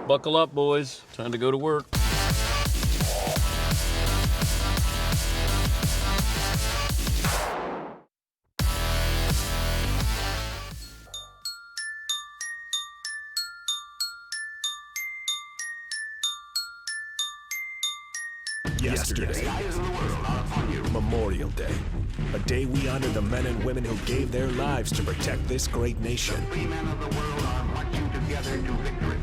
Buckle up, boys. Time to go to work. Yesterday, Memorial Day, a day we honor the men and women who gave their lives to protect this great nation. The free men of the world are marching together to victory.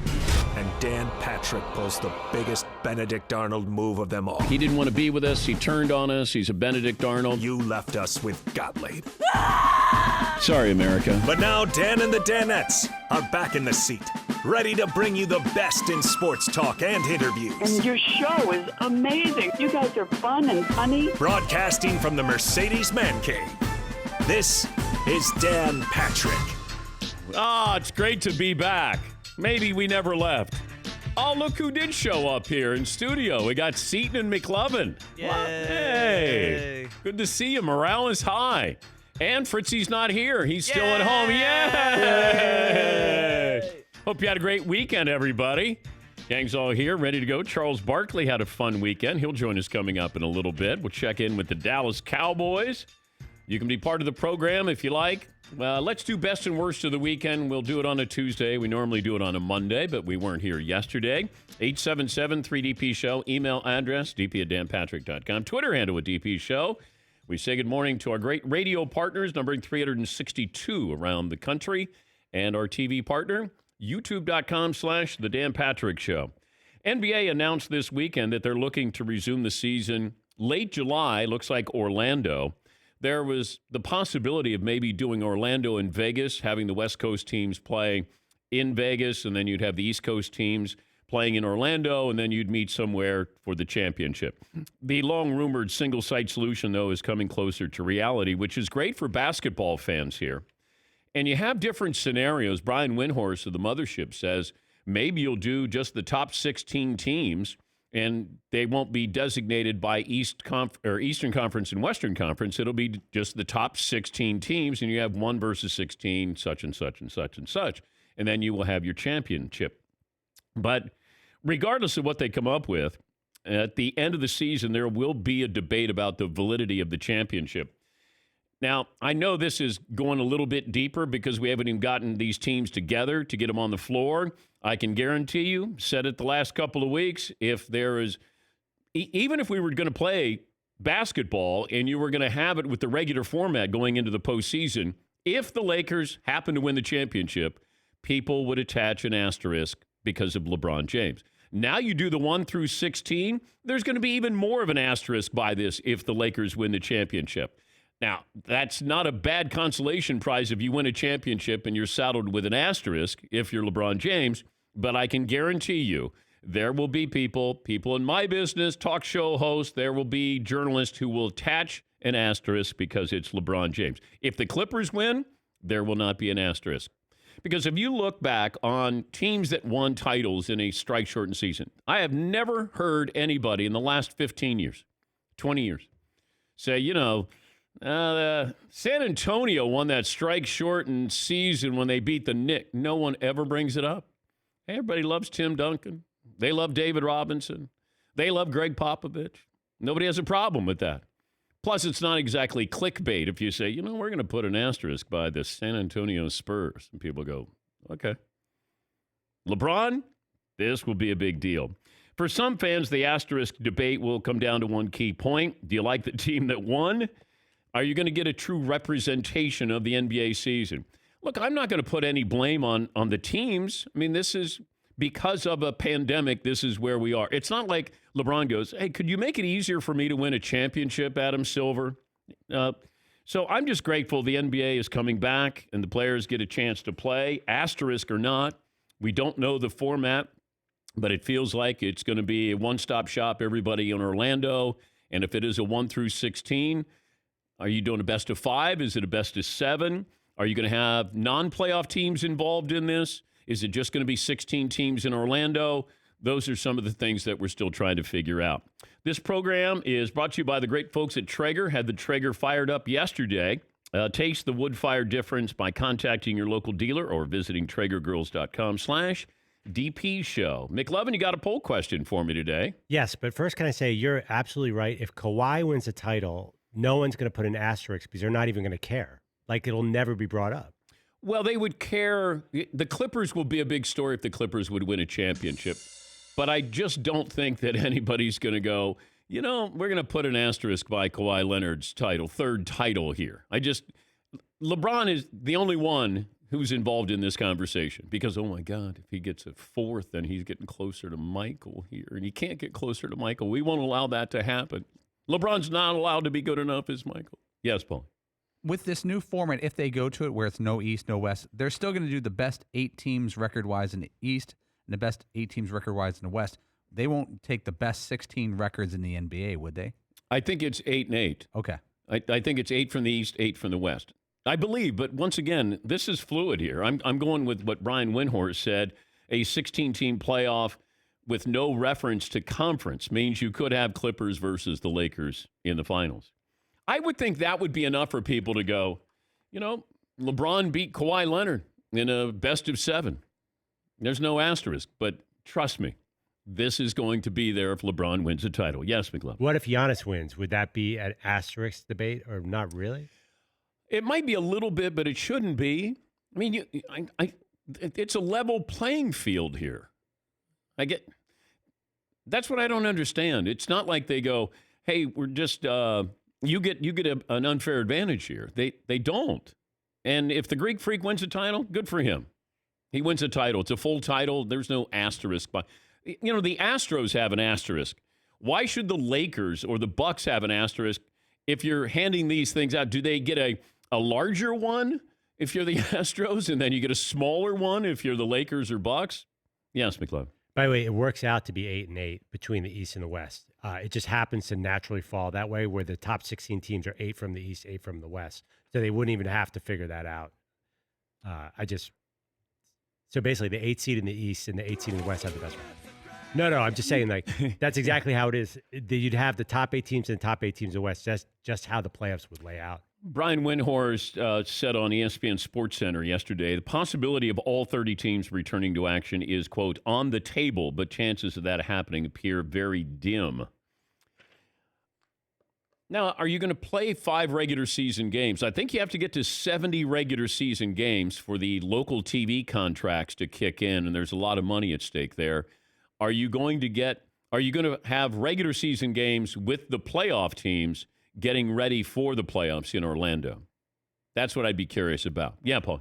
And Dan Patrick pulls the biggest Benedict Arnold move of them all. He didn't want to be with us. He turned on us. He's a Benedict Arnold. You left us with Gottlieb. Sorry, America. But now Dan and the Danettes are back in the seat, ready to bring you the best in sports talk and interviews. And your show is amazing. You guys are fun and funny. Broadcasting from the Mercedes Man Cave, this is Dan Patrick. It's great to be back. Maybe we never left. Oh, look who did show up here in studio. We got Seton and McLovin. Yay. Hey, good to see you. Morale is high. And Fritzy's not here. He's still at home. Yay! Hope you had a great weekend, everybody. Gang's all here, ready to go. Charles Barkley had a fun weekend. He'll join us coming up in a little bit. We'll check in with the Dallas Cowboys. You can be part of the program if you like. Let's do best and worst of the weekend. We'll do it on a Tuesday. We normally do it on a Monday, but we weren't here yesterday. 877-3DP-SHOW. Email address, dp@danpatrick.com. Twitter handle at DP Show. We say good morning to our great radio partners, numbering 362 around the country, and our TV partner, youtube.com/The Dan Patrick Show. NBA announced this weekend that they're looking to resume the season late July. Looks like Orlando. There was the possibility of maybe doing Orlando and Vegas, having the West Coast teams play in Vegas, and then you'd have the East Coast teams playing in Orlando, and then you'd meet somewhere for the championship. The long-rumored single-site solution, though, is coming closer to reality, which is great for basketball fans here. And you have different scenarios. Brian Windhorst of the Mothership says maybe you'll do just the top 16 teams, and they won't be designated by Eastern Conference and Western Conference. It'll be just the top 16 teams, and you have 1 versus 16, such and such and such and such. And then you will have your championship. But regardless of what they come up with, at the end of the season, there will be a debate about the validity of the championship. Now, I know this is going a little bit deeper because we haven't even gotten these teams together to get them on the floor. I can guarantee you, said it the last couple of weeks, if there is, even if we were going to play basketball and you were going to have it with the regular format going into the postseason, if the Lakers happen to win the championship, people would attach an asterisk because of LeBron James. Now you do the 1 through 16, there's going to be even more of an asterisk by this if the Lakers win the championship. Now, that's not a bad consolation prize if you win a championship and you're saddled with an asterisk if you're LeBron James, but I can guarantee you there will be people in my business, talk show hosts, there will be journalists who will attach an asterisk because it's LeBron James. If the Clippers win, there will not be an asterisk. Because if you look back on teams that won titles in a strike-shortened season, I have never heard anybody in the last 15 years, 20 years, say, San Antonio won that strike-shortened season when they beat the Knicks. No one ever brings it up. Everybody loves Tim Duncan. They love David Robinson. They love Greg Popovich. Nobody has a problem with that. Plus, it's not exactly clickbait if you say, we're going to put an asterisk by the San Antonio Spurs. And people go, okay. LeBron, this will be a big deal. For some fans, the asterisk debate will come down to one key point. Do you like the team that won? Are you going to get a true representation of the NBA season? Look, I'm not going to put any blame on the teams. I mean, this is because of a pandemic, this is where we are. It's not like LeBron goes, hey, could you make it easier for me to win a championship, Adam Silver? So I'm just grateful the NBA is coming back and the players get a chance to play, asterisk or not. We don't know the format, but it feels like it's going to be a one-stop shop, everybody in Orlando. And if it is a 1 through 16, are you doing a best of 5? Is it a best of 7? Are you going to have non-playoff teams involved in this? Is it just going to be 16 teams in Orlando? Those are some of the things that we're still trying to figure out. This program is brought to you by the great folks at Traeger. Had the Traeger fired up yesterday. Taste the wood fire difference by contacting your local dealer or visiting TraegerGrills.com/ DP show. McLovin, you got a poll question for me today. Yes, but first, can I say you're absolutely right. If Kawhi wins a title, no one's going to put an asterisk because they're not even going to care. Like, it'll never be brought up. Well, they would care. The Clippers will be a big story if the Clippers would win a championship. But I just don't think that anybody's going to go, we're going to put an asterisk by Kawhi Leonard's third title here. LeBron is the only one who's involved in this conversation because, oh my God, if he gets a fourth, then he's getting closer to Michael here. And he can't get closer to Michael. We won't allow that to happen. LeBron's not allowed to be good enough as Michael. Yes, Paul. With this new format, if they go to it where it's no East, no West, they're still going to do the best 8 teams record-wise in the East and the best 8 teams record-wise in the West. They won't take the best 16 records in the NBA, would they? I think it's 8 and 8. Okay. I think it's 8 from the East, 8 from the West. I believe, but once again, this is fluid here. I'm going with what Brian Windhorst said. A 16-team playoff with no reference to conference means you could have Clippers versus the Lakers in the finals. I would think that would be enough for people to go, LeBron beat Kawhi Leonard in a best of 7. There's no asterisk, but trust me, this is going to be there if LeBron wins a title. Yes, McLovin. What if Giannis wins? Would that be an asterisk debate or not really? It might be a little bit, but it shouldn't be. I mean, it's a level playing field here. That's what I don't understand. It's not like they go, hey, we're just, you get an unfair advantage here. They don't. And if the Greek Freak wins a title, good for him. He wins a title. It's a full title. There's no asterisk. The Astros have an asterisk. Why should the Lakers or the Bucks have an asterisk if you're handing these things out? Do they get a larger one if you're the Astros, and then you get a smaller one if you're the Lakers or Bucks? Yes, McLeod. By the way, it works out to be 8 and 8 between the East and the West. It just happens to naturally fall that way, where the top 16 teams are 8 from the East, 8 from the West. So they wouldn't even have to figure that out. So basically, the 8 seed in the East and the 8 seed in the West have the best record. No, I'm just saying, that's exactly how it is. You'd have the top 8 teams and the top 8 teams in the West. That's just how the playoffs would lay out. Brian Windhorst said on ESPN SportsCenter yesterday, the possibility of all 30 teams returning to action is, quote, on the table, but chances of that happening appear very dim. Now, are you going to play 5 regular season games? I think you have to get to 70 regular season games for the local TV contracts to kick in, and there's a lot of money at stake there. Are you going to have regular season games with the playoff teams getting ready for the playoffs in Orlando? That's what I'd be curious about. Yeah, Paul.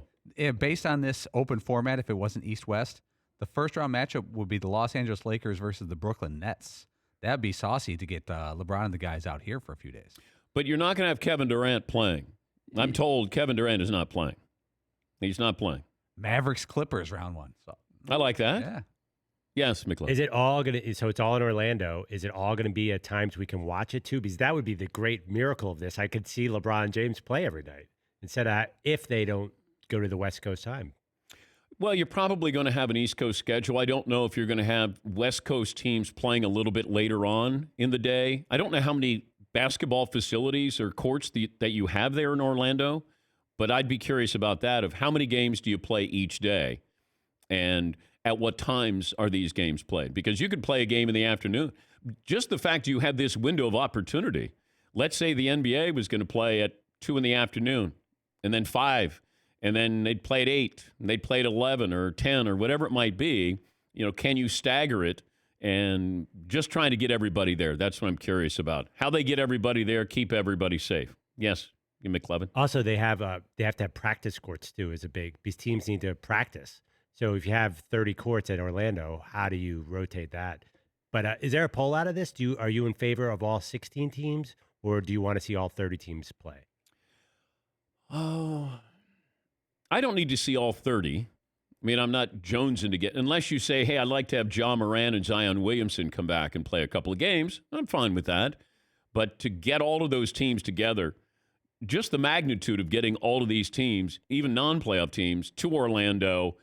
Based on this open format, if it wasn't East-West, the first-round matchup would be the Los Angeles Lakers versus the Brooklyn Nets. That'd be saucy to get LeBron and the guys out here for a few days. But you're not going to have Kevin Durant playing. I'm told Kevin Durant is not playing. He's not playing. Mavericks-Clippers round 1. So I like that. Yeah. Yes, McLeod. Is it all going to, so it's all in Orlando. Is it all going to be at times we can watch it too? Because that would be the great miracle of this. I could see LeBron James play every night instead of if they don't go to the West Coast time. Well, you're probably going to have an East Coast schedule. I don't know if you're going to have West Coast teams playing a little bit later on in the day. I don't know how many basketball facilities or courts that you have there in Orlando, but I'd be curious about that, of how many games do you play each day and at what times are these games played? Because you could play a game in the afternoon. Just the fact you have this window of opportunity. Let's say the NBA was going to play at 2 in the afternoon and then 5, and then they'd play at 8, and they'd play at 11 or 10 or whatever it might be. Can you stagger it? And just trying to get everybody there. That's what I'm curious about. How they get everybody there, keep everybody safe. Yes, McLevin. Also, they have to have practice courts too. These teams need to practice. So if you have 30 courts at Orlando, how do you rotate that? But is there a poll out of this? Are you in favor of all 16 teams, or do you want to see all 30 teams play? Oh, I don't need to see all 30. I mean, I'm not jonesing to get, unless you say, hey, I'd like to have John Moran and Zion Williamson come back and play a couple of games. I'm fine with that. But to get all of those teams together, just the magnitude of getting all of these teams, even non-playoff teams, to Orlando,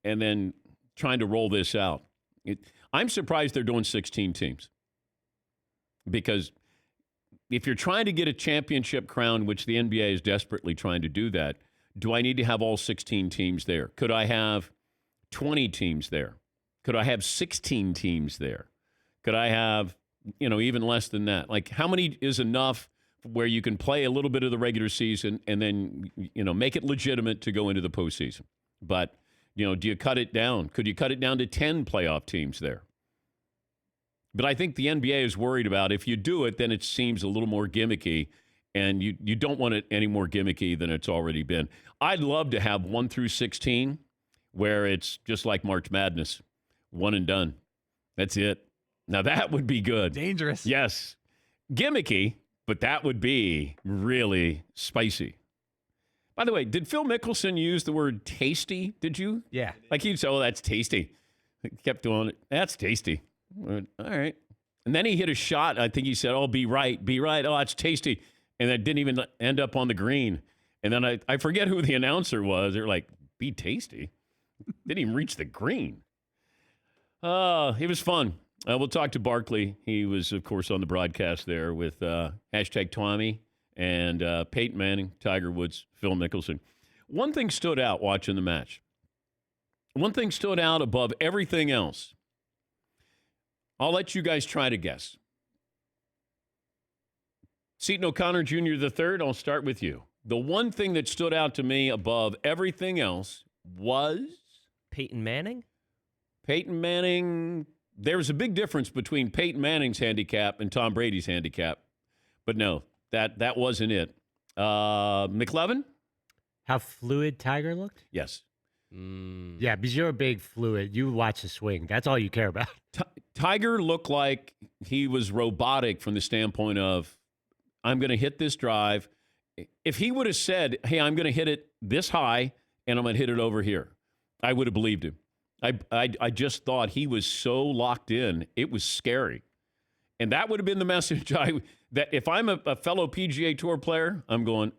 and then trying to roll this out. I'm surprised they're doing 16 teams. Because if you're trying to get a championship crown, which the NBA is desperately trying to do that, do I need to have all 16 teams there? Could I have 20 teams there? Could I have 16 teams there? Could I have, even less than that? Like, how many is enough where you can play a little bit of the regular season and then, make it legitimate to go into the postseason? But, do you cut it down? Could you cut it down to 10 playoff teams there? But I think the NBA is worried about if you do it, then it seems a little more gimmicky, and you don't want it any more gimmicky than it's already been. I'd love to have 1 through 16 where it's just like March Madness, one and done. That's it. Now, that would be good. Dangerous. Yes. Gimmicky, but that would be really spicy. By the way, did Phil Mickelson use the word tasty? Did you? Yeah. Like he'd say, oh, that's tasty. He kept doing it. That's tasty. All right. And then he hit a shot. I think he said, oh, be right. Be right. Oh, that's tasty. And that didn't even end up on the green. And then I forget who the announcer was. They're like, be tasty. Didn't even reach the green. It was fun. We'll talk to Barkley. He was, of course, on the broadcast there with hashtag Tommy and Peyton Manning, Tiger Woods, Phil Mickelson. One thing stood out watching the match. One thing stood out above everything else. I'll let you guys try to guess. Seton O'Connor Jr. III, I'll start with you. The one thing that stood out to me above everything else was? Peyton Manning? Peyton Manning. There's a big difference between Peyton Manning's handicap and Tom Brady's handicap. But no, that wasn't it. McLevin? How fluid Tiger looked? Yes. Yeah, because you're a big fluid. You watch the swing. That's all you care about. Tiger looked like he was robotic from the standpoint of, I'm going to hit this drive. If he would have said, hey, I'm going to hit it this high and I'm going to hit it over here, I would have believed him. I just thought he was so locked in, it was scary. And that would have been the message that if I'm a fellow PGA Tour player, I'm going,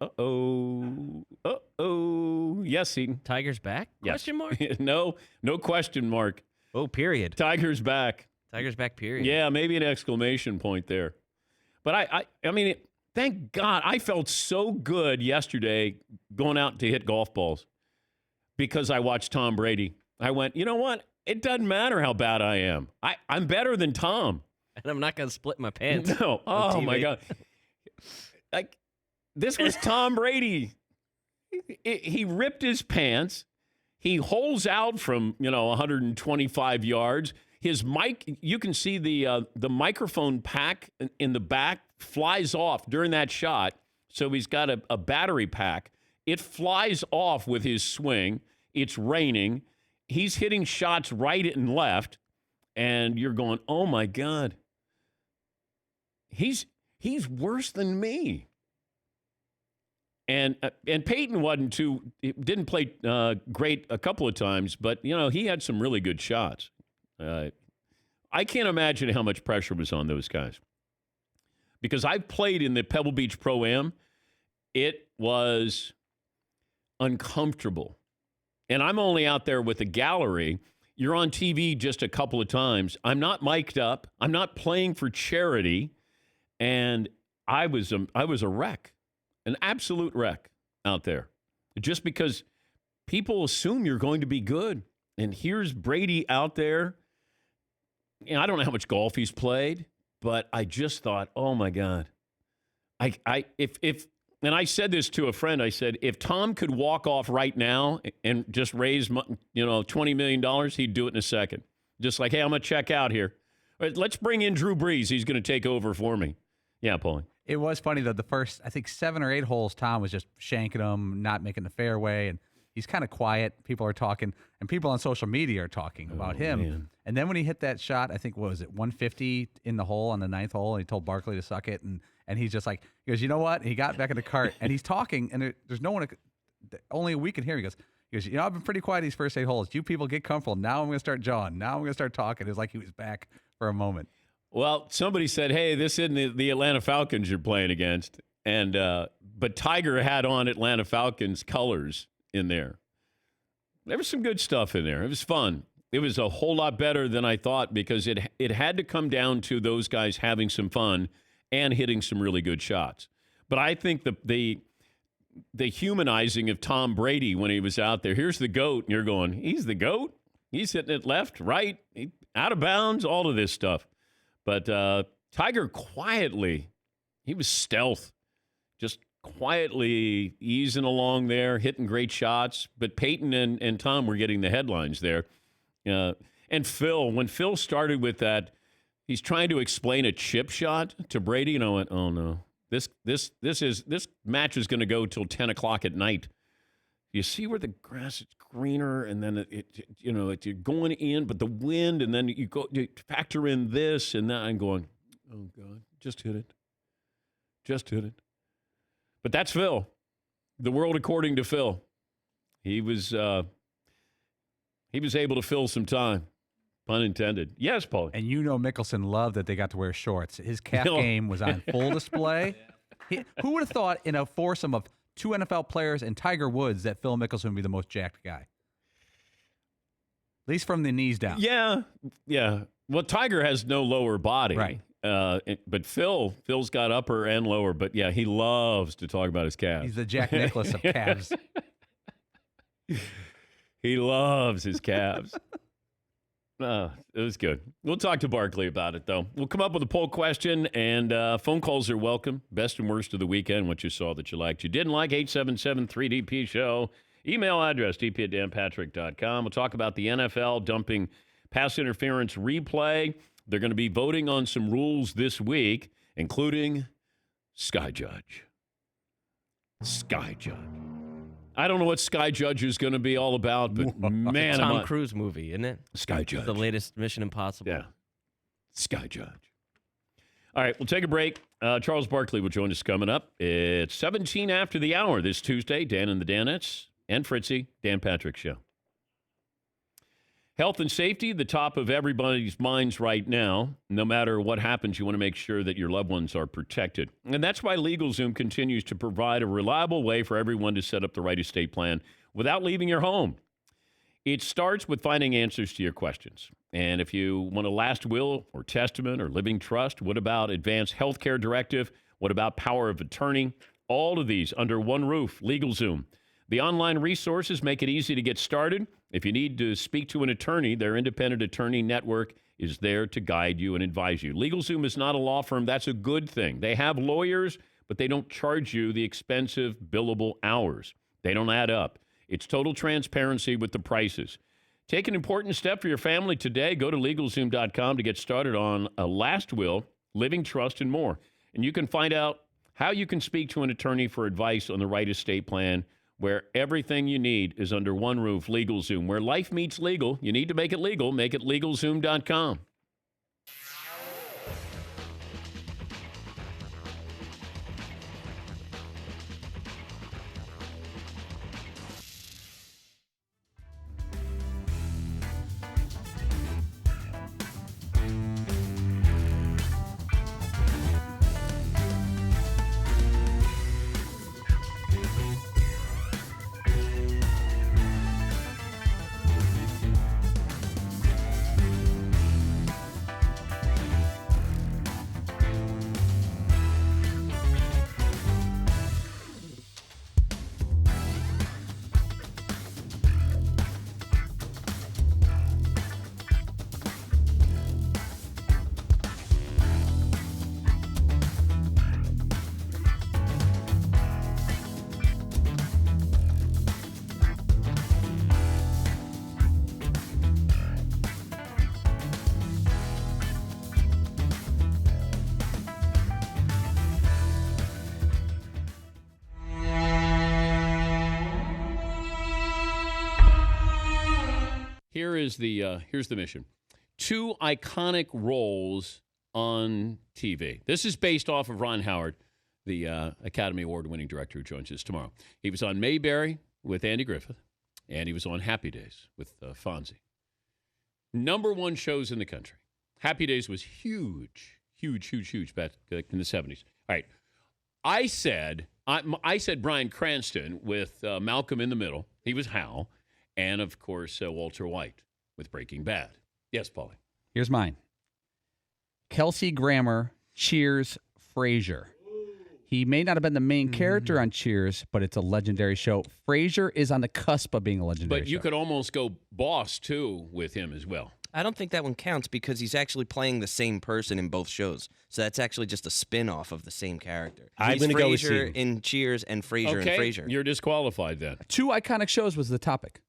yes, Seton. Tiger's back? Yes. Question mark? No question mark. Oh, period. Tiger's back. Tiger's back, period. Yeah, maybe an exclamation point there. But I mean, thank God, I felt so good yesterday going out to hit golf balls because I watched Tom Brady. I went, you know what? It doesn't matter how bad I am. I'm better than Tom. And I'm not going to split my pants. No. Oh, my God. Like, this was Tom Brady. He ripped his pants. He holes out from, 125 yards. His mic, you can see the microphone pack in the back flies off during that shot. So he's got a battery pack. It flies off with his swing. It's raining. He's hitting shots right and left. And you're going, oh, my God. He's worse than me. And Peyton didn't play great a couple of times, but, he had some really good shots. I can't imagine how much pressure was on those guys. Because I've played in the Pebble Beach Pro-Am. It was uncomfortable. And I'm only out there with a gallery. You're on TV just a couple of times. I'm not mic'd up. I'm not playing for charity. And I was a wreck, an absolute wreck out there. Just because people assume you're going to be good. And here's Brady out there. And I don't know how much golf he's played, but I just thought, oh my God. And I said this to a friend. I said, if Tom could walk off right now and just raise, $20 million, he'd do it in a second. Just like, hey, I'm going to check out here. Let's bring in Drew Brees. He's going to take over for me. Yeah, Paulie. It was funny, though. The first, I think, 7 or 8 holes, Tom was just shanking them, not making the fairway, and he's kind of quiet. People are talking, and people on social media are talking about him. Man. And then when he hit that shot, I think, what was it, 150 in the hole on the 9th hole, and he told Barkley to suck it, and he's just like, he goes, you know what? He got back in the cart, and he's talking, and there's no one, only we can hear. He goes, I've been pretty quiet these first 8 holes. You people get comfortable. Now I'm going to start jawing. Now I'm going to start talking. It was like he was back for a moment. Well, somebody said, hey, this isn't the Atlanta Falcons you're playing against. And but Tiger had on Atlanta Falcons colors in there. There was some good stuff in there. It was fun. It was a whole lot better than I thought because it had to come down to those guys having some fun and hitting some really good shots. But I think the humanizing of Tom Brady when he was out there, here's the GOAT, and you're going, he's the GOAT? He's hitting it left, right, out of bounds, all of this stuff. But Tiger quietly, he was stealth, just quietly easing along there, hitting great shots. But Peyton and Tom were getting the headlines there. And Phil, when Phil started with that, he's trying to explain a chip shot to Brady, and I went, oh no, this match is going to go till 10 o'clock at night. You see where the grass is greener, and then it's going in, but the wind, and then you factor in this, and then I'm going, oh God, just hit it. But that's Phil. The world according to Phil. He was able to fill some time. Pun intended. Yes, Paul. And Mickelson loved that they got to wear shorts. His calf game was on full display. Who would have thought in a foursome of 2 NFL players and Tiger Woods that Phil Mickelson would be the most jacked guy? At least from the knees down. Yeah. Well, Tiger has no lower body. Right. But Phil's got upper and lower. But, yeah, he loves to talk about his calves. He's the Jack Nicklaus of calves. He loves his calves. It was good. We'll talk to Barkley about it, though. We'll come up with a poll question, and phone calls are welcome. Best and worst of the weekend, what you saw that you liked. You didn't like, 877-3DP-SHOW. Email address, dp@danpatrick.com. We'll talk about the NFL dumping pass interference replay. They're going to be voting on some rules this week, including Sky Judge. Sky Judge. I don't know what Sky Judge is going to be all about, but man, Tom Cruise movie, isn't it? Sky Judge. The latest Mission Impossible. Yeah. Sky Judge. All right, we'll take a break. Charles Barkley will join us coming up. It's 17 after the hour this Tuesday. Dan and the Danettes and Fritzy, Dan Patrick Show. Health and safety, the top of everybody's minds right now. No matter what happens, you want to make sure that your loved ones are protected. And that's why LegalZoom continues to provide a reliable way for everyone to set up the right estate plan without leaving your home. It starts with finding answers to your questions. And if you want a last will or testament or living trust, what about advanced health care directive? What about power of attorney? All of these under one roof, LegalZoom. The online resources make it easy to get started. If you need to speak to an attorney, their independent attorney network is there to guide you and advise you. LegalZoom is not a law firm. That's a good thing. They have lawyers, but they don't charge you the expensive billable hours. They don't add up. It's total transparency with the prices. Take an important step for your family today. Go to LegalZoom.com to get started on a last will, living trust, and more. And you can find out how you can speak to an attorney for advice on the right estate plan, where everything you need is under one roof. LegalZoom, where life meets legal. You need to make it legal. Make it LegalZoom.com. Here's the mission. 2 iconic roles on TV. This is based off of Ron Howard, the Academy Award-winning director who joins us tomorrow. He was on Mayberry with Andy Griffith, and he was on Happy Days with Fonzie. #1 shows in the country. Happy Days was huge back in the 70s. All right. I said Bryan Cranston with Malcolm in the Middle. He was Hal. And, of course, Walter White with Breaking Bad. Yes, Paulie. Here's mine. Kelsey Grammer, Cheers, Frasier. He may not have been the main character Mm-hmm. on Cheers, but it's a legendary show. Frasier is on the cusp of being a legendary But you show. could almost go boss, too, with him as well. I don't think that one counts because he's actually playing the same person in both shows. So that's actually just a spin-off of the same character. I'm He's gonna go with Frasier Seton. in Cheers and Frasier Okay, in Frasier. you're disqualified then. 2 iconic shows was the topic.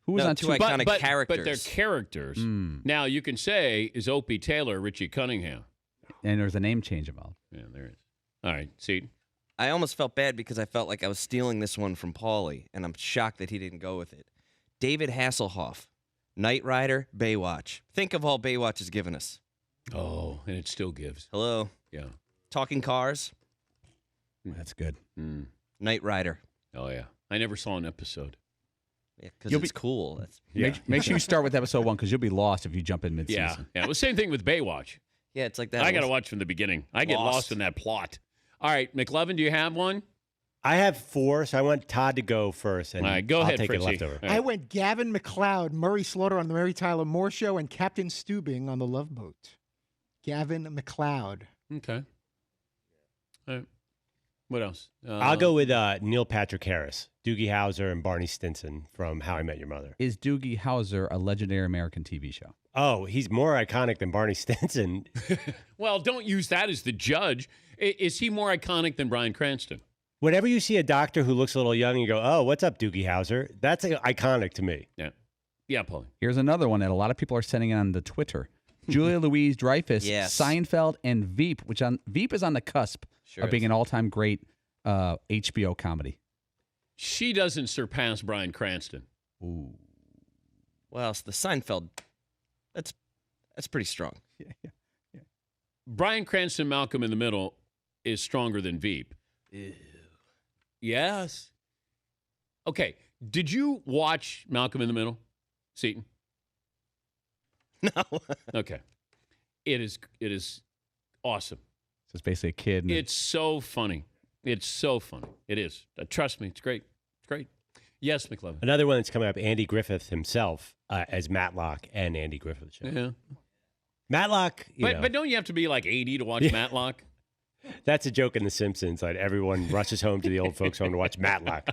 Who was No, on two 2? iconic But characters. they're characters. Mm. Now, you can say, is Opie Taylor Richie Cunningham? And there's a name change involved. Yeah, there is. All right, see. I almost felt bad because I felt like I was stealing this one from Paulie, and I'm shocked that he didn't go with it. David Hasselhoff, Knight Rider, Baywatch. Think of all Baywatch has given us. Oh, and it still gives. Hello. Yeah. Talking Cars, That's good. Mm. Knight Rider. Oh, yeah. I never saw an episode. Yeah, because You'll it's cool. That's, Yeah. Make sure you start with episode 1 because you'll be lost if you jump in mid-season. Yeah. Yeah. Well, same thing with Baywatch. yeah, it's like that. I got to watch from the beginning. I get lost in that plot. All right, McLovin, do you have one? I have 4, so I want Todd to go first, and All right, go I'll ahead, take Fritzy. it leftover. All right. I went Gavin McLeod, Murray Slaughter on the Mary Tyler Moore Show, and Captain Steubing on the Love Boat. Gavin McLeod. Okay. All right. What else? I'll go with Neil Patrick Harris, Doogie Howser, and Barney Stinson from How I Met Your Mother. Is Doogie Howser a legendary American TV show? Oh, he's more iconic than Barney Stinson. Well, don't use that as the judge. Is he more iconic than Bryan Cranston? Whenever you see a doctor who looks a little young, you go, "Oh, what's up, Doogie Howser?" That's iconic to me. Yeah. Yeah, Paulie. Here's another one that a lot of people are sending on the Twitter. Julia Louis-Dreyfus, Yes. Seinfeld, and Veep, which Veep is on the cusp Sure of being is. an all-time great HBO comedy. She doesn't surpass Bryan Cranston. Ooh. Well, it's the Seinfeld. That's pretty strong. Bryan Cranston, Malcolm in the Middle is stronger than Veep. Ew. Yes. Okay. Did you watch Malcolm in the Middle, Seton? No. Okay. It is awesome. So it's basically a kid. And It's so funny. It's so funny. It is. Trust me, it's great. It's great. Yes, McLovin. Another one that's coming up, Andy Griffith himself as Matlock and Andy Griffith show. Yeah. Matlock, But don't you have to be like 80 to watch Matlock? that's a joke in The Simpsons. Like everyone rushes home to the old folks' home to watch Matlock.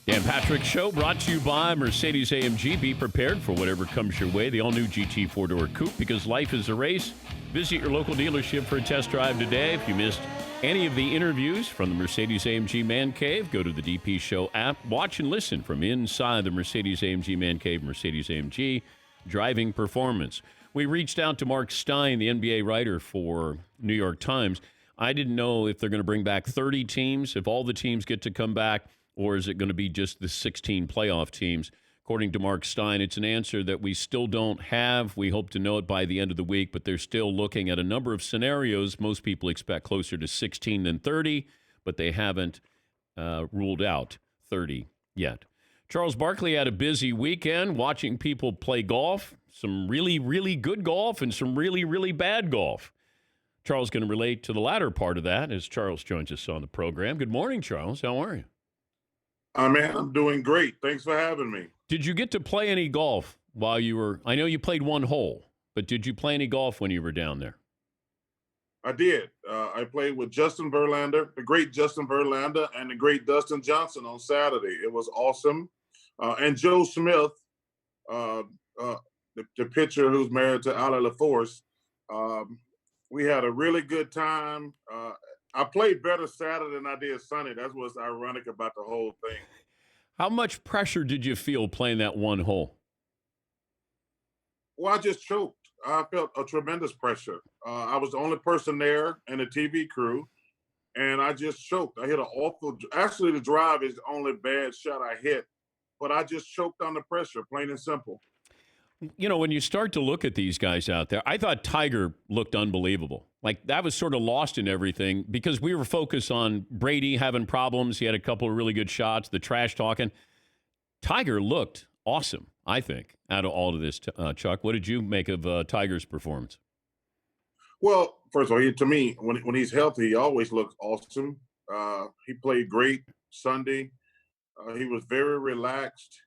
Dan Patrick Show brought to you by Mercedes-AMG. Be prepared for whatever comes your way. The all-new GT four-door coupe, because life is a race. Visit your local dealership for a test drive today. If you missed any of the interviews from the Mercedes-AMG Man Cave, go to the DP Show app. Watch and listen from inside the Mercedes-AMG Man Cave, Mercedes-AMG driving performance. We reached out to Mark Stein, the NBA writer for New York Times. I didn't know if they're going to bring back 30 teams, if all the teams get to come back, or is it going to be just the 16 playoff teams? According to Mark Stein, it's an answer that we still don't have. We hope to know it by the end of the week, but they're still looking at a number of scenarios. Most people expect closer to 16 than 30, but they haven't ruled out 30 yet. Charles Barkley had a busy weekend watching people play golf, some really, really good golf and some really, really bad golf. Charles is going to relate to the latter part of that as Charles joins us on the program. Good morning, Charles. How are you? Man, I'm doing great. Thanks for having me. Did you get to play any golf while you were? I know you played one hole, but did you play any golf when you were down there? I did. I played with Justin Verlander, the great Justin Verlander, and the great Dustin Johnson on Saturday. It was awesome. And Joe Smith, the pitcher who's married to Ali LaForce. We had a really good time. I played better Saturday than I did Sunday. That's what's ironic about the whole thing. How much pressure did you feel playing that one hole? Well, I just choked. I felt a tremendous pressure. I was the only person there and the TV crew, and I just choked. I hit an awful. Actually, the drive is the only bad shot I hit, but I just choked under pressure, plain and simple. When you start to look at these guys out there, I thought Tiger looked unbelievable. Like, that was sort of lost in everything because we were focused on Brady having problems. He had a couple of really good shots, the trash talking. Tiger looked awesome, I think, out of all of this. Chuck, what did you make of Tiger's performance? Well, first of all, to me, when he's healthy, he always looks awesome. He played great Sunday. He was very relaxed.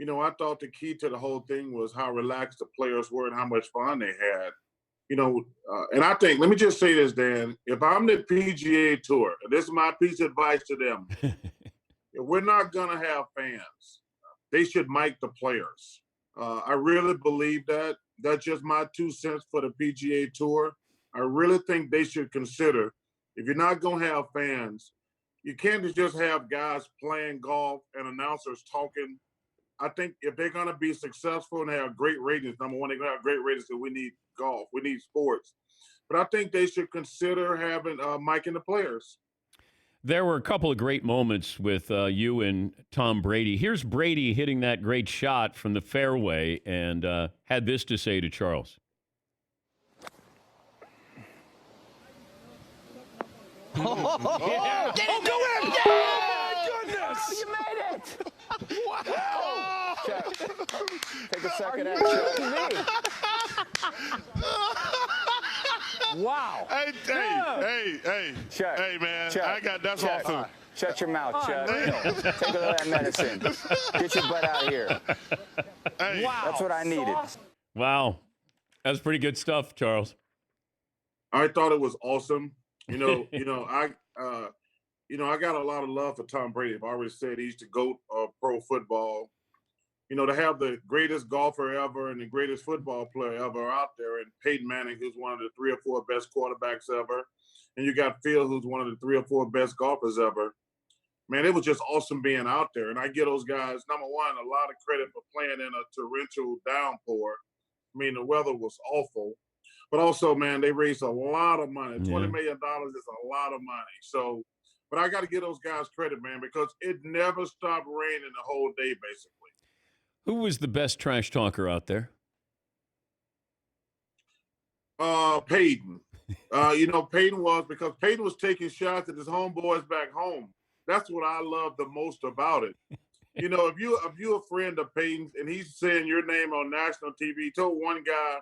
I thought the key to the whole thing was how relaxed the players were and how much fun they had. And I think, let me just say this, Dan, if I'm the PGA Tour, and this is my piece of advice to them, if we're not going to have fans, they should mic the players. I really believe that. That's just my 2 cents for the PGA Tour. I really think they should consider, if you're not going to have fans, you can't just have guys playing golf and announcers talking. I think if they're going to be successful and have great ratings, number one, they're going to have great ratings because we need golf. We need sports. But I think they should consider having micing the players. There were a couple of great moments with you and Tom Brady. Here's Brady hitting that great shot from the fairway and had this to say to Charles. Yeah. Go in! Yeah! Goodness! Oh, you made it! Wow! Check. Take a second at check. Wow. Hey. Check. Hey, man. Check. That's Check. awesome. Shut your mouth, Chuck. Damn. Take a look at that medicine. Get your butt out of here. Hey. Wow. That's what I needed. Wow. That's pretty good stuff, Charles. I thought it was awesome. I got a lot of love for Tom Brady. I've already said he's the GOAT of pro football. To have the greatest golfer ever and the greatest football player ever out there, and Peyton Manning, who's one of the 3 or 4 best quarterbacks ever, and you got Phil, who's one of the 3 or 4 best golfers ever. Man, it was just awesome being out there. And I give those guys, number one, a lot of credit for playing in a torrential downpour. I mean, the weather was awful. But also, man, they raised a lot of money. $20 million is a lot of money. So, but I got to give those guys credit, man, because it never stopped raining the whole day, basically. Who was the best trash talker out there? Peyton. Peyton was taking shots at his homeboys back home. That's what I love the most about it. If you're a friend of Peyton's and he's saying your name on national TV, he told one guy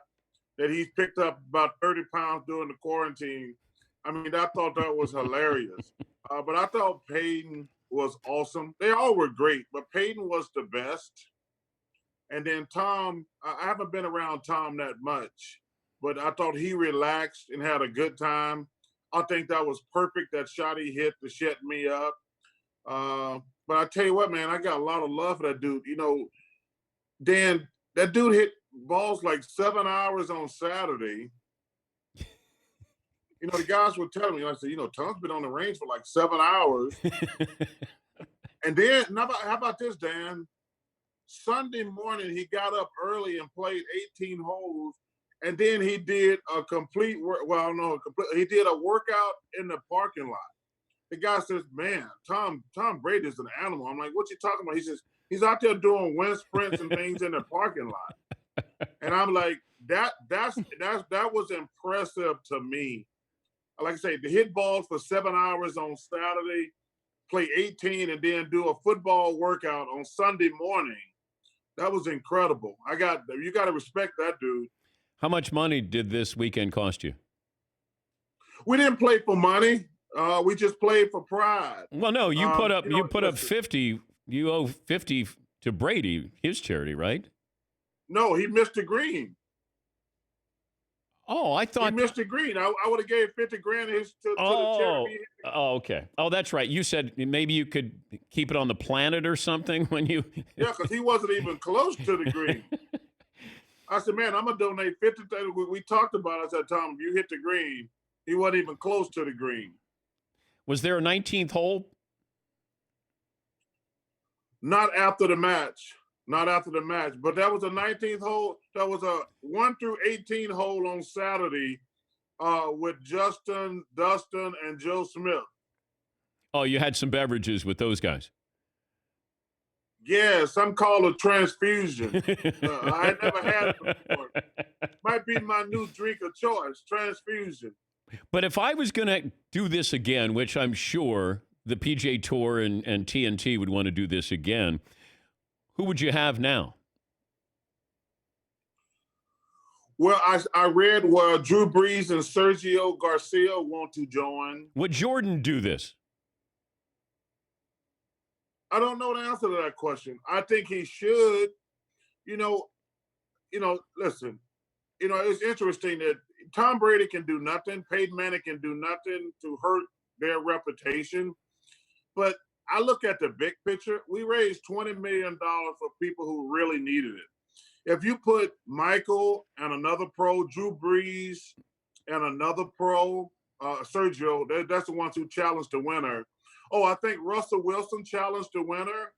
that he's picked up about 30 pounds during the quarantine. I mean, I thought that was hilarious. But I thought Peyton was awesome. They all were great, but Peyton was the best. And then Tom, I haven't been around Tom that much, but I thought he relaxed and had a good time. I think that was perfect, that shot he hit to shut me up. But I tell you what, man, I got a lot of love for that dude. Dan, that dude hit balls like 7 hours on Saturday. The guys were telling me, I said, Tom's been on the range for like 7 hours. And then, how about this, Dan? Sunday morning, he got up early and played 18 holes, and then he did a he did a workout in the parking lot. The guy says, man, Tom Brady is an animal. I'm like, what you talking about? He says, he's out there doing wind sprints and things in the parking lot. And I'm like, that was impressive to me. Like I say, to hit balls for 7 hours on Saturday, play 18, and then do a football workout on Sunday morning. That was incredible. You got to respect that dude. How much money did this weekend cost you? We didn't play for money. We just played for pride. Well, no, you put up 50. You owe 50 to Brady, his charity, right? No, he missed the green. Oh, I thought he missed the green. I would have gave 50 grand to the charity. Oh, okay. Oh, that's right. You said maybe you could keep it on the planet or something when you. Yeah, because he wasn't even close to the green. I said, man, I'm gonna donate 50. We talked about it. I said, Tom, if you hit the green, he wasn't even close to the green. Was there a 19th hole? Not after the match. But that was a 19th hole. That was a 1 through 18 hole on Saturday with Justin, Dustin, and Joe Smith. Oh, you had some beverages with those guys. Yes, I'm called a transfusion. I never had it before. Might be my new drink of choice, transfusion. But if I was going to do this again, which I'm sure the PGA Tour and TNT would want to do this again, who would you have now? Well, I read where Drew Brees and Sergio Garcia want to join. Would Jordan do this? I don't know the answer to that question. I think he should. Listen, it's interesting that Tom Brady can do nothing. Peyton Manning can do nothing to hurt their reputation. But I look at the big picture. We raised $20 million for people who really needed it. If you put Michael and another pro, Drew Brees and another pro, Sergio, that's the ones who challenged the winner. Oh, I think Russell Wilson challenged the winner.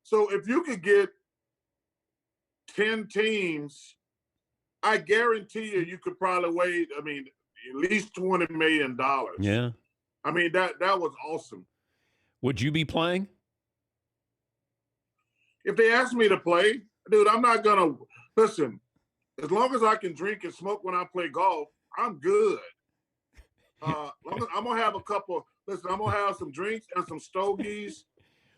So if you could get 10 teams, I guarantee you could probably wait, at least $20 million. Yeah. That was awesome. Would you be playing? If they asked me to play, dude, I'm not going to – listen, as long as I can drink and smoke when I play golf, I'm good. I'm going to have a couple – listen, I'm going to have some drinks and some stogies.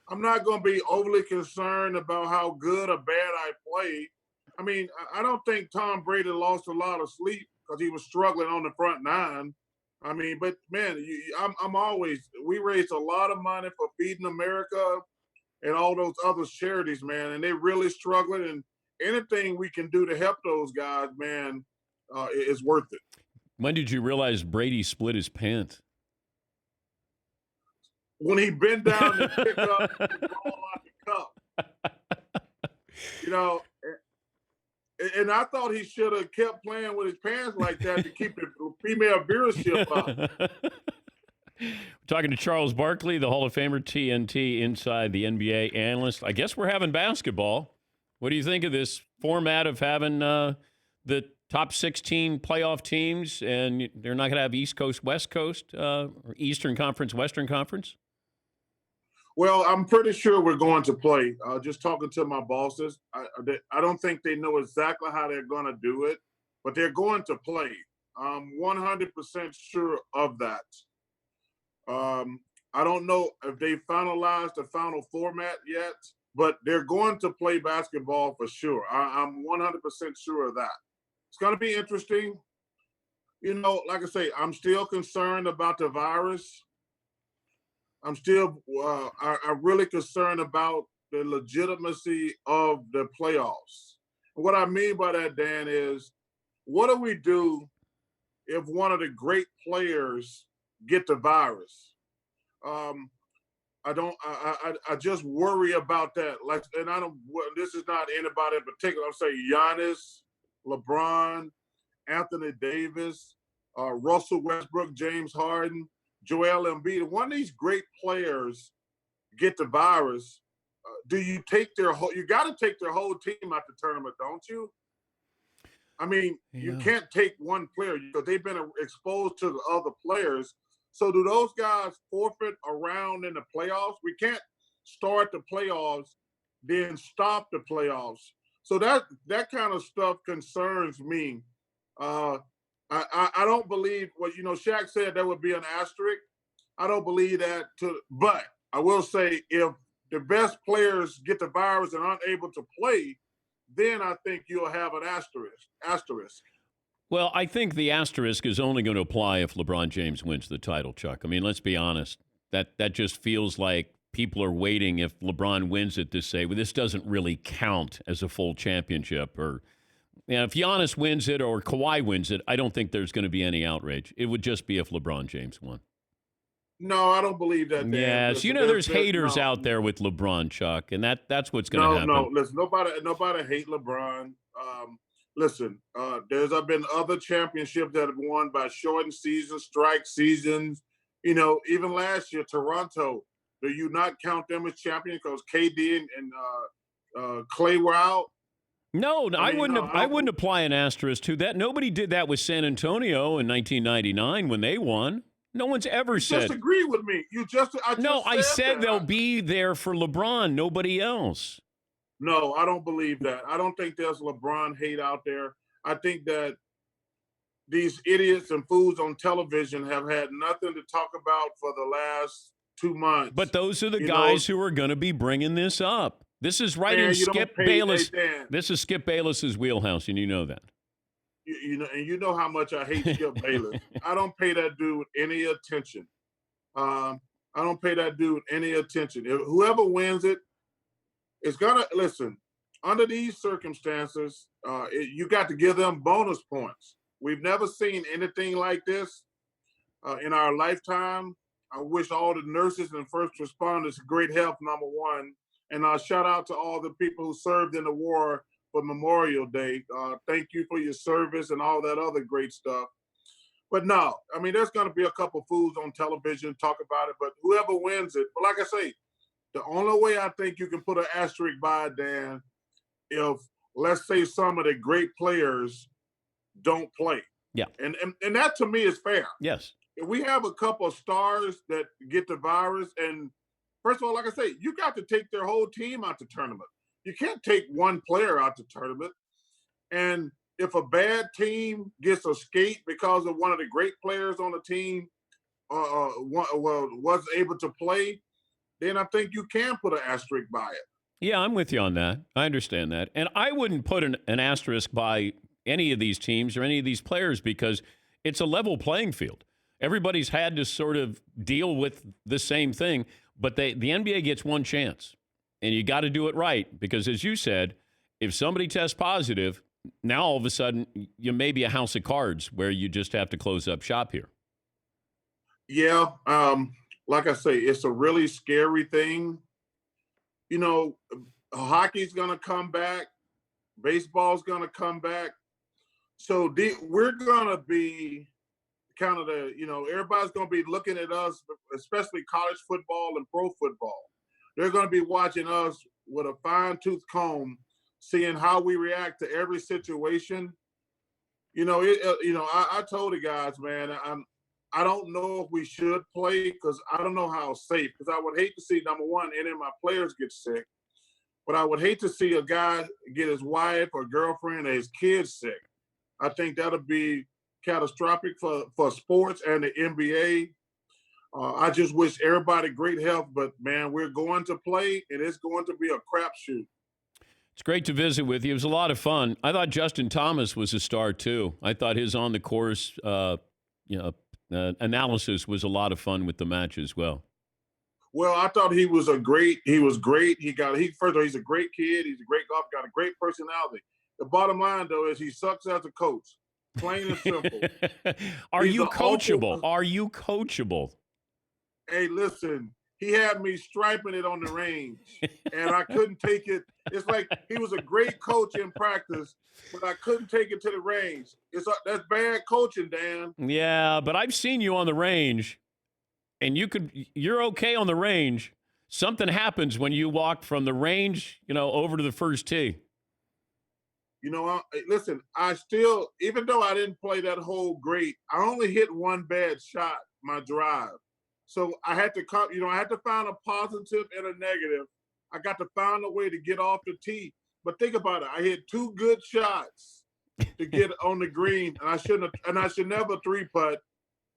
I'm not going to be overly concerned about how good or bad I play. I don't think Tom Brady lost a lot of sleep because he was struggling on the front nine. But man, we raised a lot of money for Feeding America and all those other charities, man, and they're really struggling. And anything we can do to help those guys, man, is worth it. When did you realize Brady split his pants? When he bent down and picked up the ball out the cup. And I thought he should have kept playing with his pants like that to keep the female viewership up. We're talking to Charles Barkley, the Hall of Famer, TNT Inside the NBA analyst. I guess we're having basketball. What do you think of this format of having the top 16 playoff teams, and they're not going to have East Coast, West Coast, or Eastern Conference, Western Conference? Well, I'm pretty sure we're going to play. Just talking to my bosses, I don't think they know exactly how they're going to do it, but they're going to play. I'm 100% sure of that. I don't know if they finalized the final format yet, but they're going to play basketball for sure. I'm 100% sure of that. It's going to be interesting. Like I say, I'm still concerned about the virus. I'm still I'm really concerned about the legitimacy of the playoffs. And what I mean by that, Dan, is what do we do if one of the great players get the virus? I just worry about that. This is not anybody in particular. I'm saying Giannis, LeBron, Anthony Davis, Russell Westbrook, James Harden, Joel Embiid. One of these great players get the virus. Do you take you got to take their whole team out the tournament, don't you? You can't take one player because they've been exposed to the other players. So do those guys forfeit a round in the playoffs? We can't start the playoffs, then stop the playoffs. So that kind of stuff concerns me. I don't believe Shaq said there would be an asterisk. I don't believe that but I will say if the best players get the virus and aren't able to play, then I think you'll have an asterisk. Well, I think the asterisk is only going to apply if LeBron James wins the title, Chuck. Let's be honest. That just feels like people are waiting if LeBron wins it to say, well, this doesn't really count as a full championship. Or if Giannis wins it or Kawhi wins it, I don't think there's going to be any outrage. It would just be if LeBron James won. No, I don't believe that. Dan. Yes, there's haters out there with LeBron, Chuck, and that's what's going to happen. No, listen, nobody hate LeBron. Listen, there's been other championships that have won by shortened seasons, strike seasons. Even last year, Toronto. Do you not count them as champions because KD and Clay were out? No, I wouldn't apply an asterisk to that. Nobody did that with San Antonio in 1999 when they won. No one's ever said. Disagree with me. I said that. they'll be there for LeBron, nobody else. No, I don't believe that. I don't think there's LeBron hate out there. I think that these idiots and fools on television have had nothing to talk about for the last 2 months. But those are the guys who are going to be bringing this up. This is right in Skip Bayless. This is Skip Bayless's wheelhouse, and you know that. You know how much I hate Skip Bayless. I don't pay that dude any attention. I don't pay that dude any attention. Whoever wins it is gonna listen. Under these circumstances, you got to give them bonus points. We've never seen anything like this in our lifetime. I wish all the nurses and first responders great health, number one. And shout out to all the people who served in the war for Memorial Day. Thank you for your service and all that other great stuff. But no, I mean, there's going to be a couple fools on television talk about it, but whoever wins it, but like I say, the only way I think you can put an asterisk by it, Dan, if let's say some of the great players don't play. Yeah. And that to me is fair. Yes. If we have a couple of stars that get the virus, and first of all, like I say, you got to take their whole team out the tournament. You can't take one player out the tournament. And if a bad team gets a skate because of one of the great players on the team wasn't able to play, then I think you can put an asterisk by it. Yeah, I'm with you on that. I understand that. And I wouldn't put an asterisk by any of these teams or any of these players because it's a level playing field. Everybody's had to sort of deal with the same thing, but the NBA gets one chance, and you got to do it right because, as you said, if somebody tests positive, now all of a sudden you may be a house of cards where you just have to close up shop here. Yeah, like I say, it's a really scary thing. You know, hockey's going to come back. Baseball's going to come back. So we're going to be kind of everybody's going to be looking at us, especially college football and pro football. They're going to be watching us with a fine-tooth comb, seeing how we react to every situation. I told the guys, man, I don't know if we should play because I don't know how safe, because I would hate to see, number one, any of my players get sick, but I would hate to see a guy get his wife or girlfriend or his kids sick. I think that'll be catastrophic for sports and the NBA. I just wish everybody great health, but man, we're going to play, and it's going to be a crapshoot. It's great to visit with you. It was a lot of fun. I thought Justin Thomas was a star too. I thought his on the course, analysis was a lot of fun with the match as well. Well, I thought he was great. He's a great kid. He's a great golfer, got a great personality. The bottom line, though, is he sucks as a coach. Plain and simple. Are you coachable? Hey, listen, he had me striping it on the range, and I couldn't take it. It's like he was a great coach in practice, but I couldn't take it to the range. That's bad coaching, Dan. Yeah, but I've seen you on the range, and you're okay on the range. Something happens when you walk from the range, over to the first tee. Listen, I still, even though I didn't play that hole great, I only hit one bad shot, my drive. So I had to find a positive and a negative. I got to find a way to get off the tee. But think about it. I hit two good shots to get on the green, and I should never three putt.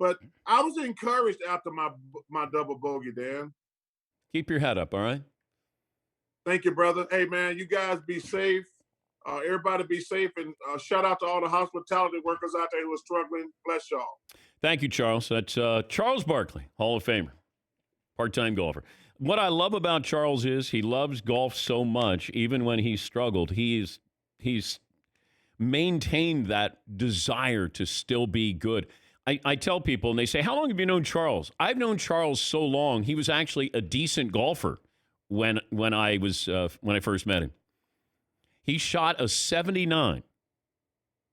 But I was encouraged after my double bogey, Dan. Keep your head up, all right? Thank you, brother. Hey, man, you guys be safe. Everybody be safe, and shout out to all the hospitality workers out there who are struggling. Bless y'all. Thank you, Charles. That's Charles Barkley, Hall of Famer, part-time golfer. What I love about Charles is he loves golf so much, even when he's struggled. He's maintained that desire to still be good. I tell people, and they say, how long have you known Charles? I've known Charles so long, he was actually a decent golfer when I first met him. He shot a 79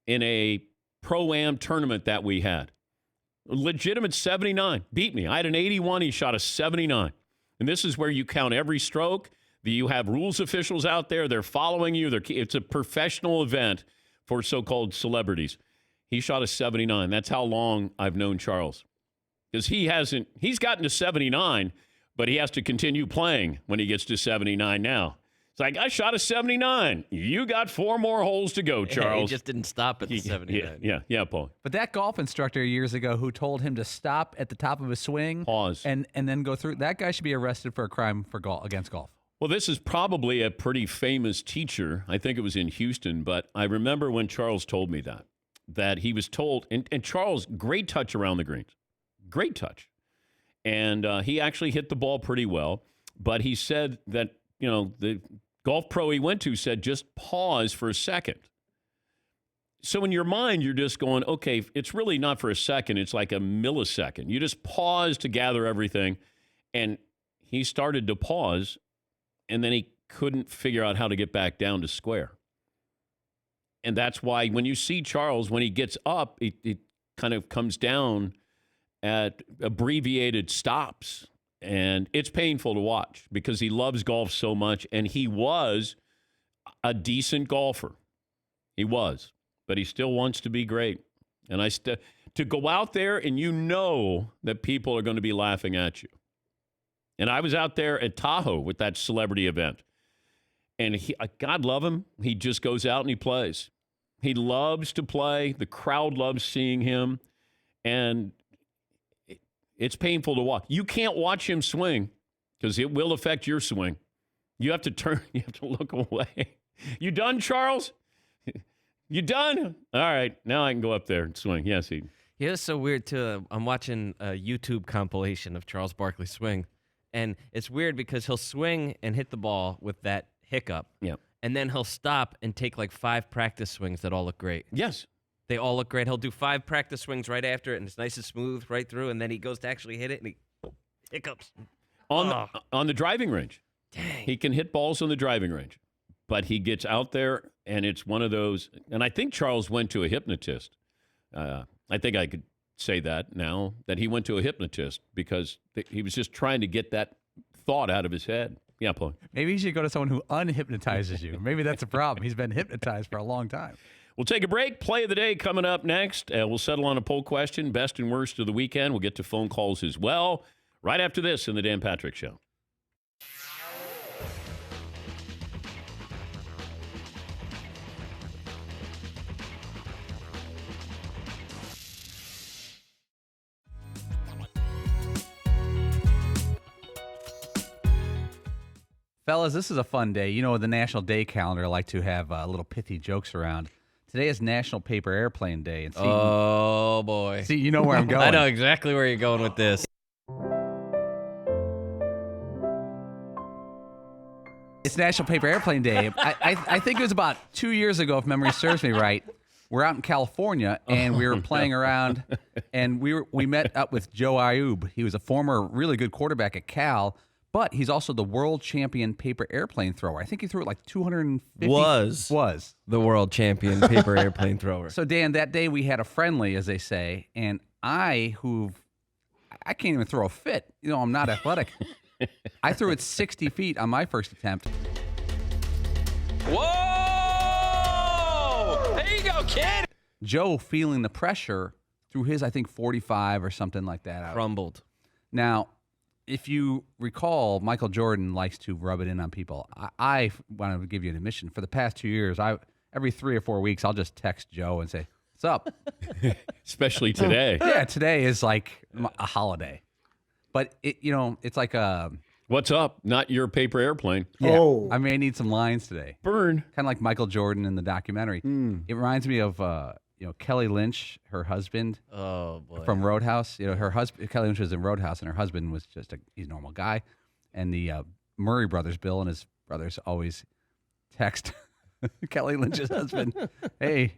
in a Pro-Am tournament that we had. A legitimate 79. Beat me. I had an 81. He shot a 79. And this is where you count every stroke. You have rules officials out there. They're following you. It's a professional event for so-called celebrities. He shot a 79. That's how long I've known Charles. because he's gotten to 79, but he has to continue playing when he gets to 79 now. It's like, I shot a 79. You got 4 more holes to go, Charles. He just didn't stop at the 79. Yeah, Paul. But that golf instructor years ago who told him to stop at the top of his swing, pause, and then go through, that guy should be arrested for a crime for against golf. Well, this is probably a pretty famous teacher. I think it was in Houston, but I remember when Charles told me that he was told, and Charles, great touch around the greens. Great touch. And he actually hit the ball pretty well, but he said that, the golf pro he went to said, just pause for a second. So in your mind, you're just going, okay, it's really not for a second. It's like a millisecond. You just pause to gather everything. And he started to pause, and then he couldn't figure out how to get back down to square. And that's why when you see Charles, when he gets up, it kind of comes down at abbreviated stops. And it's painful to watch because he loves golf so much, and he was a decent golfer. He was, but he still wants to be great. And to go out there and that people are going to be laughing at you. And I was out there at Tahoe with that celebrity event, and God love him, he just goes out and he plays. He loves to play. The crowd loves seeing him, and it's painful to watch. You can't watch him swing because it will affect your swing. You have to turn. You have to look away. You done, Charles? You done? All right. Now I can go up there and swing. Yes, he. Yeah, it's so weird, too. I'm watching a YouTube compilation of Charles Barkley swing, and it's weird because he'll swing and hit the ball with that hiccup. Yep. And then he'll stop and take like 5 practice swings that all look great. Yes. They all look great. He'll do 5 practice swings right after it, and it's nice and smooth right through, and then he goes to actually hit it, and he hiccups. On the driving range. Dang. He can hit balls on the driving range, but he gets out there, and it's one of those. And I think Charles went to a hypnotist. I think I could say that now, that he went to a hypnotist because he was just trying to get that thought out of his head. Yeah, Paul. Maybe you should go to someone who unhypnotizes you. Maybe that's a problem. He's been hypnotized for a long time. We'll take a break. Play of the day coming up next. We'll settle on a poll question, best and worst of the weekend. We'll get to phone calls as well. Right after this in the Dan Patrick Show. Fellas, this is a fun day. You know, the National Day calendar, I like to have little pithy jokes around. Today is National Paper Airplane Day. And oh, boy. See, you know where I'm going. I know exactly where you're going with this. It's National Paper Airplane Day. I think it was about 2 years ago, if memory serves me right. We're out in California, and we were playing around, and we met up with Joe Ayub. He was a former really good quarterback at Cal, but he's also the world champion paper airplane thrower. I think he threw it like 250. Was the world champion paper airplane thrower. So, Dan, that day we had a friendly, as they say, and I can't even throw a fit. You know, I'm not athletic. I threw it 60 feet on my first attempt. Whoa! There you go, kid! Joe, feeling the pressure, threw his, I think, 45 or something like that out. Crumbled. Now, if you recall, Michael Jordan likes to rub it in on people. I want to give you an admission. For the past 2 years, every 3 or 4 weeks, I'll just text Joe and say, "What's up?" Especially today. Yeah, today is like a holiday. But it's like a "What's up?" Not your paper airplane. Yeah, oh, I may need some lines today. Burn. Kind of like Michael Jordan in the documentary. It reminds me of Kelly Lynch, her husband. Oh boy. From Roadhouse. Her husband, Kelly Lynch, was in Roadhouse, and her husband was just he's a normal guy. And the Murray brothers, Bill and his brothers, always text Kelly Lynch's husband, "Hey,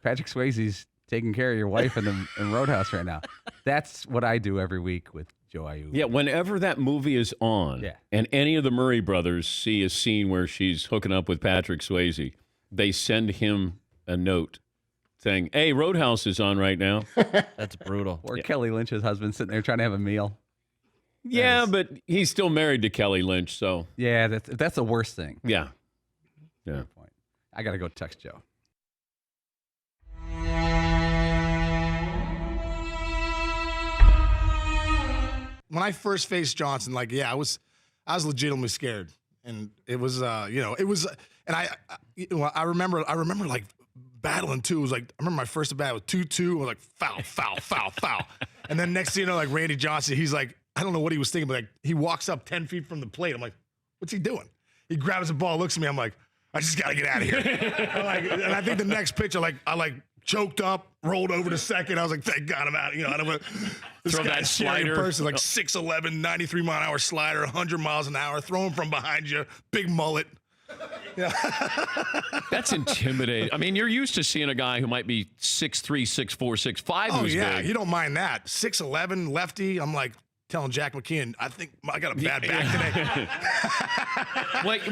Patrick Swayze's taking care of your wife in Roadhouse right now." That's what I do every week with Joe Ayub. Yeah, whenever that movie is on, and any of the Murray brothers see a scene where she's hooking up with Patrick Swayze, they send him a note saying, "Hey, Roadhouse is on right now." That's brutal. Or Kelly Lynch's husband sitting there trying to have a meal. Yeah, but he's still married to Kelly Lynch, so. Yeah, that's the worst thing. Yeah. Good point. I got to go text Joe. when I first faced Johnson, like, yeah, I was legitimately scared, and it was, it was, and I remember like battling too. It was like, I remember my first bat was 2-2. I was like, foul, foul, foul, foul, and then next thing you know, like Randy Johnson, he's like, I don't know what he was thinking, but like he walks up 10 feet from the plate. I'm like, what's he doing? He grabs the ball, looks at me. I'm like, I just gotta get out of here. And I think the next pitch, I choked up, rolled over to second. I was like, thank God I'm out. I don't want this Throw that guy's scary slider. person, like 6'11", 93 mile an hour slider, 100 miles an hour, throwing from behind you, big mullet. That's intimidating. I mean, you're used to seeing a guy who might be 6'3", 6'4", 6'5", Oh who's yeah, big. you don't mind that. 6'11", lefty. I'm like telling Jack McKeon, I think I got a bad back today.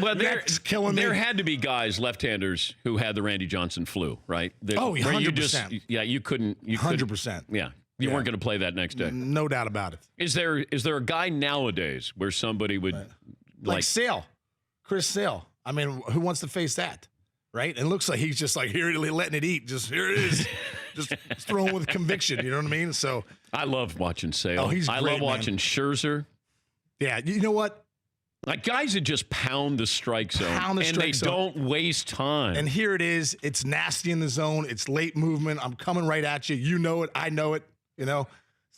well, killing me. There had to be guys, left-handers, who had the Randy Johnson flu, right? Oh, where you 100%. you couldn't. 100%. Yeah, you weren't going to play that next day. No doubt about it. Is there a guy nowadays where somebody would like Sale, Chris Sale? I mean, who wants to face that, right? And it looks like he's just like here, letting it eat. Just here it is, just throwing with conviction. You know what I mean? So I love watching Sale. Oh, he's I great, love watching Scherzer. Yeah, you know what? Like guys that just pound the strike zone, they don't waste time. And here it is. It's nasty in the zone. It's late movement. I'm coming right at you. You know it. I know it. It's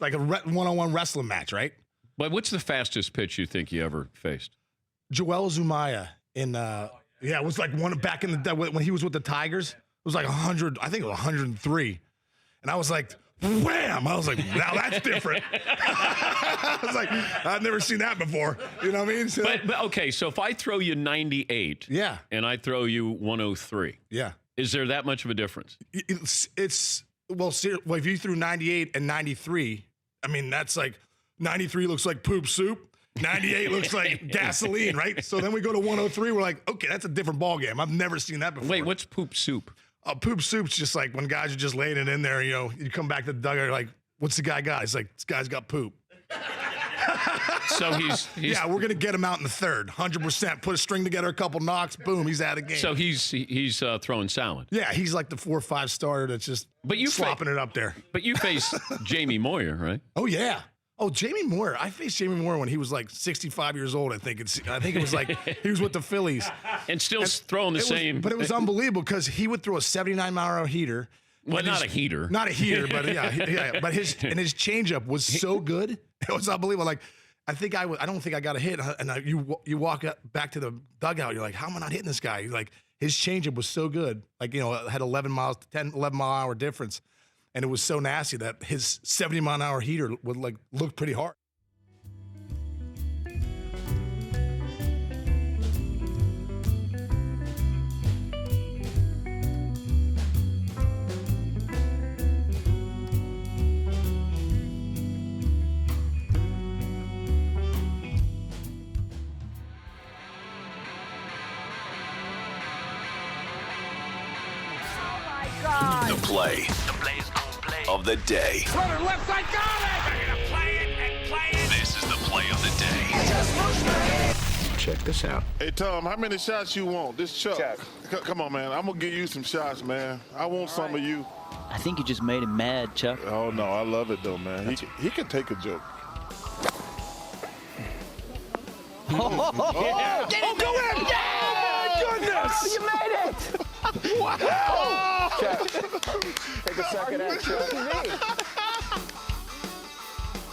like a one-on-one wrestling match, right? But what's the fastest pitch you think you ever faced? Joel Zumaya it was like one back in the day when he was with the Tigers. It was like 100. I think it was 103, and I was like, wham! I was like, now that's different. I was like, I've never seen that before. You know what I mean? So, but okay, so if I throw you 98, and I throw you 103, is there that much of a difference? If you threw 98 and 93, I mean that's like 93 looks like poop soup. 98 looks like gasoline, right? So then we go to 103. We're like, okay, that's a different ball game. I've never seen that before. Wait, what's poop soup? Poop soup's just like when guys are just laying it in there. You come back to the dugout, you're like, what's the guy got? He's like, this guy's got poop. So he's yeah, we're gonna get him out in the third, 100%. Put a string together, a couple knocks, boom, he's out of game. So he's throwing salad. Yeah, he's like the 4 or 5 starter that's just slopping it up there. But you face Jamie Moyer, right? Oh yeah. Oh, Jamie Moore. I faced Jamie Moore when he was like 65 years old, I think. I think it was like he was with the Phillies. And still throwing the same. But it was unbelievable because he would throw a 79-mile-an-hour heater. Well, not a heater. Not a heater, but yeah. But his changeup was so good. It was unbelievable. Like, I don't think I got a hit. And you walk back to the dugout. You're like, how am I not hitting this guy? Like, his changeup was so good. Like, it had 11 mile-an-hour difference. And it was so nasty that his 70-mile-an-hour heater would look pretty hard. The play of the day. Runner left side, got it! They're gonna play it and play it. This is the play of the day. Check this out. Hey, Tom, how many shots you want? This Chuck. Come on, man. I'm going to give you some shots, man. I want some of you. I think you just made him mad, Chuck. Oh, no. I love it, though, man. He can take a joke. Yeah. Get it, go in! Yeah! Oh, my goodness! Oh, you made it! Wow! Take a second at Chuck.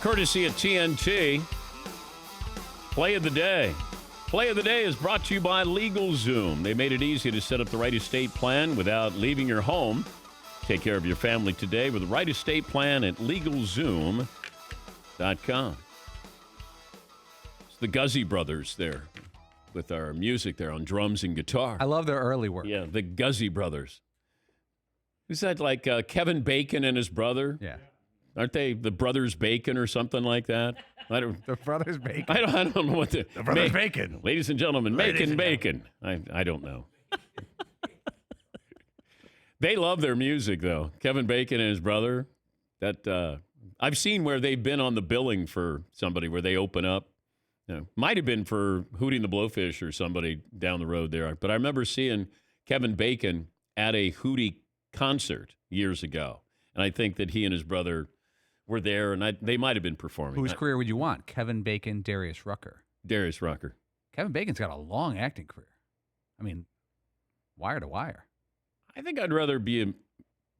Courtesy of TNT, Play of the Day. Play of the Day is brought to you by LegalZoom. They made it easy to set up the right estate plan without leaving your home. Take care of your family today with the right estate plan at LegalZoom.com. It's the Guzzi brothers there with our music there on drums and guitar. I love their early work. Yeah, the Guzzi brothers. Is that like Kevin Bacon and his brother? Yeah. Aren't they the Brothers Bacon or something like that? I don't. The Brothers Bacon. I don't know what the Brothers Bacon. Ladies and gentlemen, Bacon. I don't know. They love their music though. Kevin Bacon and his brother. That I've seen where they've been on the billing for somebody where they open up. Might have been for Hootie and the Blowfish or somebody down the road there. But I remember seeing Kevin Bacon at a Hootie concert years ago. And I think that he and his brother were there, and they might have been performing. Whose career would you want? Kevin Bacon, Darius Rucker. Darius Rucker. Kevin Bacon's got a long acting career. I mean, wire to wire. I think I'd rather be a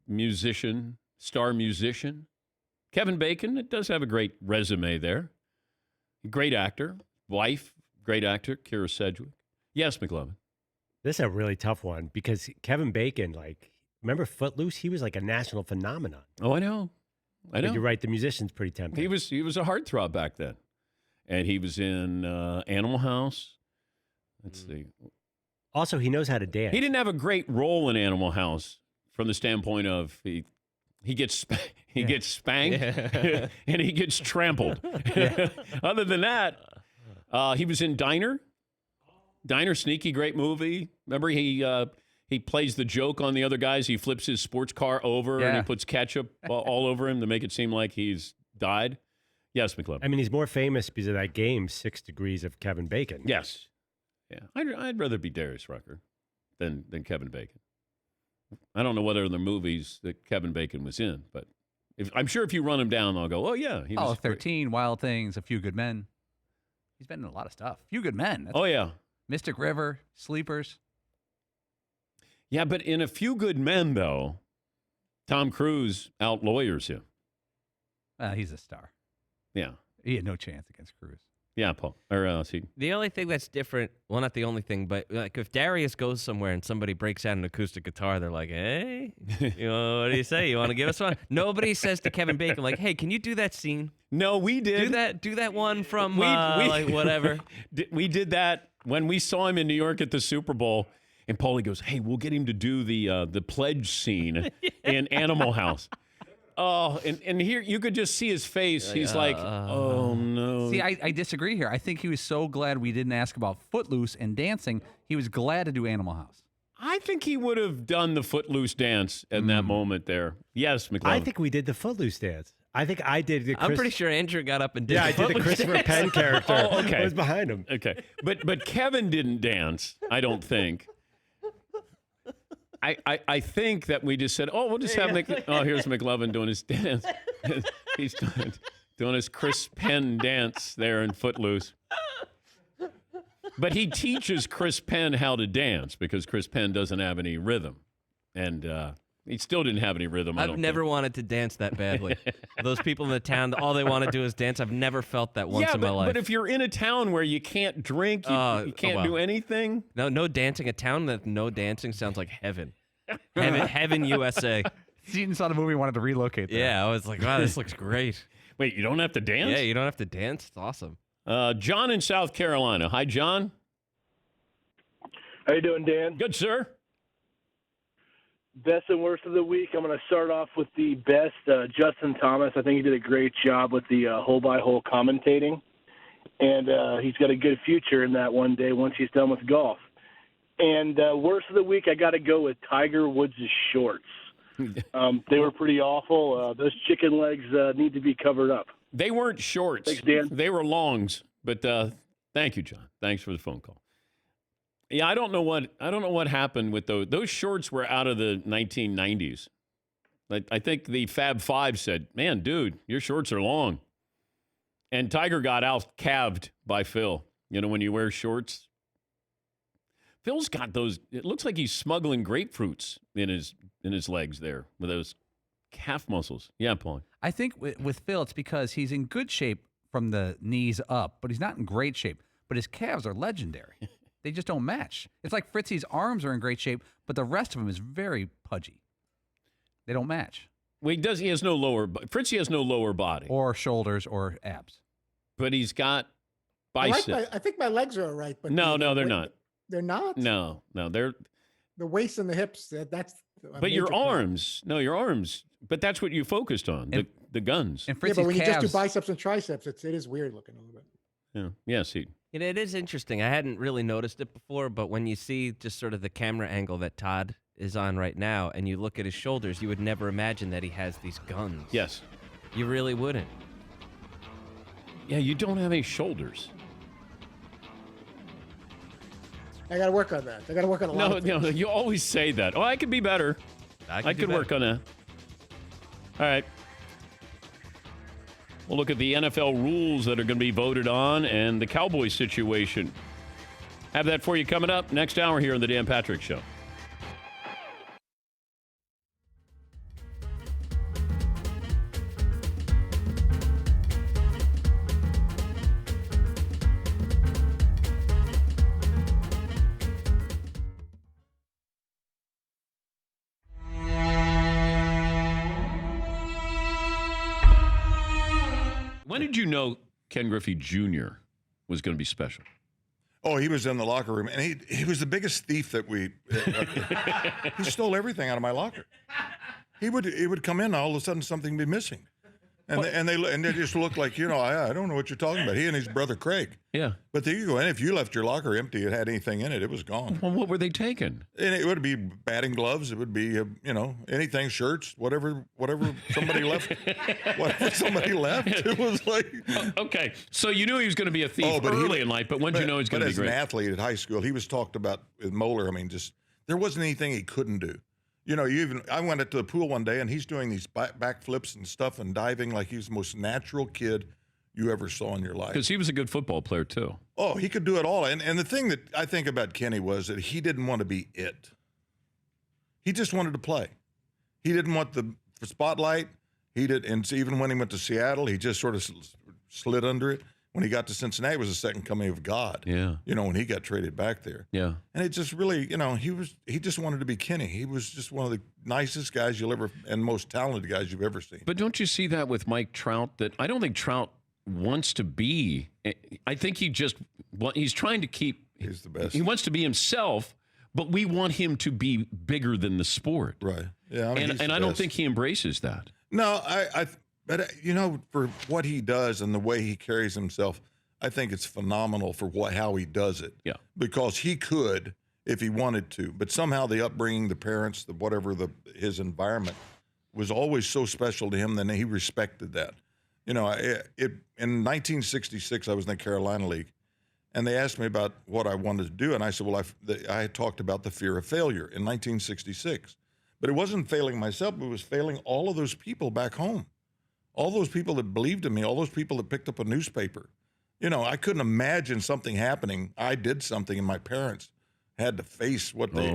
musician, star musician. Kevin Bacon, it does have a great resume there. Great actor. Wife, great actor, Kira Sedgwick. Yes, McLovin. This is a really tough one because Kevin Bacon, like, remember Footloose? He was like a national phenomenon. Oh, I know. I know. But you're right. The musician's pretty tempting. He was a heartthrob back then. And he was in Animal House. Let's see. Also, he knows how to dance. He didn't have a great role in Animal House from the standpoint of he gets gets spanked and he gets trampled. Other than that, he was in Diner. Diner, sneaky, great movie. Remember he plays the joke on the other guys. He flips his sports car over and he puts ketchup all over him to make it seem like he's died. Yes, McLovin. I mean, he's more famous because of that game, 6 Degrees of Kevin Bacon. Yes. Yeah. I'd rather be Darius Rucker than Kevin Bacon. I don't know what other movies that Kevin Bacon was in, but I'm sure if you run him down, I'll go, oh, yeah. He was 13, Wild Things, A Few Good Men. He's been in a lot of stuff. Few Good Men. That's yeah. Mystic River, Sleepers. Yeah, but in A Few Good Men, though, Tom Cruise out-lawyers him. He's a star. Yeah. He had no chance against Cruise. Yeah, Paul. Or see. The only thing that's different, well, not the only thing, but like if Darius goes somewhere and somebody breaks out an acoustic guitar, they're like, hey, what do you say? You want to give us one? Nobody says to Kevin Bacon, like, hey, can you do that scene? No, we did. Do that one from like whatever. We did that when we saw him in New York at the Super Bowl. And Paulie goes, hey, we'll get him to do the pledge scene in Animal House. Oh, and here you could just see his face. He's like, oh, no. See, I disagree here. I think he was so glad we didn't ask about Footloose and dancing. He was glad to do Animal House. I think he would have done the Footloose dance in that moment there. Yes, McLovin. I think we did the Footloose dance. I think I did. I'm pretty sure Andrew got up and did. Yeah, I did the Christopher Penn character. Oh, okay. I was behind him. Okay, but Kevin didn't dance. I don't think. I think that we just said, oh, we'll just have here's McLovin doing his dance. He's doing his Chris Penn dance there in Footloose. But he teaches Chris Penn how to dance because Chris Penn doesn't have any rhythm. And he still didn't have any rhythm. I've never wanted to dance that badly. Those people in the town, all they want to do is dance. I've never felt that once in my life. But if you're in a town where you can't drink, you can't do anything. No dancing. A town that no dancing sounds like heaven. Heaven, USA. Seton saw the movie, wanted to relocate there. Yeah, I was like, wow, this looks great. Wait, you don't have to dance? Yeah, you don't have to dance. It's awesome. John in South Carolina. Hi, John. How you doing, Dan? Good, sir. Best and worst of the week. I'm going to start off with the best, Justin Thomas. I think he did a great job with the hole-by-hole commentating, and he's got a good future in that one day once he's done with golf. And worst of the week, I got to go with Tiger Woods' shorts. They were pretty awful. Those chicken legs need to be covered up. They weren't shorts. Thanks, Dan. They were longs. But thank you, John. Thanks for the phone call. Yeah, I don't know what happened with those. Those shorts were out of the 1990s. I think the Fab Five said, "Man, dude, your shorts are long." And Tiger got out-calved by Phil. You know, when you wear shorts. Phil's got those. It looks like he's smuggling grapefruits in his legs there with those calf muscles. Yeah, Paul. I think with Phil, it's because he's in good shape from the knees up, but he's not in great shape. But his calves are legendary. They just don't match. It's like Fritzy's arms are in great shape, but the rest of him is very pudgy. They don't match. Well, he has no lower. Fritzy has no lower body or shoulders or abs, but he's got biceps. I think my legs are all right, but no, they're not. They're not. No, they're the waist and the hips. That's. But your arms, your arms. But that's what you focused on, the guns. And yeah, but when you just do biceps and triceps, it is weird looking a little bit. Yeah. Yes, it is interesting. I hadn't really noticed it before, but when you see just sort of the camera angle that Todd is on right now, and you look at his shoulders, you would never imagine that he has these guns. Yes. You really wouldn't. Yeah, you don't have any shoulders. I got to work on that. I got to work on a lot of things. No, you always say that. Oh, I could be better. I could work on that. All right. We'll look at the NFL rules that are going to be voted on and the Cowboys situation. Have that for you coming up next hour here on the Dan Patrick Show. When did you know Ken Griffey Jr. was going to be special? Oh, he was in the locker room, and he was the biggest thief that we. He stole everything out of my locker. He would come in, and all of a sudden something would be missing, and they just look like, I don't know what you're talking about. He and his brother Craig. Yeah. But there you go. And if you left your locker empty, it had anything in it, it was gone. Well, what were they taking? And it would be batting gloves. It would be anything, shirts, whatever somebody left. Whatever somebody left, it was like. Okay, so you knew he was going to be a thief early in life, but when did you know he was going to be great? As an athlete at high school, he was talked about with Moeller. I mean, just there wasn't anything he couldn't do. I went to the pool one day and he's doing these backflips and stuff and diving like he's the most natural kid you ever saw in your life. Because he was a good football player too. Oh, he could do it all. And the thing that I think about Kenny was that he didn't want to be it. He just wanted to play. He didn't want the spotlight. And even when he went to Seattle, he just sort of slid under it. When he got to Cincinnati, it was the second coming of God. Yeah. When he got traded back there. Yeah. And it just really, he just wanted to be Kenny. He was just one of the nicest guys and most talented guys you've ever seen. But don't you see that with Mike Trout? That I don't think Trout wants to be. I think he's trying to keep. He's the best. He wants to be himself, but we want him to be bigger than the sport. Right. Yeah. And I don't think he embraces that. No, But, for what he does and the way he carries himself, I think it's phenomenal for how he does it. Yeah. Because he could if he wanted to. But somehow the upbringing, the parents, his environment was always so special to him that he respected that. In 1966, I was in the Carolina League, and they asked me about what I wanted to do. And I said, well, I had talked about the fear of failure in 1966. But it wasn't failing myself. It was failing all of those people back home. All those people that believed in me, all those people that picked up a newspaper. I couldn't imagine something happening. I did something, and my parents had to face what they,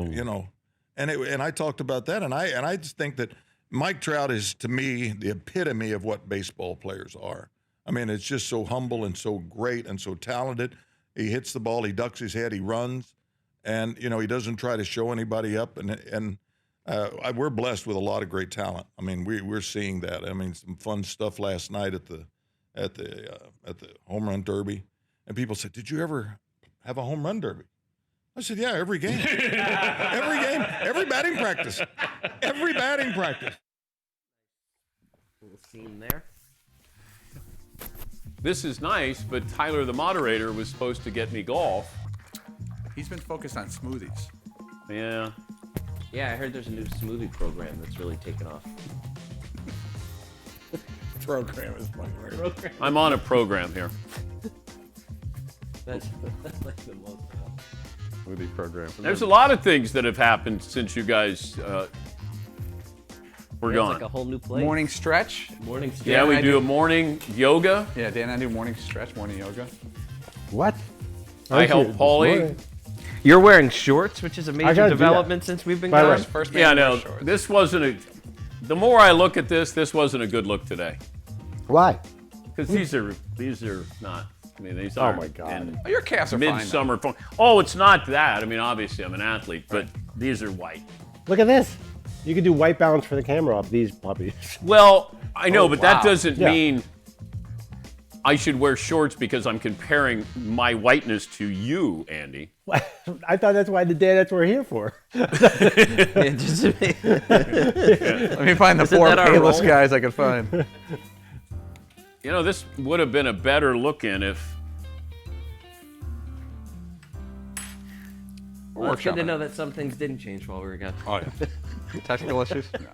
And I talked about that, and I just think that Mike Trout is, to me, the epitome of what baseball players are. I mean, it's just so humble and so great and so talented. He hits the ball, he ducks his head, he runs, and he doesn't try to show anybody up, and we're blessed with a lot of great talent. I mean, we're seeing that. I mean, some fun stuff last night at the home run derby, and people said, "Did you ever have a home run derby?" I said, "Yeah, every game, every game, every batting practice, every batting practice." Little scene there. This is nice, but Tyler, the moderator, was supposed to get me golf. He's been focused on smoothies. Yeah. Yeah, I heard there's a new smoothie program that's really taken off. Program is my word. I'm on a program here. That's like the most. Smoothie program. There's a lot of things that have happened since you guys were gone. Like a whole new place. Morning stretch. Morning stretch. Yeah, we do a morning yoga. Yeah, Dan and I do morning stretch, morning yoga. What? I help Paulie. You're wearing shorts, which is a major development since we've been gone. Yeah, no, this wasn't the more I look at this wasn't a good look today. Why? Because these are not. I mean, these are. Oh my God! Your calves are fine. Midsummer phone. Oh, it's not that. I mean, obviously I'm an athlete, but these are white. Look at this. You can do white balance for the camera off these puppies. Well, I know, but that doesn't Yeah. mean I should wear shorts because I'm comparing my whiteness to you, Andy. I thought that's why that's what we're here for. Let me find the four payless guys I could find. This would have been a better look-in if. Well, it's good to know that some things didn't change while we were gone. Oh, yeah. Technical issues? No.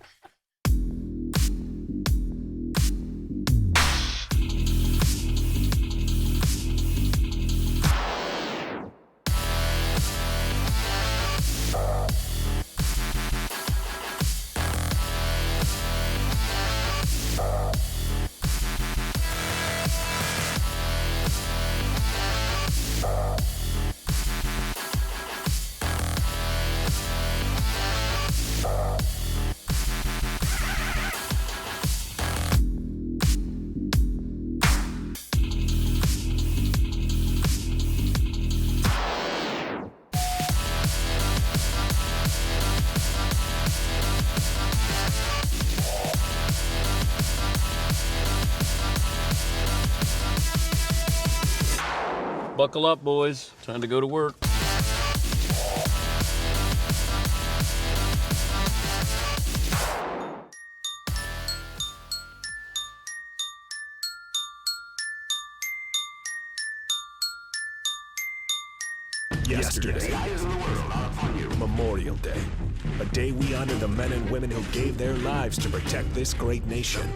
Buckle up, boys. Time to go to work. Yesterday, Memorial Day, a day we honor the men and women who gave their lives to protect this great nation.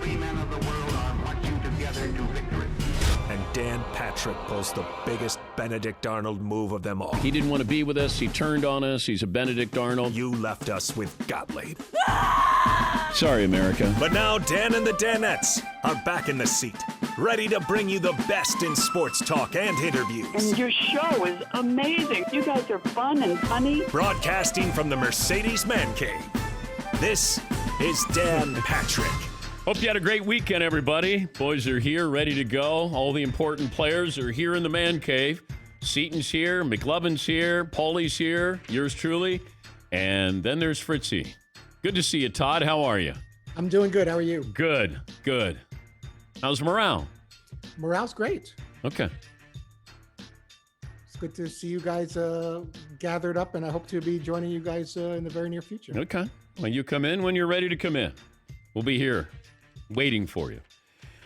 And Dan Patrick pulls the biggest Benedict Arnold move of them all. He didn't want to be with us. He turned on us. He's a Benedict Arnold. You left us with Gottlieb. Sorry, America. But now Dan and the Danettes are back in the seat, ready to bring you the best in sports talk and interviews. And your show is amazing. You guys are fun and funny. Broadcasting from the Mercedes Man Cave, this is Dan Patrick. Hope you had a great weekend, everybody. Boys are here, ready to go. All the important players are here in the man cave. Seaton's here, McLovin's here, Paulie's here, yours truly, and then there's Fritzy. Good to see you, Todd. How are you? I'm doing good. How are you? Good, good. How's morale? Morale's great. Okay. It's good to see you guys gathered up, and I hope to be joining you guys in the very near future. Okay. Well, you come in when you're ready to come in. We'll be here waiting for you.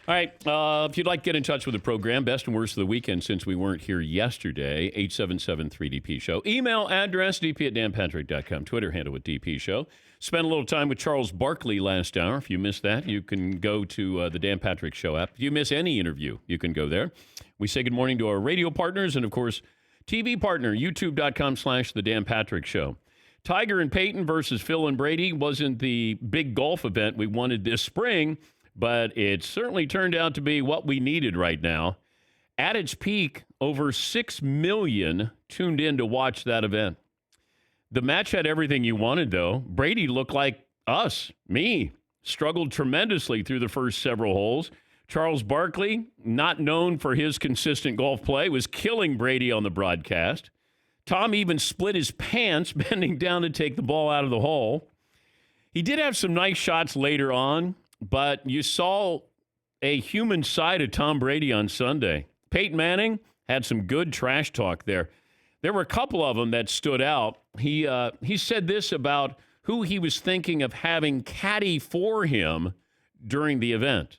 All right. If you'd like to get in touch with the program, best and worst of the weekend since we weren't here yesterday, 877-3DP Show. Email address, dp@danpatrick.com. Twitter handle with DP Show. Spent a little time with Charles Barkley last hour. If you missed that, you can go to the Dan Patrick Show app. If you miss any interview, you can go there. We say good morning to our radio partners and, of course, TV partner, youtube.com/The Dan Patrick Show. Tiger and Peyton versus Phil and Brady wasn't the big golf event we wanted this spring, but it certainly turned out to be what we needed right now. At its peak, over 6 million tuned in to watch that event. The match had everything you wanted, though. Brady looked like us, me, struggled tremendously through the first several holes. Charles Barkley, not known for his consistent golf play, was killing Brady on the broadcast. Tom even split his pants bending down to take the ball out of the hole. He did have some nice shots later on, but you saw a human side of Tom Brady on Sunday. Peyton Manning had some good trash talk there. There were a couple of them that stood out. He said this about who he was thinking of having caddy for him during the event.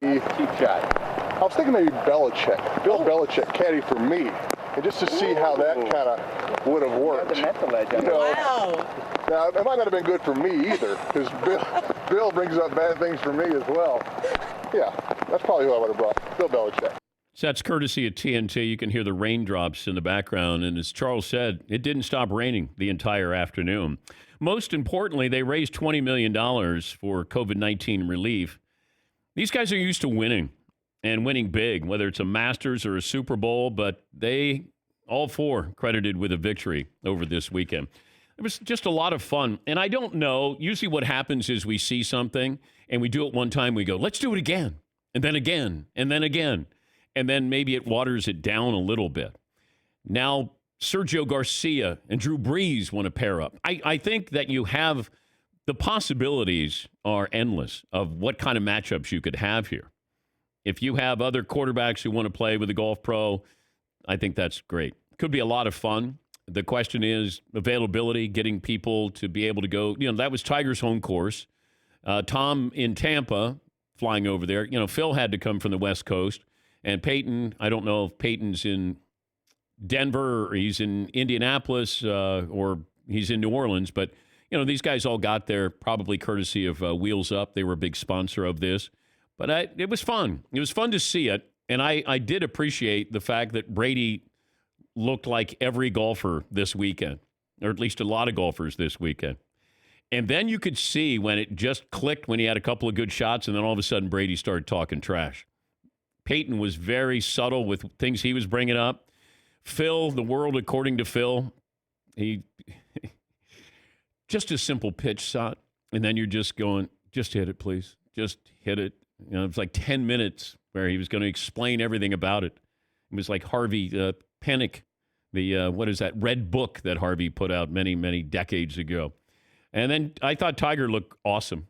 Cheap shot. I was thinking maybe Belichick, Bill Belichick, caddy for me, and just to see how that kind of would have worked. You know, wow. Now, it might not have been good for me either, because Bill brings up bad things for me as well. Yeah, that's probably who I would have brought, Bill Belichick. So that's courtesy of TNT. You can hear the raindrops in the background. And as Charles said, it didn't stop raining the entire afternoon. Most importantly, they raised $20 million for COVID-19 relief. These guys are used to winning and winning big, whether it's a Masters or a Super Bowl, but they, all four, credited with a victory over this weekend. It was just a lot of fun. And I don't know, usually what happens is we see something and we do it one time, we go, let's do it again, and then again, and then again. And then maybe it waters it down a little bit. Now, Sergio Garcia and Drew Brees want to pair up. I think that you have the possibilities are endless of what kind of matchups you could have here. If you have other quarterbacks who want to play with a golf pro, I think that's great. Could be a lot of fun. The question is availability, getting people to be able to go. You know, that was Tiger's home course. Tom in Tampa, flying over there. You know, Phil had to come from the West Coast. And Peyton, I don't know if Peyton's in Denver or he's in Indianapolis or he's in New Orleans, but you know, these guys all got there probably courtesy of Wheels Up. They were a big sponsor of this. But it was fun. It was fun to see it. And I did appreciate the fact that Brady looked like every golfer this weekend, or at least a lot of golfers this weekend. And then you could see when it just clicked when he had a couple of good shots, and then all of a sudden Brady started talking trash. Peyton was very subtle with things he was bringing up. Phil, the world according to Phil, he just a simple pitch shot, and then you're just going, just hit it, please. Just hit it. You know, it was like 10 minutes where he was going to explain everything about it. It was like Harvey Panic, the, what is that, red book that Harvey put out many, many decades ago. And then I thought Tiger looked awesome.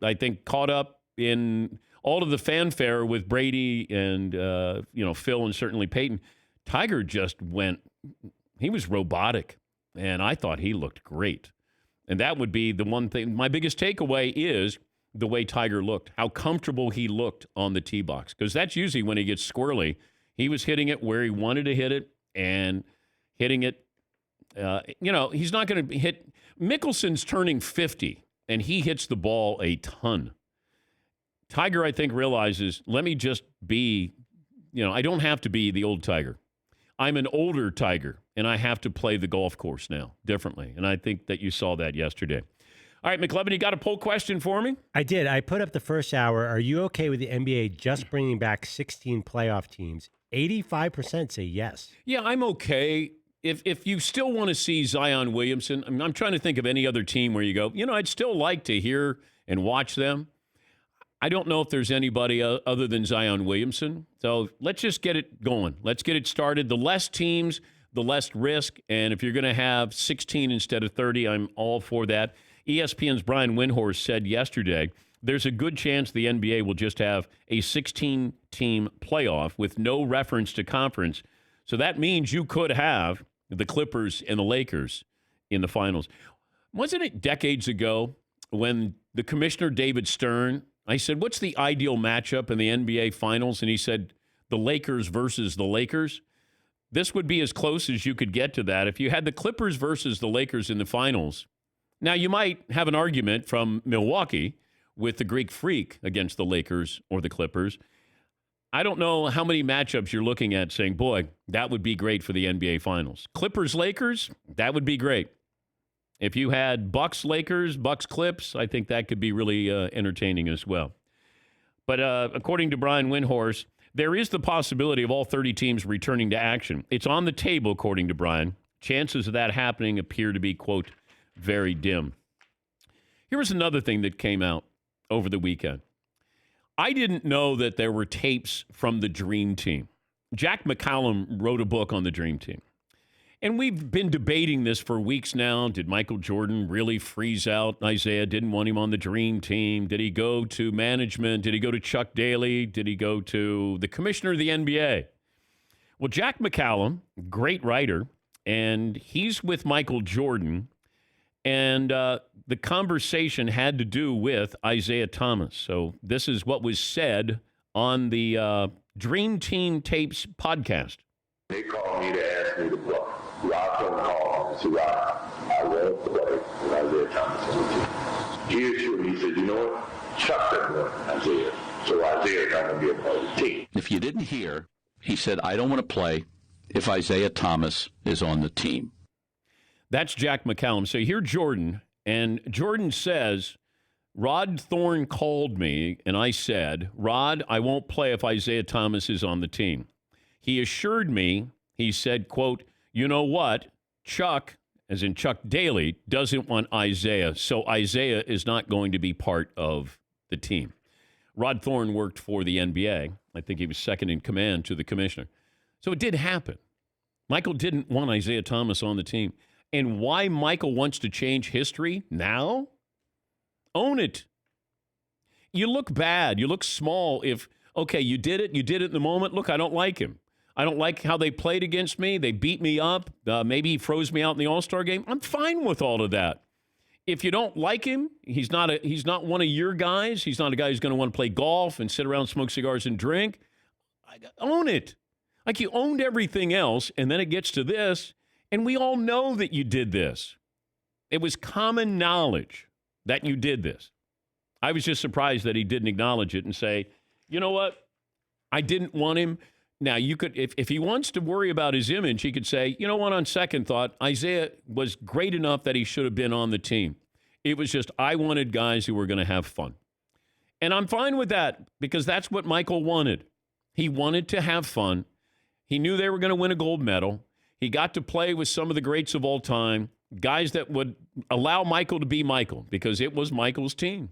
I think caught up, in all of the fanfare with Brady and, Phil and certainly Peyton, Tiger just he was robotic, and I thought he looked great. And that would be the one thing. My biggest takeaway is the way Tiger looked, how comfortable he looked on the tee box, because that's usually when he gets squirrely. He was hitting it where he wanted to hit it and hitting it. He's not going to hit. Mickelson's turning 50, and he hits the ball a ton. Tiger, I think, realizes, let me just be, I don't have to be the old Tiger. I'm an older Tiger, and I have to play the golf course now differently. And I think that you saw that yesterday. All right, McLevin, you got a poll question for me? I did. I put up the first hour. Are you okay with the NBA just bringing back 16 playoff teams? 85% say yes. Yeah, I'm okay. If you still want to see Zion Williamson, I'm trying to think of any other team where you go, I'd still like to hear and watch them. I don't know if there's anybody other than Zion Williamson. So let's just get it going. Let's get it started. The less teams, the less risk. And if you're going to have 16 instead of 30, I'm all for that. ESPN's Brian Windhorst said yesterday, there's a good chance the NBA will just have a 16-team playoff with no reference to conference. So that means you could have the Clippers and the Lakers in the finals. Wasn't it decades ago when the commissioner, David Stern, I said, what's the ideal matchup in the NBA finals? And he said, the Lakers versus the Lakers. This would be as close as you could get to that. If you had the Clippers versus the Lakers in the finals, now you might have an argument from Milwaukee with the Greek Freak against the Lakers or the Clippers. I don't know how many matchups you're looking at saying, boy, that would be great for the NBA Finals. Clippers-Lakers, that would be great. If you had Bucks-Lakers, Bucks-Clips, I think that could be really entertaining as well. But according to Brian Windhorst, there is the possibility of all 30 teams returning to action. It's on the table, according to Brian. Chances of that happening appear to be, quote, very dim. Here was another thing that came out over the weekend. I didn't know that there were tapes from the Dream Team. Jack McCallum wrote a book on the Dream Team. And we've been debating this for weeks now. Did Michael Jordan really freeze out Isaiah? Didn't want him on the Dream Team? Did he go to management? Did he go to Chuck Daly? Did he go to the commissioner of the NBA? Well, Jack McCallum, great writer, and he's with Michael Jordan. And the conversation had to do with Isaiah Thomas. So this is what was said on the Dream Team Tapes podcast. They called me to ask me to play. Rafting called and said, Rob, I won't play with Isaiah Thomas on the team. He assured me, he said, you know what? Chuck doesn't want Isaiah. So Isaiah's not going to be a part of the team. If you didn't hear, he said, I don't want to play if Isaiah Thomas is on the team. That's Jack McCallum. So you hear Jordan, and Jordan says, Rod Thorne called me, and I said, Rod, I won't play if Isaiah Thomas is on the team. He assured me, he said, quote, you know what? Chuck, as in Chuck Daly, doesn't want Isaiah, so Isaiah is not going to be part of the team. Rod Thorne worked for the NBA. I think he was second in command to the commissioner. So it did happen. Michael didn't want Isaiah Thomas on the team. And why Michael wants to change history now? Own it. You look bad. You look small if, okay, you did it in the moment. Look, I don't like him. I don't like how they played against me. They beat me up. Maybe he froze me out in the All-Star game. I'm fine with all of that. If you don't like him, he's not one of your guys. He's not a guy who's going to want to play golf and sit around, smoke cigars, and drink. Own it. Like you owned everything else, and then it gets to this, and we all know that you did this. It was common knowledge that you did this. I was just surprised that he didn't acknowledge it and say, you know what? I didn't want him. Now, you could, if he wants to worry about his image, he could say, you know what, on second thought, Isaiah was great enough that he should have been on the team. It was just, I wanted guys who were going to have fun. And I'm fine with that because that's what Michael wanted. He wanted to have fun. He knew they were going to win a gold medal. He got to play with some of the greats of all time, guys that would allow Michael to be Michael because it was Michael's team.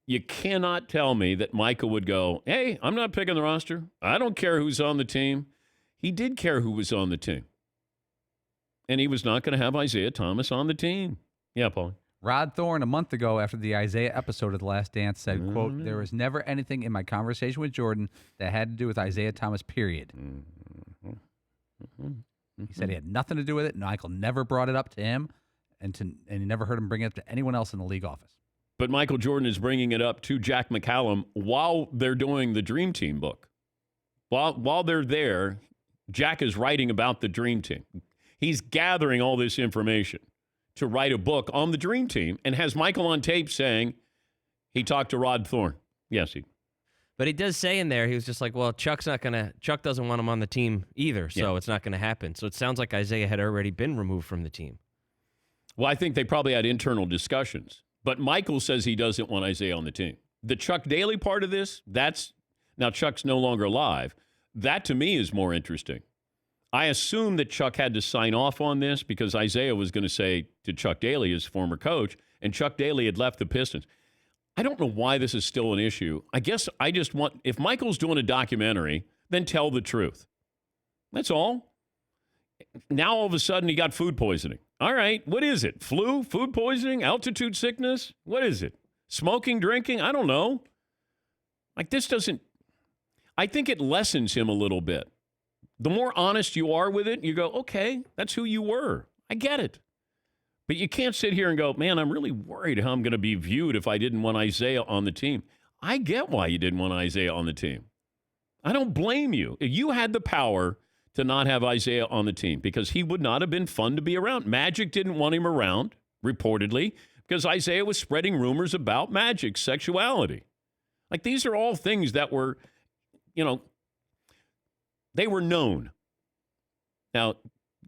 You cannot tell me that Michael would go, hey, I'm not picking the roster. I don't care who's on the team. He did care who was on the team. And he was not going to have Isaiah Thomas on the team. Yeah, Paul. Rod Thorne, a month ago after the Isaiah episode of The Last Dance, said, quote, "There was never anything in my conversation with Jordan that had to do with Isaiah Thomas, period." He said he had nothing to do with it. Michael never brought it up to him, and he never heard him bring it up to anyone else in the league office. But Michael Jordan is bringing it up to Jack McCallum while they're doing the Dream Team book. While they're there, Jack is writing about the Dream Team. He's gathering all this information to write a book on the Dream Team and has Michael on tape saying he talked to Rod Thorne. Yes, But he does say in there, he was just like, well, Chuck doesn't want him on the team either, so it's not going to happen. So it sounds like Isaiah had already been removed from the team. Well, I think they probably had internal discussions. But Michael says he doesn't want Isaiah on the team. The Chuck Daly part of this, now Chuck's no longer alive. That to me is more interesting. I assume that Chuck had to sign off on this because Isaiah was going to say to Chuck Daly, his former coach, and Chuck Daly had left the Pistons. I don't know why this is still an issue. I guess I just want, if Michael's doing a documentary, then tell the truth. That's all. Now all of a sudden he got food poisoning. All right, what is it? Flu, food poisoning, altitude sickness? What is it? Smoking, drinking? I don't know. Like this doesn't, I think it lessens him a little bit. The more honest you are with it, you go, okay, that's who you were. I get it. But you can't sit here and go, man, I'm really worried how I'm going to be viewed if I didn't want Isaiah on the team. I get why you didn't want Isaiah on the team. I don't blame you. You had the power to not have Isaiah on the team because he would not have been fun to be around. Magic didn't want him around, reportedly, because Isaiah was spreading rumors about Magic's sexuality. Like these are all things that were, they were known. Now,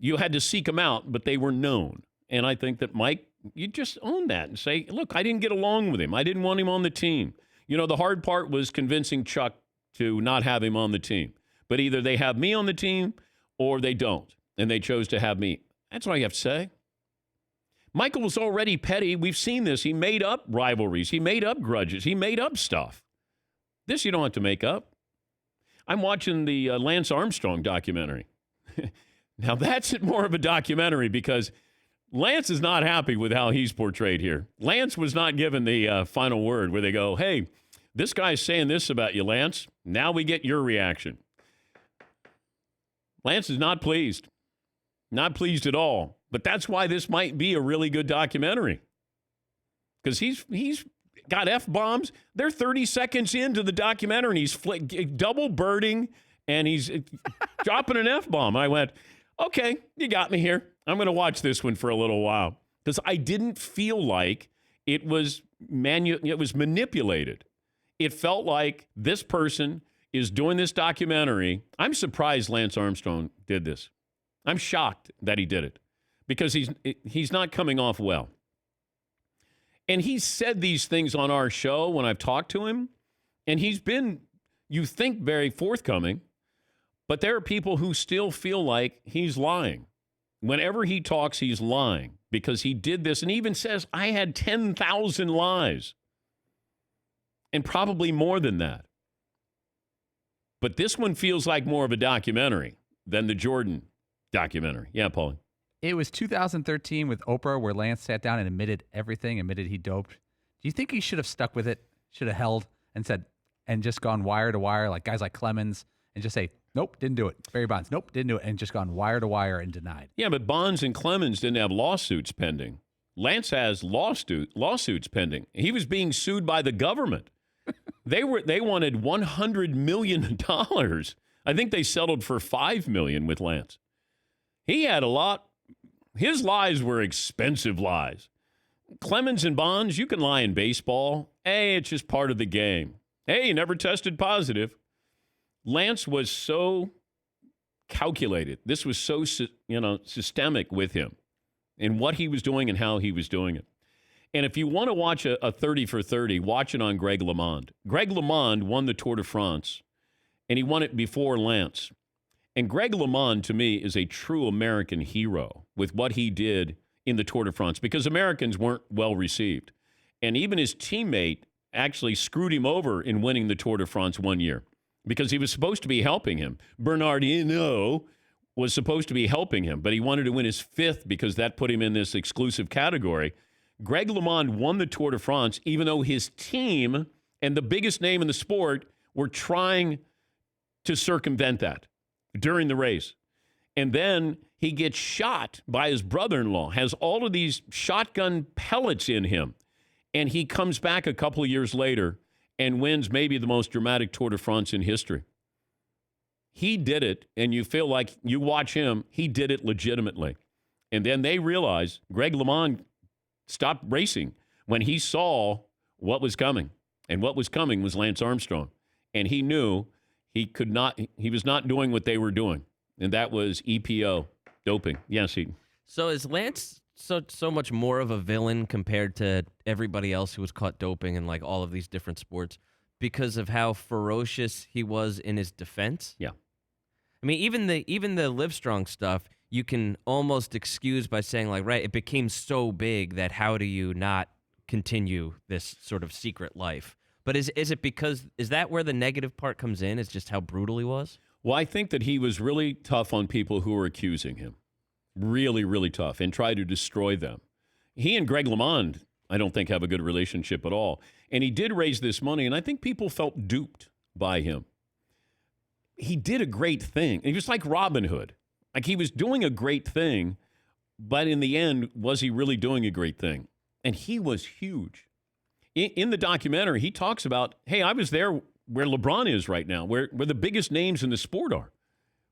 you had to seek them out, but they were known. And I think that, Mike, you just own that and say, look, I didn't get along with him. I didn't want him on the team. The hard part was convincing Chuck to not have him on the team. But either they have me on the team or they don't. And they chose to have me. That's all you have to say. Michael was already petty. We've seen this. He made up rivalries. He made up grudges. He made up stuff. This you don't have to make up. I'm watching the Lance Armstrong documentary. Now, that's more of a documentary because Lance is not happy with how he's portrayed here. Lance was not given the final word where they go, hey, this guy's saying this about you, Lance. Now we get your reaction. Lance is not pleased. Not pleased at all. But that's why this might be a really good documentary. Because he's got F-bombs. They're 30 seconds into the documentary, and he's double birding, and he's dropping an F-bomb. I went, okay, you got me here. I'm going to watch this one for a little while. Because I didn't feel like it was manipulated. It felt like this person is doing this documentary. I'm surprised Lance Armstrong did this. I'm shocked that he did it because he's not coming off well. And he's said these things on our show when I've talked to him, and he's been, you think, very forthcoming, but there are people who still feel like he's lying. Whenever he talks, he's lying because he did this and even says, I had 10,000 lies and probably more than that. But this one feels like more of a documentary than the Jordan documentary. Yeah, Paulie. It was 2013 with Oprah where Lance sat down and admitted everything, admitted he doped. Do you think he should have stuck with it, should have held and said, and just gone wire to wire like guys like Clemens and just say, nope, didn't do it. Barry Bonds, nope, didn't do it, and just gone wire to wire and denied? Yeah, but Bonds and Clemens didn't have lawsuits pending. Lance has lawsuits pending. He was being sued by the government. They wanted $100 million. I think they settled for $5 million with Lance. He had a lot. His lies were expensive lies. Clemens and Bonds, you can lie in baseball. Hey, it's just part of the game. Hey, you never tested positive. Lance was so calculated. This was so, systemic with him and what he was doing and how he was doing it. And if you want to watch a 30 for 30, watch it on Greg LeMond. Greg LeMond won the Tour de France, and he won it before Lance. And Greg LeMond, to me, is a true American hero with what he did in the Tour de France because Americans weren't well received. And even his teammate actually screwed him over in winning the Tour de France one year because he was supposed to be helping him. Bernard Hinault was supposed to be helping him, but he wanted to win his fifth because that put him in this exclusive category. Greg LeMond won the Tour de France, even though his team and the biggest name in the sport were trying to circumvent that during the race. And then he gets shot by his brother-in-law, has all of these shotgun pellets in him. And he comes back a couple of years later and wins maybe the most dramatic Tour de France in history. He did it, and you feel like you watch him, he did it legitimately. And then they realized Greg LeMond stopped racing when he saw what was coming. And what was coming was Lance Armstrong. And he knew he was not doing what they were doing. And that was EPO, doping. Yes, Heaton. So is Lance so much more of a villain compared to everybody else who was caught doping in like all of these different sports because of how ferocious he was in his defense? Yeah. I mean, even the Livestrong stuff, you can almost excuse by saying like, right, it became so big that how do you not continue this sort of secret life? But is that where the negative part comes in? Is just how brutal he was? Well, I think that he was really tough on people who were accusing him. Really, really tough, and tried to destroy them. He and Greg LeMond, I don't think, have a good relationship at all. And he did raise this money, and I think people felt duped by him. He did a great thing. He was like Robin Hood. Like he was doing a great thing, but in the end, was he really doing a great thing? And he was huge. In the documentary, he talks about, hey, I was there where LeBron is right now, where the biggest names in the sport are.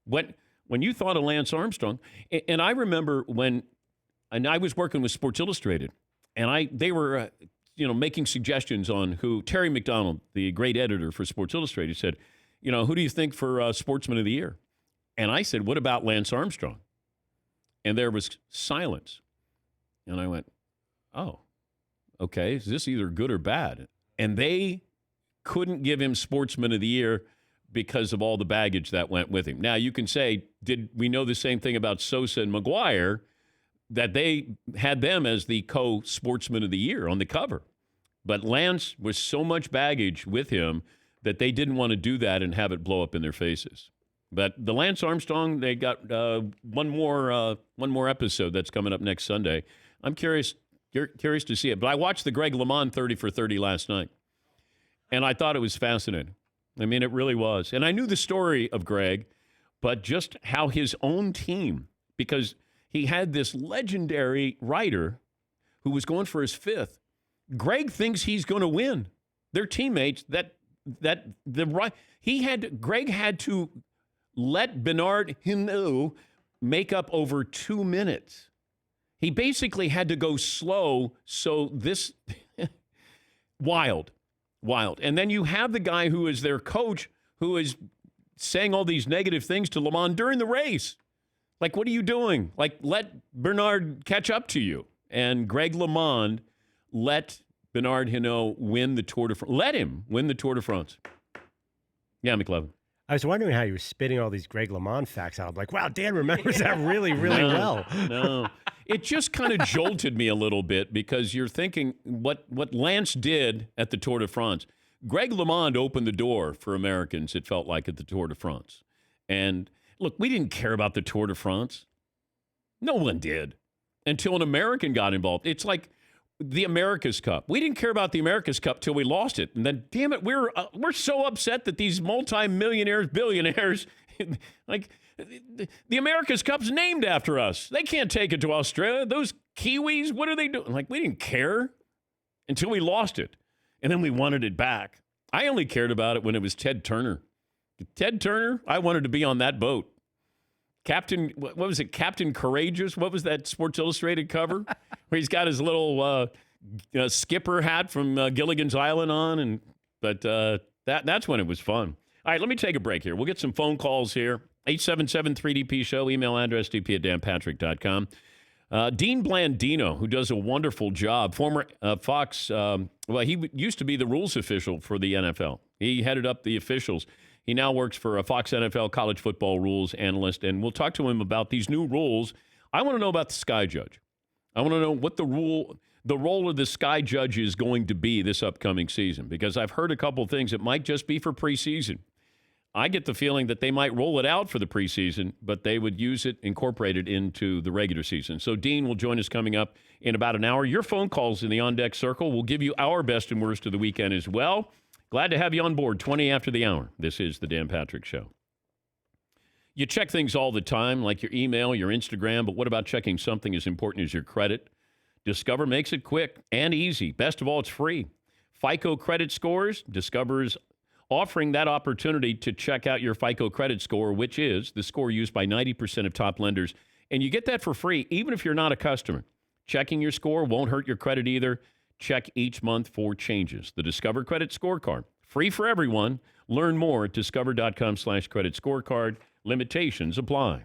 When you thought of Lance Armstrong, and I remember when I was working with Sports Illustrated, and they were making suggestions on who, Terry McDonald, the great editor for Sports Illustrated, said, who do you think for Sportsman of the Year? And I said, what about Lance Armstrong? And there was silence. And I went, oh, okay, is this either good or bad? And they couldn't give him Sportsman of the Year because of all the baggage that went with him. Now, you can say, did we know the same thing about Sosa and McGuire, that they had them as the co-Sportsman of the Year on the cover? But Lance was so much baggage with him that they didn't want to do that and have it blow up in their faces. But the Lance Armstrong, they got one more episode that's coming up next Sunday. I'm curious to see it. But I watched the Greg LeMond 30 for 30 last night, and I thought it was fascinating. I mean, it really was. And I knew the story of Greg, but just how his own team, because he had this legendary rider who was going for his fifth. Greg thinks he's going to win. They're teammates. Greg had to let Bernard Hinault make up over 2 minutes. He basically had to go slow. So this wild. And then you have the guy who is their coach who is saying all these negative things to LeMond during the race. Like, what are you doing? Like, let Bernard catch up to you. And Greg LeMond let Bernard Hinault win the Tour de France. Let him win the Tour de France. Yeah, McLevin. I was wondering how you were spitting all these Greg LeMond facts out. I'm like, wow, Dan remembers that really, really well. No. It just kind of jolted me a little bit because you're thinking what Lance did at the Tour de France. Greg LeMond opened the door for Americans, it felt like, at the Tour de France. And look, we didn't care about the Tour de France. No one did until an American got involved. It's like the America's Cup. We didn't care about the America's Cup till we lost it. And then, damn it, we're so upset that these multi-millionaires, billionaires, like the America's Cup's named after us. They can't take it to Australia. Those Kiwis, what are they doing? Like, we didn't care until we lost it. And then we wanted it back. I only cared about it when it was Ted Turner. Ted Turner, I wanted to be on that boat. Captain, what was it? Captain Courageous? What was that Sports Illustrated cover where he's got his little skipper hat from Gilligan's Island on? But that's when it was fun. All right, let me take a break here. We'll get some phone calls here. 877-3DP Show, email address dp@danpatrick.com. Dean Blandino, who does a wonderful job, former Fox, he used to be the rules official for the NFL. He headed up the officials. He now works for a Fox NFL college football rules analyst, and we'll talk to him about these new rules. I want to know about the Sky Judge. I want to know what the role of the Sky Judge is going to be this upcoming season, because I've heard a couple of things. It might just be for preseason. I get the feeling that they might roll it out for the preseason, but they would incorporate it into the regular season. So Dean will join us coming up in about an hour. Your phone calls in the On Deck Circle will give you our best and worst of the weekend as well. Glad to have you on board, 20 after the hour. This is the Dan Patrick Show. You check things all the time, like your email, your Instagram, but what about checking something as important as your credit? Discover makes it quick and easy. Best of all, it's free. FICO credit scores. Discover's offering that opportunity to check out your FICO credit score, which is the score used by 90% of top lenders. And you get that for free, even if you're not a customer. Checking your score won't hurt your credit either. Check each month for changes. The Discover Credit Scorecard. Free for everyone. Learn more at discover.com/credit scorecard. Limitations apply.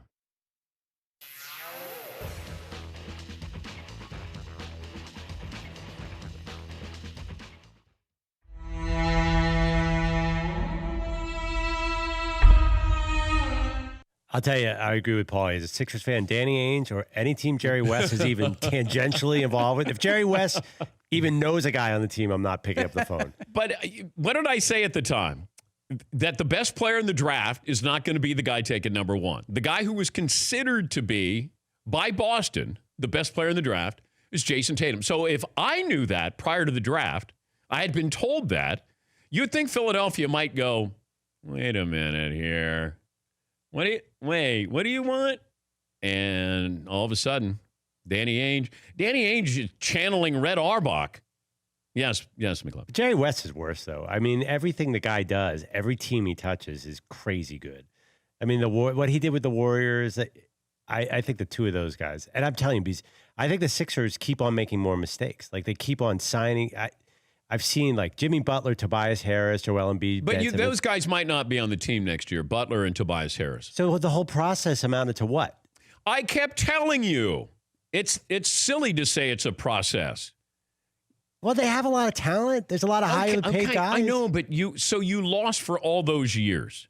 I'll tell you, I agree with Paul. As a Sixers fan, Danny Ainge or any team Jerry West is even tangentially involved with. If Jerry West even knows a guy on the team, I'm not picking up the phone. But what did I say at the time? That the best player in the draft is not going to be the guy taken number one. The guy who was considered to be, by Boston, the best player in the draft is Jason Tatum. So if I knew that prior to the draft, I had been told that, you'd think Philadelphia might go, wait a minute here. What do you want? And all of a sudden, Danny Ainge is channeling Red Auerbach. Yes, McLeod. Jerry West is worse, though. I mean, everything the guy does, every team he touches is crazy good. I mean, what he did with the Warriors, I think the two of those guys, and I'm telling you, because I think the Sixers keep on making more mistakes. Like, they keep on signing. I've seen, like, Jimmy Butler, Tobias Harris, Joel Embiid. But those guys might not be on the team next year, Butler and Tobias Harris. So the whole process amounted to what? I kept telling you. It's silly to say it's a process. Well, they have a lot of talent. There's a lot of highly paid guys. I know, but you lost for all those years.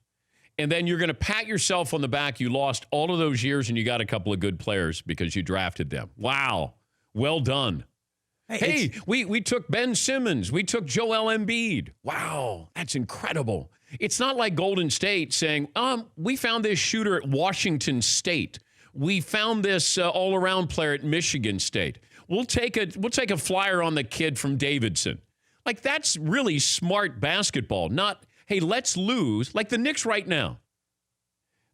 And then you're going to pat yourself on the back. You lost all of those years and you got a couple of good players because you drafted them. Wow. Well done. Hey, we took Ben Simmons. We took Joel Embiid. Wow. That's incredible. It's not like Golden State saying, we found this shooter at Washington State. We found this all-around player at Michigan State. We'll take a flyer on the kid from Davidson. Like, that's really smart basketball. Not, hey, let's lose. Like the Knicks right now.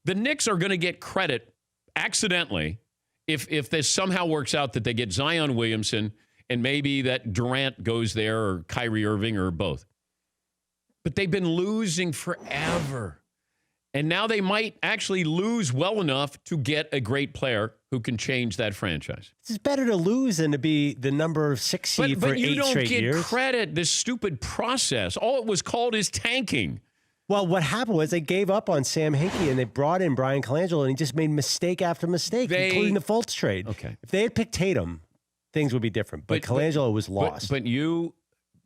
The Knicks are going to get credit accidentally if this somehow works out that they get Zion Williamson and maybe that Durant goes there or Kyrie Irving or both. But they've been losing forever. And now they might actually lose well enough to get a great player who can change that franchise. It's better to lose than to be the number 6 seed for 8 straight years. But you don't get credit, this stupid process. All it was called is tanking. Well, what happened was they gave up on Sam Hinkie and they brought in Brian Colangelo and he just made mistake after mistake, including the Fultz trade. Okay. If they had picked Tatum, things would be different. But Colangelo was lost. But you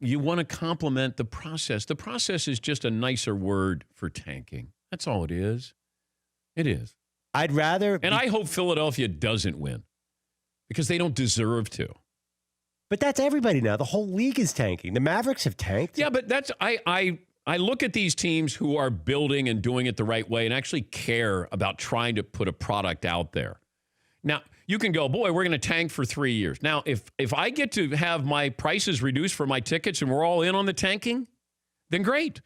want to compliment the process. The process is just a nicer word for tanking. That's all it is. It is. I'd rather... And I hope Philadelphia doesn't win because they don't deserve to. But that's everybody now. The whole league is tanking. The Mavericks have tanked. Yeah, but that's... I look at these teams who are building and doing it the right way and actually care about trying to put a product out there. Now, you can go, boy, we're going to tank for 3 years. Now, if I get to have my prices reduced for my tickets and we're all in on the tanking, then great.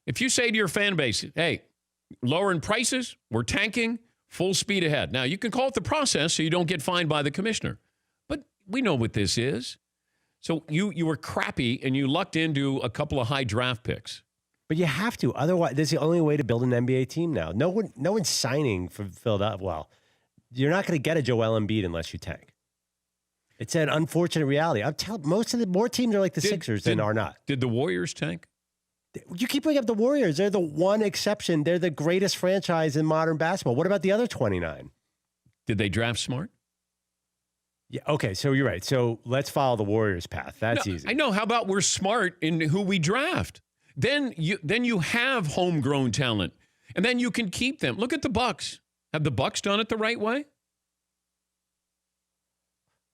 If you say to your fan base, hey, lowering prices, we're tanking, full speed ahead. Now, you can call it the process so you don't get fined by the commissioner. But we know what this is. So you were crappy and you lucked into a couple of high draft picks. But you have to. Otherwise, this is the only way to build an NBA team now. No one's signing for Philadelphia. Well, you're not going to get a Joel Embiid unless you tank. It's an unfortunate reality. I'm telling most of the more teams are like the Sixers than are not. Did the Warriors tank? You keep bringing up the Warriors. They're the one exception. They're the greatest franchise in modern basketball. What about the other 29? Did they draft smart? Yeah. Okay. So you're right. So let's follow the Warriors' path. That's easy. I know. How about we're smart in who we draft? Then you have homegrown talent, and then you can keep them. Look at the Bucks. Have the Bucks done it the right way?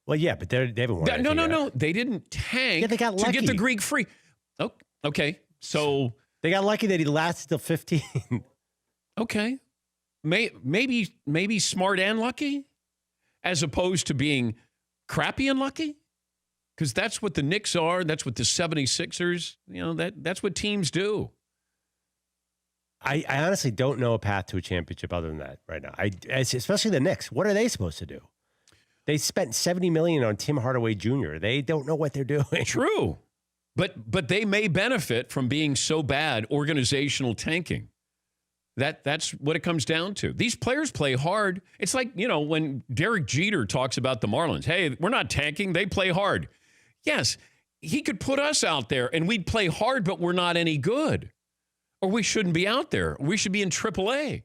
Well, yeah, but they haven't won. No. They didn't tank they got to lucky. get the Greek free. Oh, okay. So they got lucky that he lasted till 15. Okay. Maybe smart and lucky as opposed to being crappy and lucky? Because that's what the Knicks are. That's what the 76ers, that's what teams do. I honestly don't know a path to a championship other than that right now. Especially the Knicks. What are they supposed to do? They spent $70 million on Tim Hardaway Jr. They don't know what they're doing. True. But they may benefit from being so bad, organizational tanking. That's what it comes down to. These players play hard. It's like, when Derek Jeter talks about the Marlins. Hey, we're not tanking. They play hard. Yes, he could put us out there and we'd play hard, but we're not any good. Or we shouldn't be out there. We should be in AAA.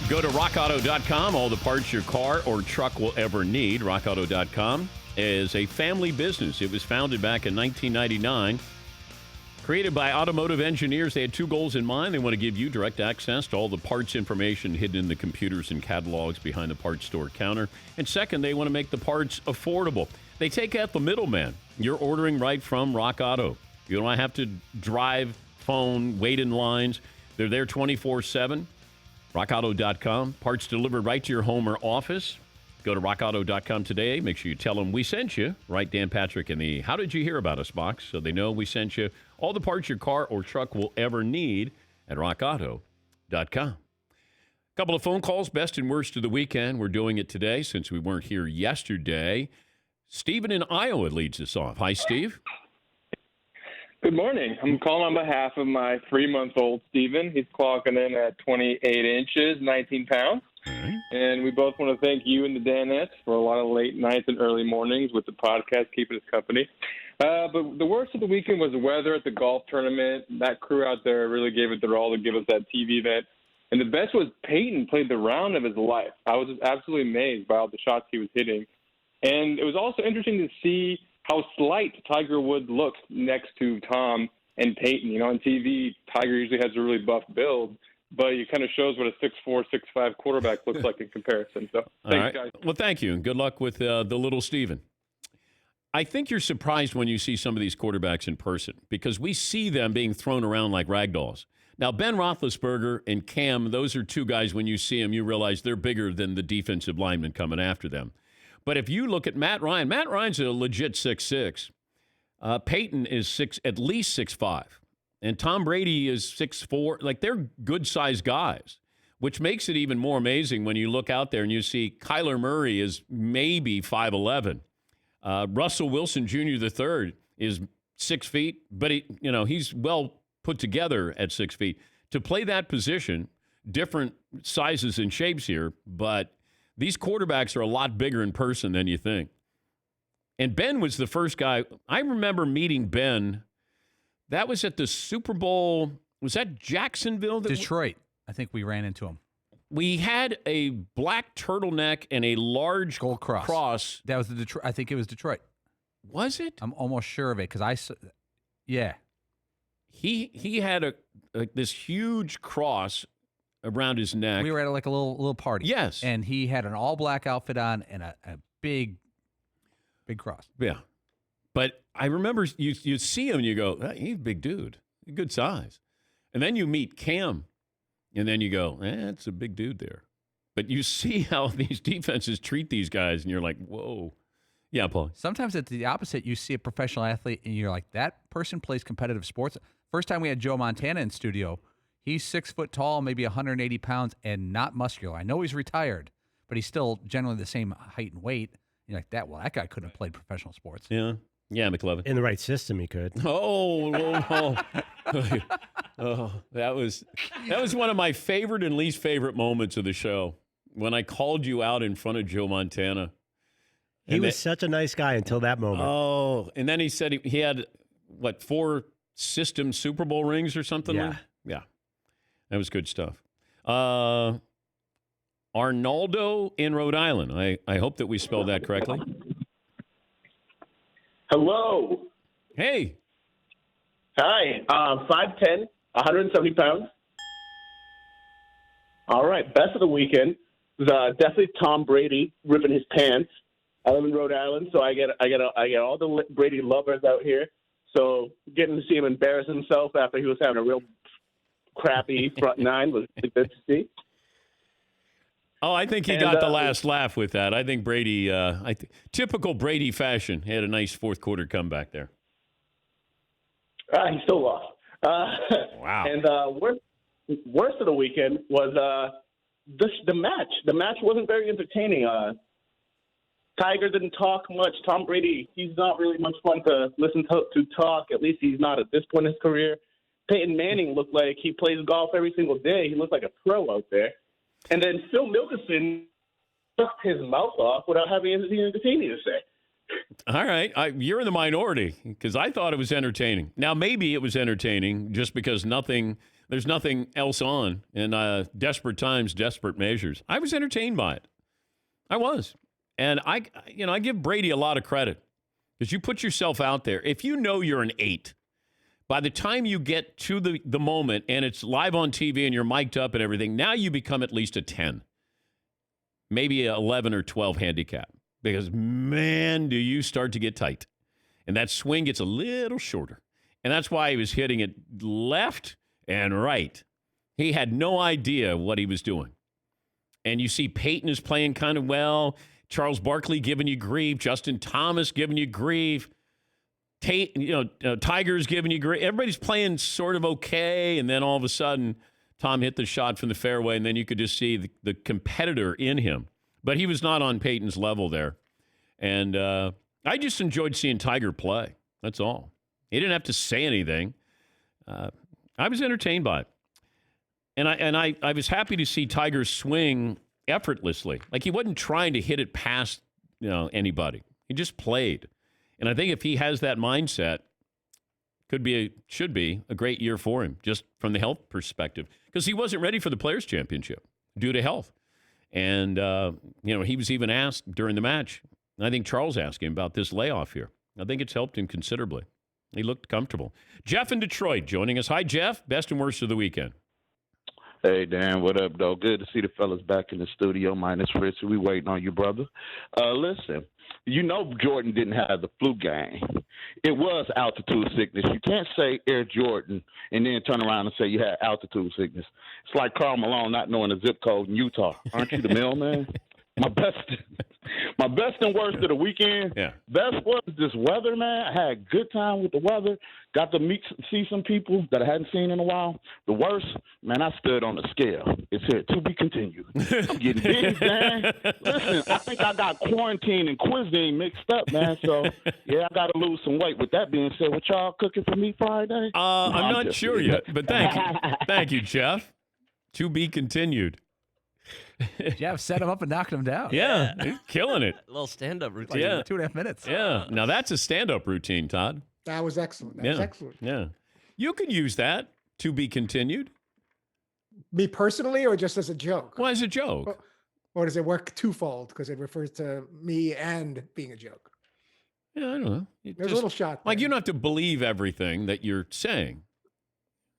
Go to rockauto.com, all the parts your car or truck will ever need. Rockauto.com is a family business. It was founded back in 1999. Created by automotive engineers, they had two goals in mind. They want to give you direct access to all the parts information hidden in the computers and catalogs behind the parts store counter. And second, they want to make the parts affordable. They take out the middleman. You're ordering right from Rock Auto. You don't have to drive, phone, wait in lines. They're there 24/7. RockAuto.com. Parts delivered right to your home or office. Go to RockAuto.com today. Make sure you tell them we sent you. Write Dan Patrick in the How Did You Hear About Us box so they know we sent you. All the parts your car or truck will ever need at RockAuto.com. Couple of phone calls, best and worst of the weekend. We're doing it today since we weren't here yesterday. Stephen in Iowa leads us off. Hi, Steve. Good morning. I'm calling on behalf of my 3-month-old Steven. He's clocking in at 28 inches, 19 pounds. Right. And we both want to thank you and the Danettes for a lot of late nights and early mornings with the podcast, keeping us company. But the worst of the weekend was the weather at the golf tournament. That crew out there really gave it their all to give us that TV event. And the best was Peyton played the round of his life. I was just absolutely amazed by all the shots he was hitting. And it was also interesting to see how slight Tiger Woods looks next to Tom and Peyton. On TV, Tiger usually has a really buff build, but it kind of shows what a 6'4", 6'5" quarterback looks like in comparison. So, thanks, guys. Well, thank you, and good luck with the little Steven. I think you're surprised when you see some of these quarterbacks in person because we see them being thrown around like rag dolls. Now, Ben Roethlisberger and Cam, those are two guys, when you see them, you realize they're bigger than the defensive linemen coming after them. But if you look at Matt Ryan's a legit 6'6". Peyton is at least 6'5". And Tom Brady is 6'4". Like, they're good-sized guys, which makes it even more amazing when you look out there and you see Kyler Murray is maybe 5'11". Russell Wilson Jr. III is 6 feet, but he's well put together at 6 feet. To play that position, different sizes and shapes here, but these quarterbacks are a lot bigger in person than you think. And Ben was the first guy. I remember meeting Ben. That was at the Super Bowl. Was that Jacksonville? Detroit. I think we ran into him. We had a black turtleneck and a large gold cross. That was the Detroit. I think it was Detroit. Was it? I'm almost sure of it because yeah. He had this huge cross around his neck. We were at a little party. Yes. And he had an all black outfit on and a big cross. Yeah. But I remember you see him and you go, he's a big dude. Good size. And then you meet Cam and then you go, it's a big dude there. But you see how these defenses treat these guys and you're like, whoa. Yeah, Paul. Sometimes it's the opposite. You see a professional athlete and you're like, that person plays competitive sports. First time we had Joe Montana in studio, he's 6 foot tall, maybe 180 pounds, and not muscular. I know he's retired, but he's still generally the same height and weight. You're like, that guy couldn't have played professional sports. Yeah. Yeah, McLevin. In the right system, he could. Oh, that was one of my favorite and least favorite moments of the show when I called you out in front of Joe Montana. He was such a nice guy until that moment. Oh, and then he said he had, 4 system Super Bowl rings or something? Yeah. Yeah. That was good stuff. Arnaldo in Rhode Island. I hope that we spelled that correctly. Hello. Hey. Hi, 5'10", 170 pounds. All right, best of the weekend was definitely Tom Brady ripping his pants. I live in Rhode Island, so I get all the Brady lovers out here. So getting to see him embarrass himself after he was having a real crappy front nine was good to see. Oh, I think he got the last laugh with that. I think Brady, typical Brady fashion, had a nice fourth quarter comeback there. He still lost. Wow. And worst of the weekend was the match. The match wasn't very entertaining. Tiger didn't talk much. Tom Brady, he's not really much fun to listen to talk. At least he's not at this point in his career. Peyton Manning looked like he plays golf every single day. He looked like a pro out there. And then Phil Mickelson sucked his mouth off without having anything entertaining to say. All right. You're in the minority because I thought it was entertaining. Now, maybe it was entertaining just because there's nothing else on in desperate times, desperate measures. I was entertained by it. I was. And I give Brady a lot of credit because you put yourself out there. If you know you're an 8, by the time you get to the moment and it's live on TV and you're mic'd up and everything, now you become at least a 10, maybe an 11 or 12 handicap because, man, do you start to get tight. And that swing gets a little shorter. And that's why he was hitting it left and right. He had no idea what he was doing. And you see Peyton is playing kind of well. Charles Barkley giving you grief. Justin Thomas giving you grief. Tiger's giving you grief. Everybody's playing sort of okay. And then all of a sudden, Tom hit the shot from the fairway. And then you could just see the competitor in him. But he was not on Peyton's level there. And I just enjoyed seeing Tiger play. That's all. He didn't have to say anything. I was entertained by it. And I was happy to see Tiger swing effortlessly. Like he wasn't trying to hit it past anybody. He just played. And I think if he has that mindset, should be a great year for him, just from the health perspective. Because he wasn't ready for the Players' Championship due to health. And, he was even asked during the match. And I think Charles asked him about this layoff here. I think it's helped him considerably. He looked comfortable. Jeff in Detroit joining us. Hi, Jeff. Best and worst of the weekend. Hey, Dan, what up, though? Good to see the fellas back in the studio, minus Fritz. We waiting on you, brother. Listen, Jordan didn't have the flu game. It was altitude sickness. You can't say Air Jordan and then turn around and say you had altitude sickness. It's like Karl Malone not knowing the zip code in Utah. Aren't you the mailman? My best and worst of the weekend. Yeah. Best was this weather, man. I had a good time with the weather. Got to see some people that I hadn't seen in a while. The worst, man, I stood on the scale. It said to be continued. I'm getting big, man. Listen, I think I got quarantine and cuisine mixed up, man. So yeah, I got to lose some weight. With that being said, what y'all cooking for me Friday? I'm not sure yet, but thank you, thank you, Jeff. To be continued. Jeff set him up and knocked him down. Yeah, he's killing it. A little stand-up routine. Like Yeah. 2.5 minutes. Yeah. Now that's a stand-up routine, Todd. That was excellent. That was excellent. Yeah. You could use that to be continued. Me personally, or just as a joke? Well, as a joke. Or does it work twofold because it refers to me and being a joke? Yeah, I don't know. There's a little shot. Like you don't have to believe everything that you're saying.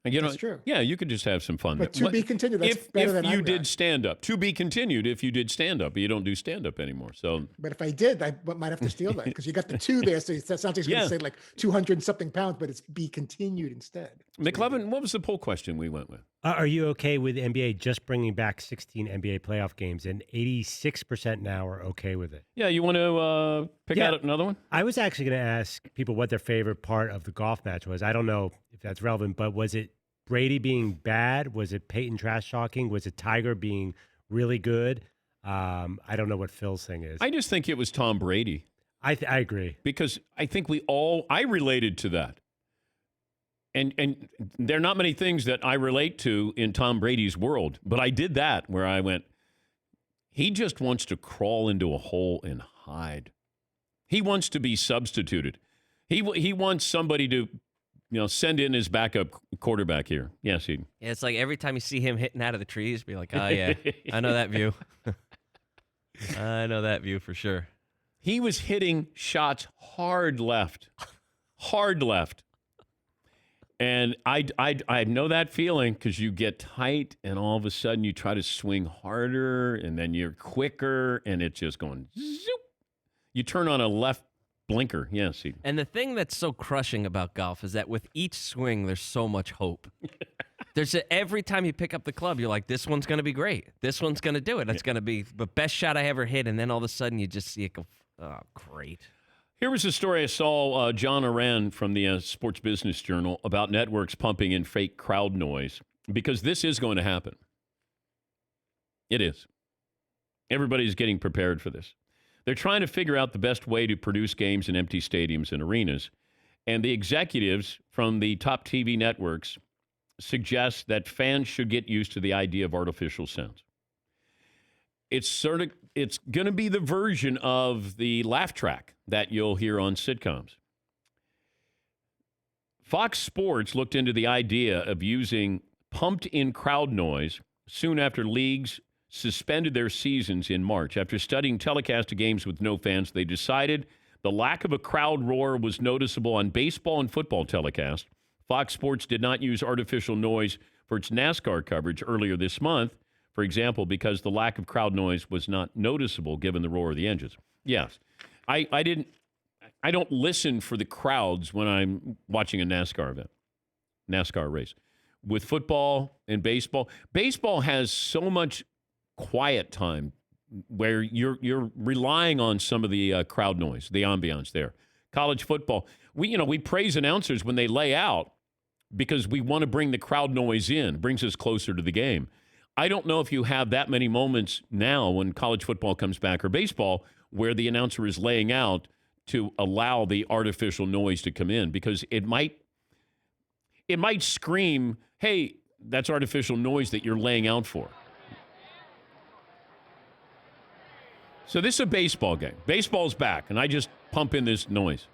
And, That's true. Yeah, you could just have some fun. But to be continued, that's better than if you I'm did stand up. To be continued if you did stand up. But you don't do stand up anymore. So But if I did, I might have to steal that because you got the 2 there. So that sounds like it's going to say like 200 and something pounds, but it's be continued instead. McLevin, what was the poll question we went with? Are you okay with the NBA just bringing back 16 NBA playoff games? And 86% now are okay with it. Yeah, you want to pick out another one? I was actually going to ask people what their favorite part of the golf match was. I don't know if that's relevant, but was it Brady being bad? Was it Peyton trash talking? Was it Tiger being really good? I don't know what Phil's thing is. I just think it was Tom Brady. I agree. Because I think I related to that. And there are not many things that I relate to in Tom Brady's world, but I did that where I went, he just wants to crawl into a hole and hide. He wants to be substituted. He wants somebody to send in his backup quarterback here. Yes, Yeah, it's like every time you see him hitting out of the trees, be like, oh, yeah, I know that view. I know that view for sure. He was hitting shots hard left. And I know that feeling because you get tight and all of a sudden you try to swing harder and then you're quicker and it's just going zoop. You turn on a left blinker. Yes. And the thing that's so crushing about golf is that with each swing, there's so much hope. Every time you pick up the club, you're like, this one's going to be great. This one's going to do it. It's going to be the best shot I ever hit. And then all of a sudden you just see it go, oh, great. Here was a story I saw, John Oran from the Sports Business Journal, about networks pumping in fake crowd noise, because this is going to happen. It is. Everybody's getting prepared for this. They're trying to figure out the best way to produce games in empty stadiums and arenas. And the executives from the top TV networks suggest that fans should get used to the idea of artificial sounds. It's going to be the version of the laugh track that you'll hear on sitcoms. Fox Sports looked into the idea of using pumped-in crowd noise soon after leagues suspended their seasons in March. After studying telecast of games with no fans, they decided the lack of a crowd roar was noticeable on baseball and football telecast. Fox Sports did not use artificial noise for its NASCAR coverage earlier this month, for example, because the lack of crowd noise was not noticeable given the roar of the engines. Yes, I don't listen for the crowds when I'm watching a NASCAR race. With football and baseball has so much quiet time where you're relying on some of the crowd noise, the ambiance there. College football, we praise announcers when they lay out because we want to bring the crowd noise in. It brings us closer to the game. I don't know if you have that many moments now when college football comes back or baseball where the announcer is laying out to allow the artificial noise to come in, because it might scream, hey, that's artificial noise that you're laying out for. So this is a baseball game. Baseball's back, and I just pump in this noise.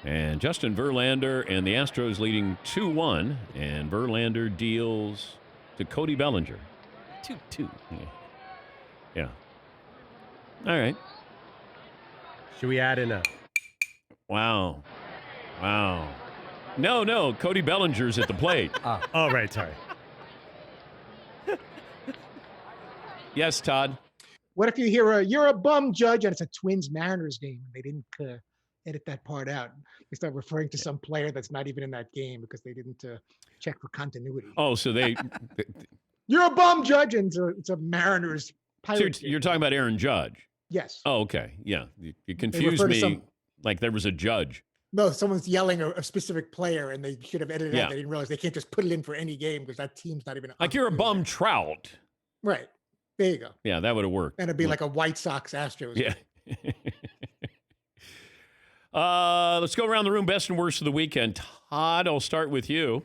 And Justin Verlander and the Astros leading 2-1, and Verlander deals to Cody Bellinger. 2-2. Yeah. All right. Should we add in a... Wow. No. Cody Bellinger's at the plate. Oh, right. Sorry. Yes, Todd. What if you hear you're a bum, Judge, and it's a Twins-Mariners game? They didn't edit that part out. They start referring to some player that's not even in that game because they didn't check for continuity. Oh, so they... You're a bum, Judge, and it's a Mariners pirate. So you're talking about Aaron Judge? Yes. Oh, okay. Yeah. You confused me like there was a judge. No, someone's yelling a specific player, and they should have edited it out. They didn't realize they can't just put it in for any game because that team's not even... Like you're a bum, Trout. Right. There you go. Yeah, that would have worked. And it'd be like a White Sox Astros. Yeah. Let's go around the room. Best and worst of the weekend. Todd, I'll start with you.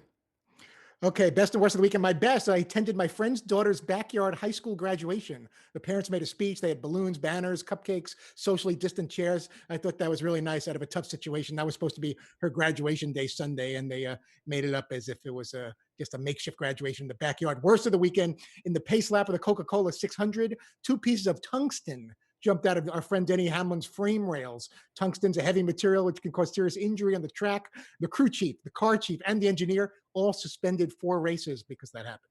Okay, best and worst of the weekend. My best, I attended my friend's daughter's backyard high school graduation. The parents made a speech. They had balloons, banners, cupcakes, socially distant chairs. I thought that was really nice out of a tough situation. That was supposed to be her graduation day Sunday, and they made it up as if it was just a makeshift graduation in the backyard. Worst of the weekend, in the pace lap of the Coca-Cola 600, 2 pieces of tungsten jumped out of our friend Denny Hamlin's frame rails. Tungsten's a heavy material which can cause serious injury on the track. The crew chief, the car chief, and the engineer all suspended 4 races because that happened.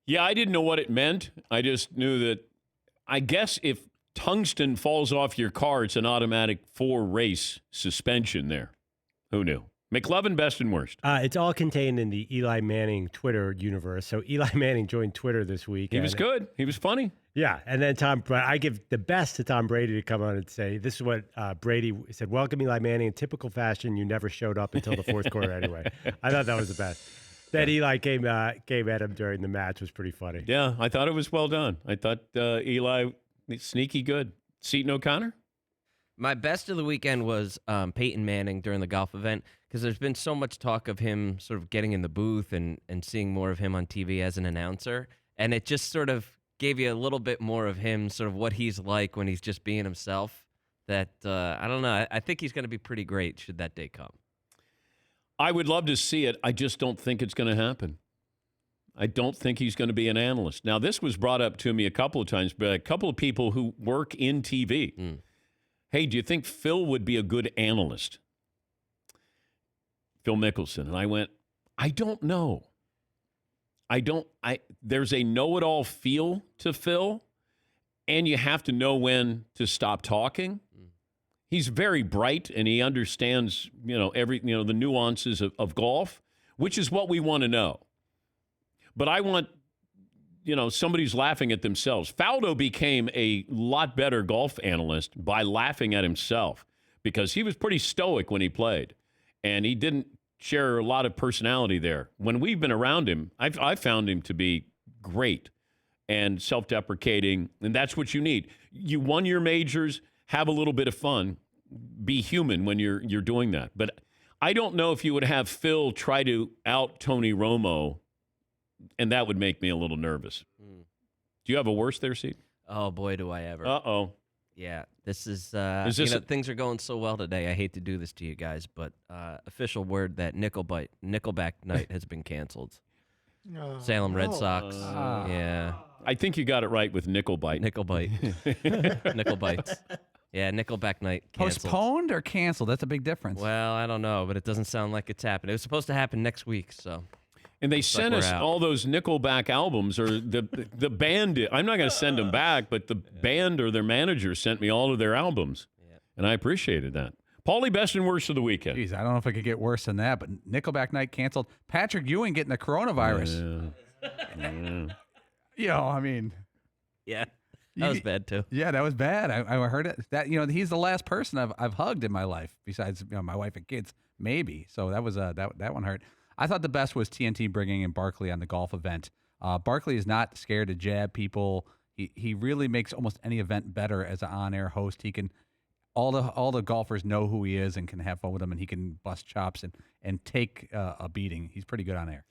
Yeah, I didn't know what it meant. I just knew that, I guess if tungsten falls off your car, it's an automatic 4-race suspension there. Who knew? McLovin, best and worst. It's all contained in the Eli Manning Twitter universe. So Eli Manning joined Twitter this week. He was good. He was funny. Yeah. And then I give the best to Tom Brady to come on and say, this is what Brady said, welcome Eli Manning in typical fashion. You never showed up until the fourth quarter anyway. I thought that was the best. That Eli came at him during the match was pretty funny. Yeah, I thought it was well done. I thought Eli, sneaky good. Seton O'Connor? My best of the weekend was Peyton Manning during the golf event, because there's been so much talk of him sort of getting in the booth and seeing more of him on TV as an announcer. And it just sort of gave you a little bit more of him, sort of what he's like when he's just being himself. That, I don't know, I think he's going to be pretty great should that day come. I would love to see it. I just don't think it's going to happen. I don't think he's going to be an analyst. Now, this was brought up to me a couple of times by a couple of people who work in TV. hey, do you think Phil would be a good analyst? Phil Mickelson. And I went, I don't know. There's a know-it-all feel to Phil, and you have to know when to stop talking. He's very bright, and he understands, the nuances of golf, which is what we want to know. But I want, somebody's laughing at themselves. Faldo became a lot better golf analyst by laughing at himself because he was pretty stoic when he played, and he didn't share a lot of personality there. When we've been around him, I found him to be great and self-deprecating, and that's what you need. You won your majors, have a little bit of fun, be human when you're doing that. But I don't know if you would have Phil try to out Tony Romo, and that would make me a little nervous. Do you have a worse there, Steve? Oh, boy, do I ever. Uh-oh. Yeah, this is things are going so well today. I hate to do this to you guys, but official word that Nickelback night has been canceled. Salem Red Sox. Yeah. I think you got it right with Nickelbite. Nickelbites. Yeah, Nickelback night canceled. Postponed or canceled? That's a big difference. Well, I don't know, but it doesn't sound like it's happening. It was supposed to happen next week, so. And they sent us all those Nickelback albums, or the band. I'm not going to send them back, but the band or their manager sent me all of their albums, and I appreciated that. Paulie, best and worst of the weekend. Jeez, I don't know if it could get worse than that, but Nickelback night canceled. Patrick Ewing getting the coronavirus. Yeah. I mean. Yeah, that was bad too. Yeah, that was bad. I heard it. That he's the last person I've hugged in my life, besides my wife and kids, maybe. So that was that one hurt. I thought the best was TNT bringing in Barkley on the golf event. Barkley is not scared to jab people. He really makes almost any event better as an on-air host. He can all the golfers know who he is and can have fun with him, and he can bust chops and take a beating. He's pretty good on air.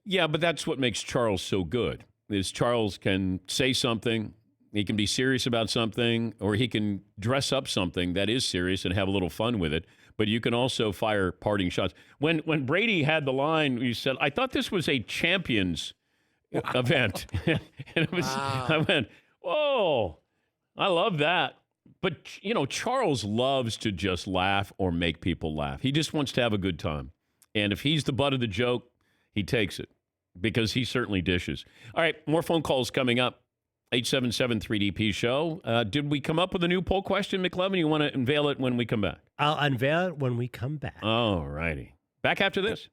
Yeah, but that's what makes Charles so good. Is Charles can say something, he can be serious about something, or he can dress up something that is serious and have a little fun with it. But you can also fire parting shots. When Brady had the line, you said, I thought this was a champions event. And it was, I went, whoa, I love that. But, Charles loves to just laugh or make people laugh. He just wants to have a good time. And if he's the butt of the joke, he takes it because he certainly dishes. All right, more phone calls coming up. 877-3DP show. Did we come up with a new poll question, McLevin? You want to unveil it when we come back? I'll unveil it when we come back. All righty. Back after this.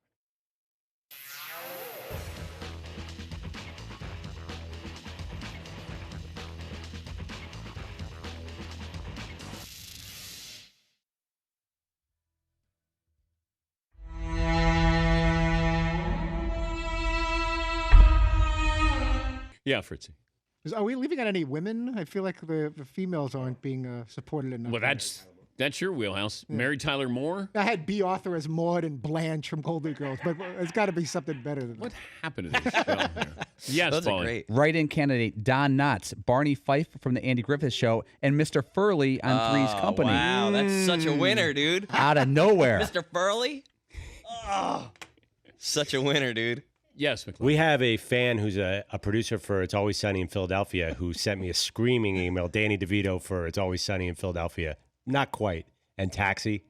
Yeah, Fritzy. Are we leaving out any women? I feel like the females aren't being supported enough. Well, that's your wheelhouse. Yeah. Mary Tyler Moore? I had B. Arthur as Maud and Blanche from Golden Girls, but it's got to be something better than that. What happened to this show? Yes, those are great. Write-in candidate Don Knotts, Barney Fife from the Andy Griffith Show, and Mr. Furley on Three's Company. Wow, that's such a winner, dude. Out of nowhere. Mr. Furley? Oh, such a winner, dude. Yes, McLean. We have a fan who's a producer for It's Always Sunny in Philadelphia who sent me a screaming email. Danny DeVito for It's Always Sunny in Philadelphia. Not quite. And Taxi.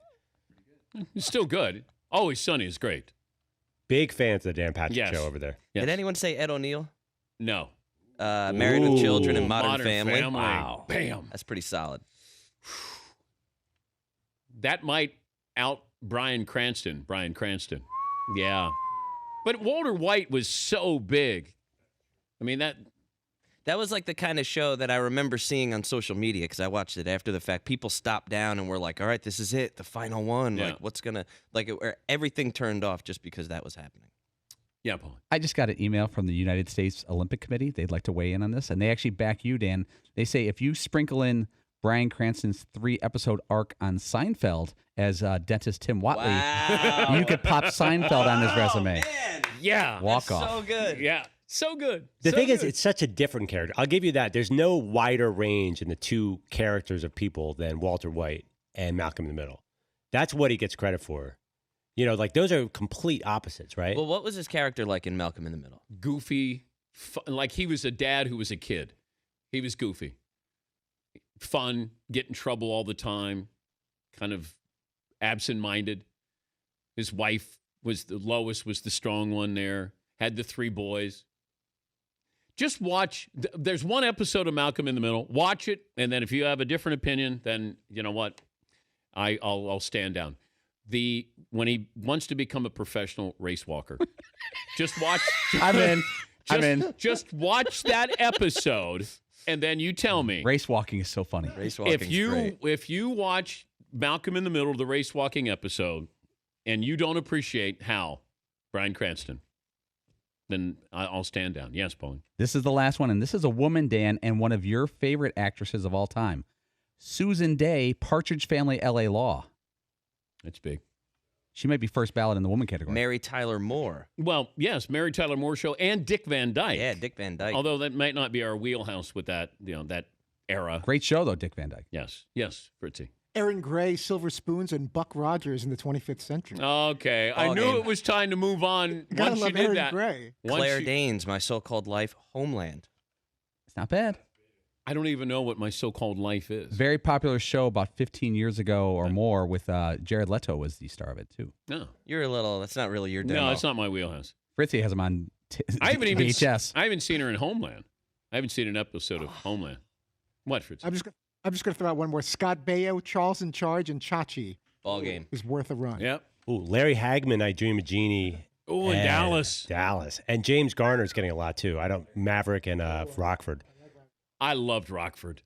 It's still good. Always Sunny is great. Big fans of the Dan Patrick Show over there. Yes. Did anyone say Ed O'Neill? No. Married with Children and Modern Family. Wow. Bam. That's pretty solid. That might out Bryan Cranston. Yeah. But Walter White was so big. I mean, that was like the kind of show that I remember seeing on social media because I watched it after the fact. People stopped down and were like, all right, this is it, the final one. Yeah. Like, what's going to, everything turned off just because that was happening. Yeah, Paul. I just got an email from the United States Olympic Committee. They'd like to weigh in on this, and they actually back you, Dan. They say if you sprinkle in Bryan Cranston's 3-episode arc on Seinfeld as dentist Tim Whatley, you could pop Seinfeld on his resume. Man. Yeah. Walk off. So good. Yeah. So good. The thing is, it's such a different character. I'll give you that. There's no wider range in the two characters of people than Walter White and Malcolm in the Middle. That's what he gets credit for. Like those are complete opposites, right? Well, what was his character like in Malcolm in the Middle? Goofy. Like he was a dad who was a kid. He was goofy. fun, get in trouble all the time, kind of absent-minded. His wife Lois was the strong one there, had the 3 boys. Just watch. There's one episode of Malcolm in the Middle. Watch it, and then if you have a different opinion, then you know what? I'll stand down. When he wants to become a professional race walker, just watch. I'm in. Just watch that episode, and then you tell me. Race walking is so funny. Race walking great. If you watch Malcolm in the Middle, the race walking episode, and you don't appreciate Bryan Cranston, then I'll stand down. Yes, Pauline. This is the last one, and this is a woman, Dan, and one of your favorite actresses of all time. Susan Day, Partridge Family, L.A. Law. That's big. She might be first ballot in the woman category. Mary Tyler Moore. Well, yes, Mary Tyler Moore Show and Dick Van Dyke. Yeah, Dick Van Dyke. Although that might not be our wheelhouse with that, that era. Great show, though, Dick Van Dyke. Yes, Fritzy. Aaron Gray, Silver Spoons, and Buck Rogers in the 25th century. Okay, I knew it was time to move on once you did Aaron that. Gray. Claire Danes, My So-Called Life, Homeland. It's not bad. I don't even know what My So-Called Life is. Very popular show about 15 years ago or more with Jared Leto was the star of it, too. No. You're a little, that's not really your demo. No, it's not my wheelhouse. Fritzy has him on I haven't even VHS. I haven't seen her in Homeland. I haven't seen an episode of Homeland. What, Fritzy? I'm just going to throw out one more. Scott Baio, Charles in Charge, and Chachi. Ball game. Is worth a run. Yep. Ooh, Larry Hagman, I Dream of Jeannie. Oh, in Dallas. Dallas. And James Garner's getting a lot, too. Maverick and Rockford. I loved Rockford.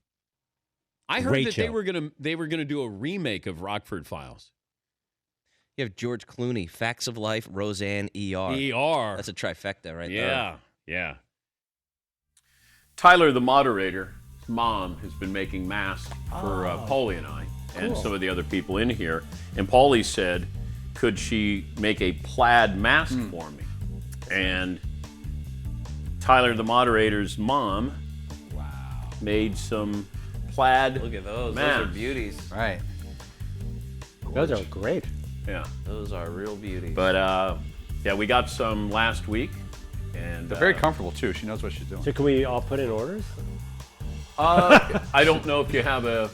I heard Great that show. they were gonna do a remake of Rockford Files. You have George Clooney, Facts of Life, Roseanne, ER. ER. That's a trifecta right there. Yeah. Tyler, the moderator, his mom has been making masks for Paulie and I and some of the other people in here. And Paulie said, could she make a plaid mask for me? And Tyler, the moderator's mom, made some plaid. Look at those. masks. Those are beauties. Right. Those are great. Yeah. Those are real beauties. But, we got some last week. And They're very comfortable, too. She knows what she's doing. So can we all put in orders? I don't know if you have a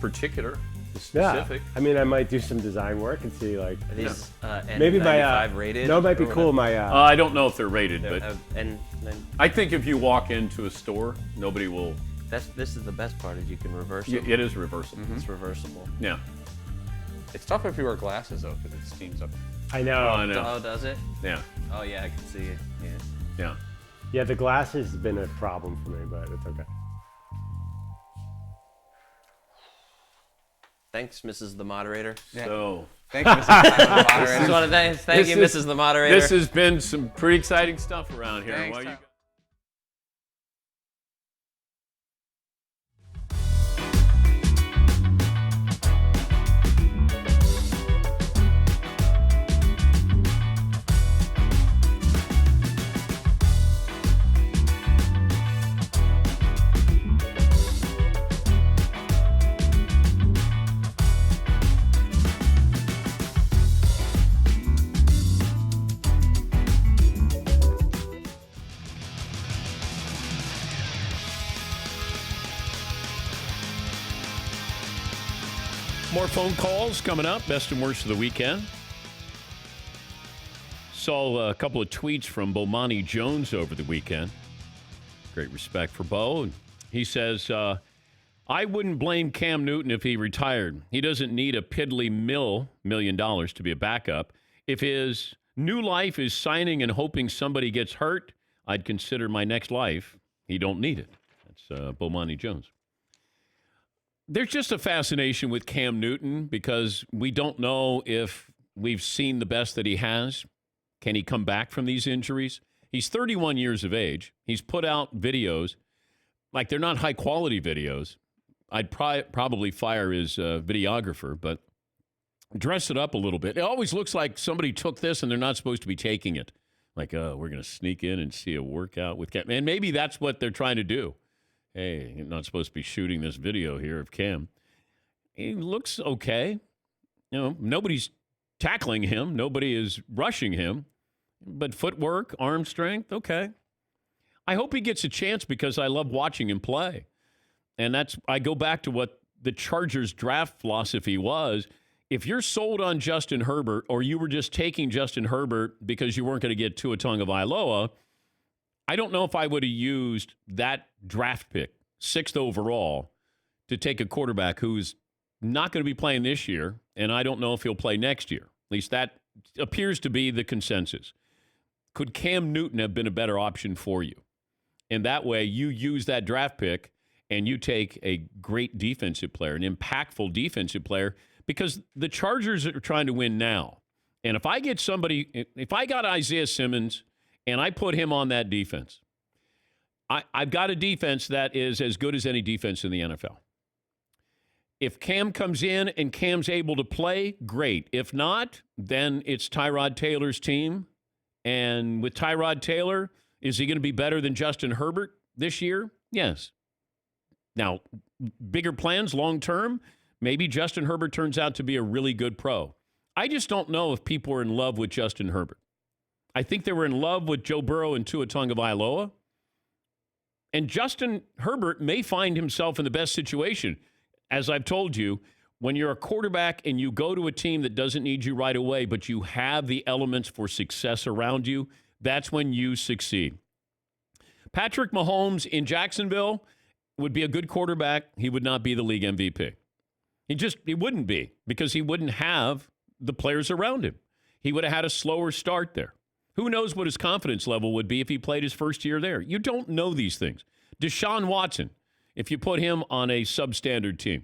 particular specific. Yeah. I mean, I might do some design work and see, like, Are these maybe my N95 rated? No, it might be or cool. whatever? My I don't know if they're rated, but and I think if you walk into a store, nobody will. this is the best part is you can reverse it. It is reversible. It's reversible. Yeah. It's tough if you wear glasses, though, because it steams up. I know. I know. Oh, does it? Yeah. Oh, yeah, I can see it. Yeah. Yeah. Yeah, the glasses has been a problem for me, but it's okay. Thanks, Mrs. the Moderator. Yeah. So. Thank you, Mrs. Moderator. Just want to thank you, Mrs. the Moderator. This has been some pretty exciting stuff around here. Thanks, While you More phone calls coming up. Best and worst of the weekend. Saw a couple of tweets from Bomani Jones over the weekend. Great respect for Bo. He says, I wouldn't blame Cam Newton if he retired. He doesn't need a piddly $1 million to be a backup. If his new life is signing and hoping somebody gets hurt, I'd consider my next life. He don't need it. That's Bomani Jones. There's just a fascination with Cam Newton because we don't know if we've seen the best that he has. Can he come back from these injuries? He's 31 years of age. He's put out videos, like they're not high-quality videos. I'd probably fire his videographer, but dress it up a little bit. It always looks like somebody took this and they're not supposed to be taking it. Like, we're going to sneak in and see a workout with Cam. And maybe that's what they're trying to do. Hey, you're not supposed to be shooting this video here of Cam. He looks okay. You know, nobody's tackling him. Nobody is rushing him. But footwork, arm strength, okay. I hope he gets a chance because I love watching him play. And I go back to what the Chargers draft philosophy was. If you're sold on Justin Herbert, or you were just taking Justin Herbert because you weren't going to get Tua Tagovailoa, I don't know if I would have used that draft pick, 6th overall, to take a quarterback who's not going to be playing this year, and I don't know if he'll play next year. At least that appears to be the consensus. Could Cam Newton have been a better option for you? And that way you use that draft pick and you take a great defensive player, an impactful defensive player, because the Chargers are trying to win now. And if I got Isaiah Simmons and I put him on that defense, I've got a defense that is as good as any defense in the NFL. If Cam comes in and Cam's able to play, great. If not, then it's Tyrod Taylor's team. And with Tyrod Taylor, is he going to be better than Justin Herbert this year? Yes. Now, bigger plans long term, maybe Justin Herbert turns out to be a really good pro. I just don't know if people are in love with Justin Herbert. I think they were in love with Joe Burrow and Tua Tagovailoa. And Justin Herbert may find himself in the best situation. As I've told you, when you're a quarterback and you go to a team that doesn't need you right away, but you have the elements for success around you, that's when you succeed. Patrick Mahomes in Jacksonville would be a good quarterback. He would not be the league MVP. He wouldn't be, because he wouldn't have the players around him. He would have had a slower start there. Who knows what his confidence level would be if he played his first year there? You don't know these things. Deshaun Watson, if you put him on a substandard team,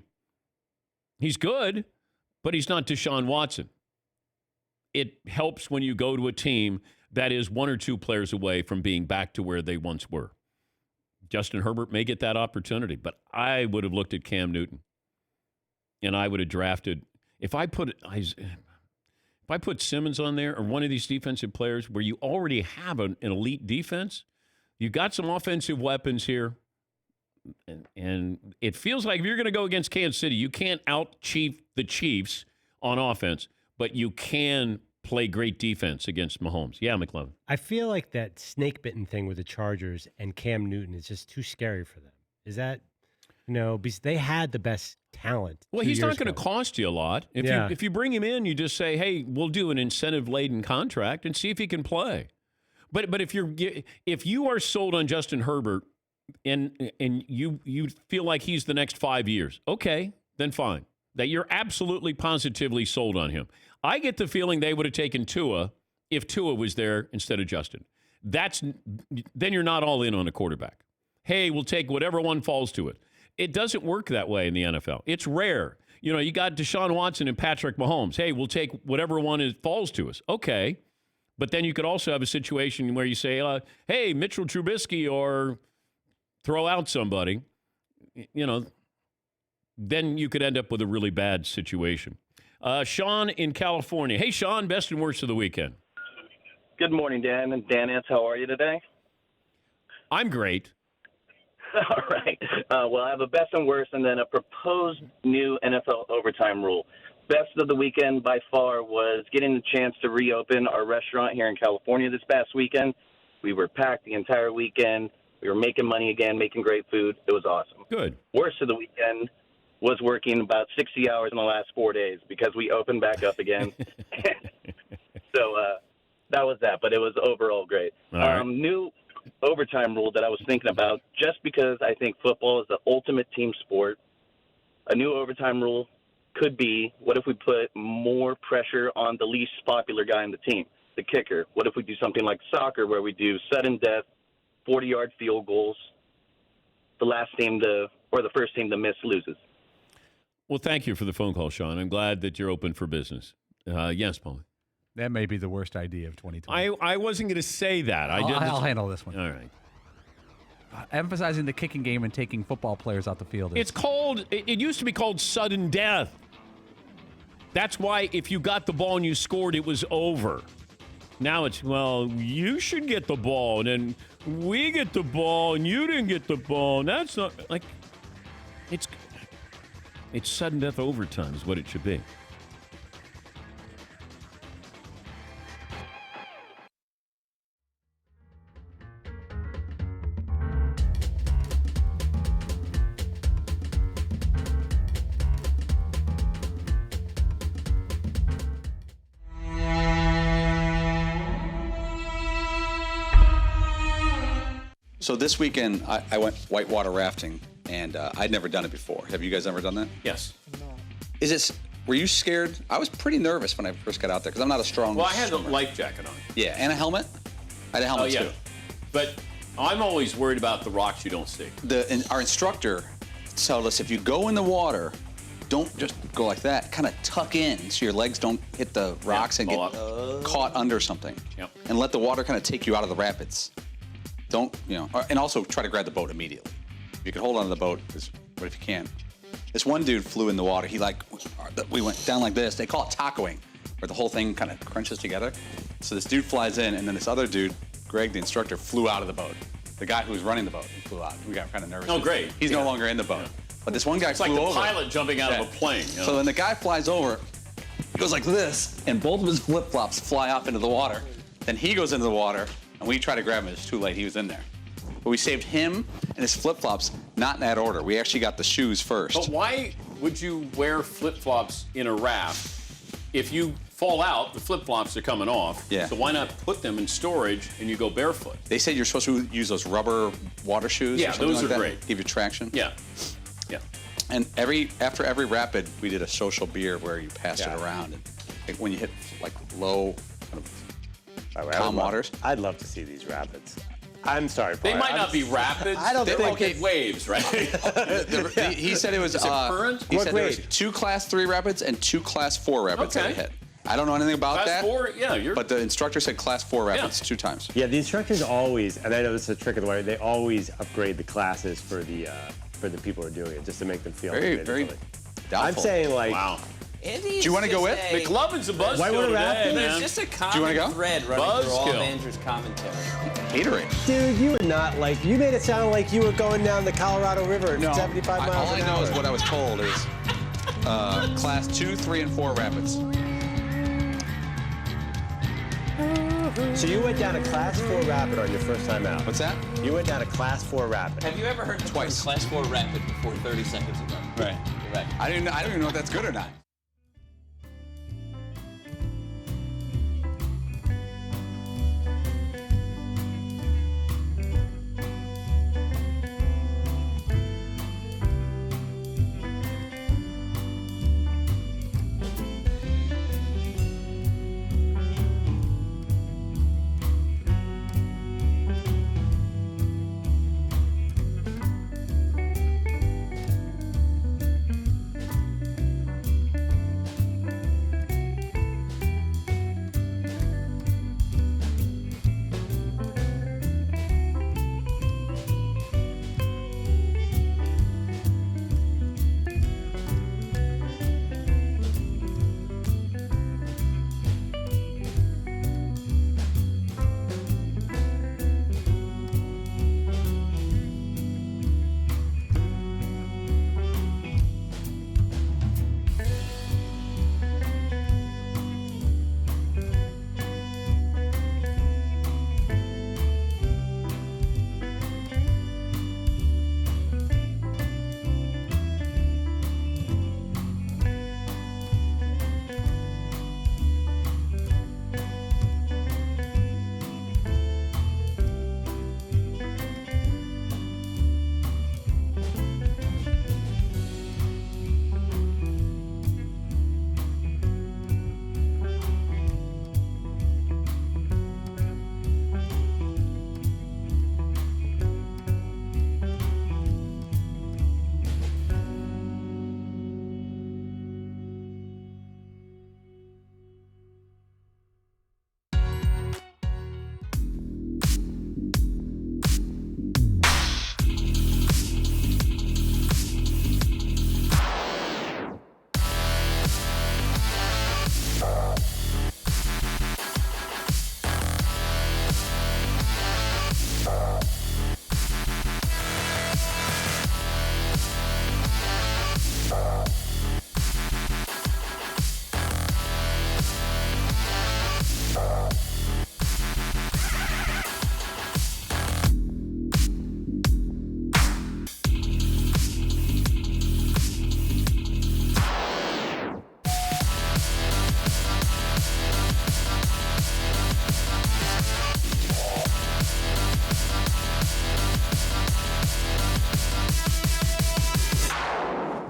he's good, but he's not Deshaun Watson. It helps when you go to a team that is 1 or 2 players away from being back to where they once were. Justin Herbert may get that opportunity, but I would have looked at Cam Newton, and I would have drafted. If I put Simmons on there, or one of these defensive players where you already have an elite defense, you got some offensive weapons here, and it feels like if you're going to go against Kansas City, you can't out-chief the Chiefs on offense, but you can play great defense against Mahomes. Yeah, McLovin. I feel like that snake-bitten thing with the Chargers and Cam Newton is just too scary for them. Is that, because they had the best talent. Well, he's not going to cost you a lot. If you bring him in, you just say, hey, we'll do an incentive-laden contract and see if he can play. But if you are sold on Justin Herbert and you feel like he's the next 5 years, okay, then fine. That you're absolutely positively sold on him. I get the feeling they would have taken Tua if Tua was there instead of Justin. Then you're not all in on a quarterback. Hey, we'll take whatever one falls to it. It doesn't work that way in the NFL. It's rare. You got Deshaun Watson and Patrick Mahomes. Hey, we'll take whatever one falls to us. Okay. But then you could also have a situation where you say, hey, Mitchell Trubisky, or throw out somebody. Then you could end up with a really bad situation. Sean in California. Hey, Sean, best and worst of the weekend. Good morning, Dan. And Dan, how are you today? I'm great. All right. Well, I have a best and worst, and then a proposed new NFL overtime rule. Best of the weekend by far was getting the chance to reopen our restaurant here in California this past weekend. We were packed the entire weekend. We were making money again, making great food. It was awesome. Good. Worst of the weekend was working about 60 hours in the last 4 days because we opened back up again. So that was that, but it was overall great. New overtime rule that I was thinking about, just because I think football is the ultimate team sport. A new overtime rule could be, what if we put more pressure on the least popular guy on the team, the kicker? What if we do something like soccer where we do sudden death, 40-yard field goals, the first team to miss loses? Well, thank you for the phone call, Sean. I'm glad that you're open for business. Yes, Paul. That may be the worst idea of 2020. I wasn't going to say that. I'll handle this one. All right. Emphasizing the kicking game and taking football players out the field. It used to be called sudden death. That's why if you got the ball and you scored, it was over. Now it's, you should get the ball, and then we get the ball, and you didn't get the ball. And that's not, it's sudden death overtime is what it should be. So this weekend, I went whitewater rafting, and I'd never done it before. Have you guys ever done that? Yes. Were you scared? I was pretty nervous when I first got out there because I'm not a strong Well, I had swimmer. a life jacket on. Yeah, and a helmet. I had a helmet too. But I'm always worried about the rocks you don't see. Our instructor told us if you go in the water, don't just go like that. Kind of tuck in so your legs don't hit the rocks and get caught under something. Yep. And let the water kind of take you out of the rapids. Don't, and also try to grab the boat immediately. If you can hold on to the boat, but if you can. This one dude flew in the water. We went down like this. They call it tacoing, where the whole thing kind of crunches together. So this dude flies in, and then this other dude, Greg, the instructor, flew out of the boat. The guy who was running the boat flew out. We got kind of nervous. Oh, great. He's no longer in the boat. But this one guy It's flew like the over. pilot jumping out of a plane. So then the guy flies over, he goes like this, and both of his flip-flops fly up into the water. Then he goes into the water, and we try to grab him. It's too late. He was in there. But we saved him and his flip-flops, not in that order. We actually got the shoes first. But why would you wear flip-flops in a raft? If you fall out, the flip-flops are coming off. Yeah. So why not put them in storage and you go barefoot? They said you're supposed to use those rubber water shoes. Yeah, or something those like are that, great. Give you traction. Yeah. Yeah. And after every rapid, we did a social beer where you passed it around. And when you hit like low kind of calm waters. I'd love to see these rapids. I'm sorry, They Paul. might not be rapids. I don't They're think okay waves, right? He said it was. Is it current? He What said there was grade? 2 Class 3 rapids and 2 Class 4 rapids that Okay. we hit. I don't know anything about Class that. 4, yeah, you're. But the instructor said Class 4 rapids 2 times. Yeah, the instructors always, and I know this is a trick of the way, they always upgrade the classes for the people who are doing it, just to make them feel Very, like very I'm doubtful. saying like, wow. Do you want to go with? McLovin's a buzzkill Whitewater today, rafting? man. There's just a Do you wanna common go? thread running through all of Buzzkill. Andrew's commentary. Haterade. dude, you were not like, you made it sound like you were going down the Colorado River at 75 miles all I an know hour. is what I was told is Class 2, 3, and 4 rapids. So you went down a Class 4 rapid on your first time out. What's that? You went down a Class 4 rapid. Have you ever heard the term Class 4 rapid before 30 seconds ago? Right. Right. I don't even know if that's good or not.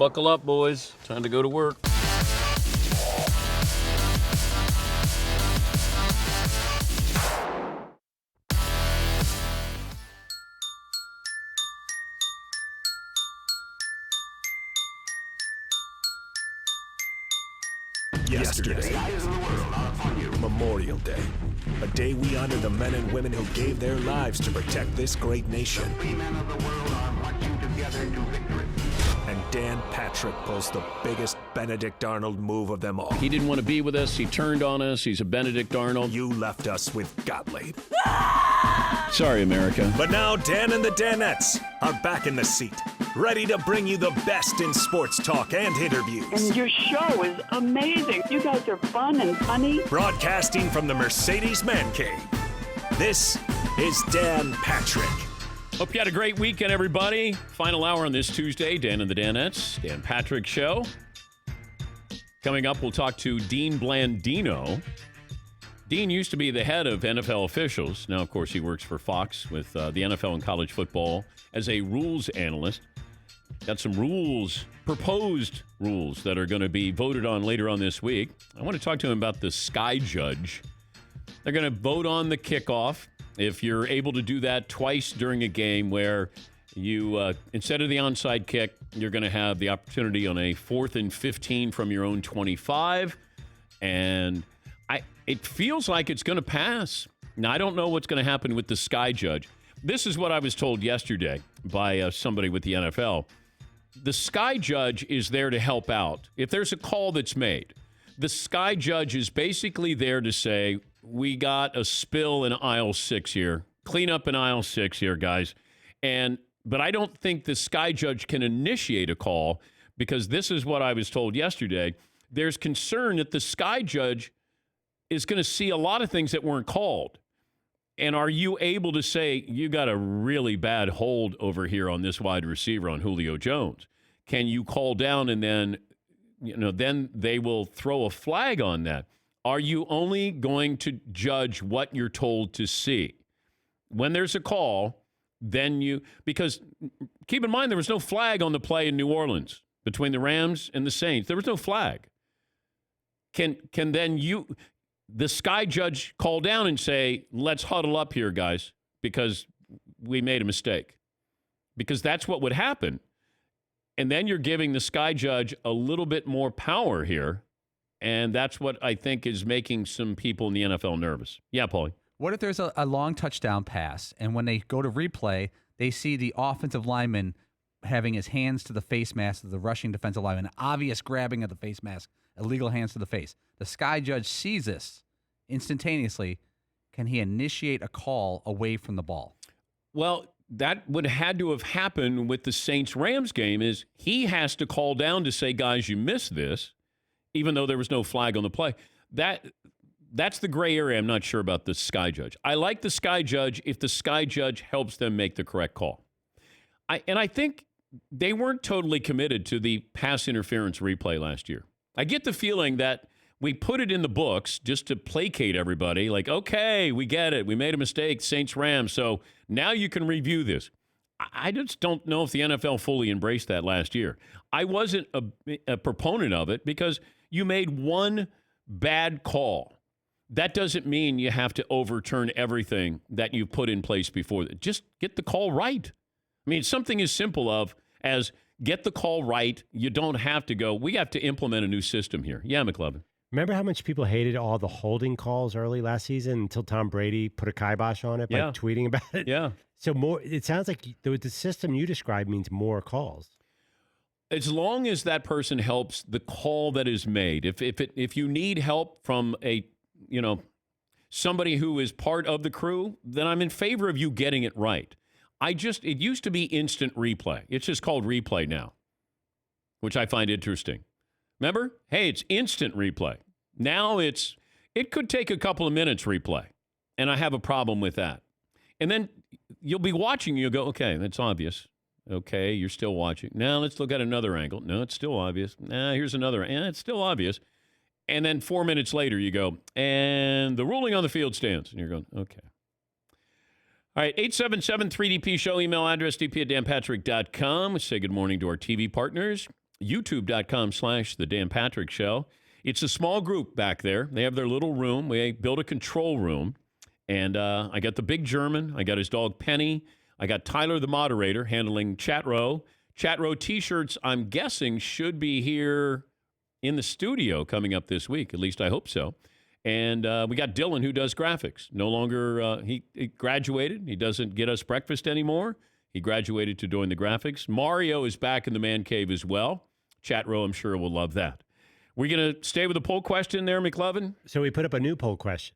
buckle up, boys. Time to go to work. Yesterday, Memorial Day, a day we honor the men and women who gave their lives to protect this great nation. And Dan Patrick pulls the biggest Benedict Arnold move of them all. He didn't want to be with us. He turned on us. He's a Benedict Arnold. You left us with Gottlieb. Sorry, America. But now Dan and the Danettes are back in the seat, ready to bring you the best in sports talk and interviews. And your show is amazing. You guys are fun and funny. Broadcasting from the Mercedes Man Cave, this is Dan Patrick. Hope you had a great weekend, everybody. Final hour on this Tuesday, Dan and the Danettes, Dan Patrick Show. Coming up, we'll talk to Dean Blandino. Dean used to be the head of NFL officials. Now, of course, he works for Fox with the NFL and college football as a rules analyst. Got some rules, proposed rules, that are going to be voted on later on this week. I want to talk to him about the Sky Judge. They're going to vote on the kickoff. If you're able to do that twice during a game where you, instead of the onside kick, you're going to have the opportunity on a 4th and 15 from your own 25. And it feels like it's going to pass. Now, I don't know what's going to happen with the Sky Judge. This is what I was told yesterday by somebody with the NFL. The Sky Judge is there to help out. If there's a call that's made, the Sky Judge is basically there to say, we got a spill in aisle 6 here. Clean up in aisle 6 here, guys. But I don't think the Sky Judge can initiate a call, because this is what I was told yesterday. There's concern that the Sky Judge is going to see a lot of things that weren't called. And are you able to say, you got a really bad hold over here on this wide receiver on Julio Jones? Can you call down and then, then they will throw a flag on that? Are you only going to judge what you're told to see? When there's a call, then because keep in mind, there was no flag on the play in New Orleans between the Rams and the Saints. There was no flag. Can then the Sky Judge, call down and say, let's huddle up here, guys, because we made a mistake? Because that's what would happen. And then you're giving the Sky Judge a little bit more power here. And that's what I think is making some people in the NFL nervous. Yeah, Paulie. What if there's a long touchdown pass, and when they go to replay, they see the offensive lineman having his hands to the face mask of the rushing defensive lineman, obvious grabbing of the face mask, illegal hands to the face. The Sky Judge sees this instantaneously. Can he initiate a call away from the ball? Well, that would had to have happened with the Saints-Rams game. Is he has to call down to say, guys, you missed this, even though there was no flag on the play. That's the gray area. I'm not sure about the Sky Judge. I like the Sky Judge if the Sky Judge helps them make the correct call. I think they weren't totally committed to the pass interference replay last year. I get the feeling that we put it in the books just to placate everybody. Like, okay, we get it. We made a mistake, Saints-Rams, so now you can review this. I just don't know if the NFL fully embraced that last year. I wasn't a proponent of it because you made one bad call. That doesn't mean you have to overturn everything that you put in place before. Just get the call right. I mean, something as simple as get the call right. You don't have to go, we have to implement a new system here. Yeah, McLovin. Remember how much people hated all the holding calls early last season until Tom Brady put a kibosh on it by tweeting about it? Yeah. So it sounds like the system you described means more calls. As long as that person helps the call that is made. If you need help from somebody who is part of the crew, then I'm in favor of you getting it right. It used to be instant replay. It's just called replay now, which I find interesting. Remember? Hey, it's instant replay. Now it could take a couple of minutes replay, and I have a problem with that. And then you'll be watching, you'll go, okay, that's obvious. Okay, you're still watching. Now let's look at another angle. No, it's still obvious. Here's another. It's still obvious. And then 4 minutes later, you go, and the ruling on the field stands. And you're going, okay. All right, 877-3DP show, email address, dp@danpatrick.com. Say good morning to our TV partners. youtube.com/The Dan Patrick Show. It's a small group back there. They have their little room. We built a control room. And I got the big German. I got his dog Penny. I got Tyler, the moderator, handling Chat Row. Chat Row T-shirts, I'm guessing, should be here in the studio coming up this week. At least I hope so. And we got Dylan, who does graphics. No longer, he graduated. He doesn't get us breakfast anymore. He graduated to doing the graphics. Mario is back in the man cave as well. Chat Row, I'm sure, will love that. We're going to stay with the poll question there, McLovin? So we put up a new poll question.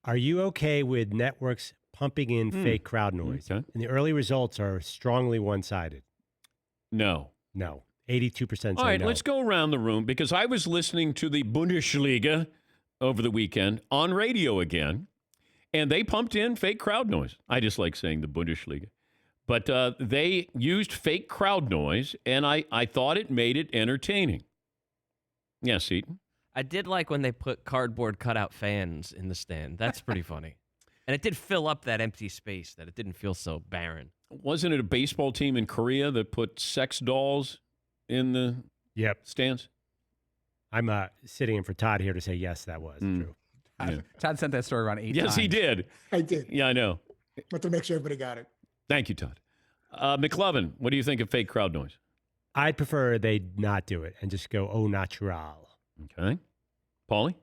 Are you okay with networks pumping in fake crowd noise? Okay. And the early results are strongly one-sided. No. No. 82% say All right, no. let's go around the room because I was listening to the Bundesliga over the weekend on radio again, and they pumped in fake crowd noise. I just like saying the Bundesliga. But they used fake crowd noise, and I thought it made it entertaining. Yes, Eaton? I did like when they put cardboard cutout fans in the stand. That's pretty funny. And it did fill up that empty space, that it didn't feel so barren. Wasn't it a baseball team in Korea that put sex dolls in the stands? I'm sitting in for Todd here to say, yes, that was true. Todd sent that story around 8 times. Yes, he did. I did. Yeah, I know. But to make sure everybody got it. Thank you, Todd. McLovin, what do you think of fake crowd noise? I'd prefer they not do it and just go au natural. Okay. Paulie?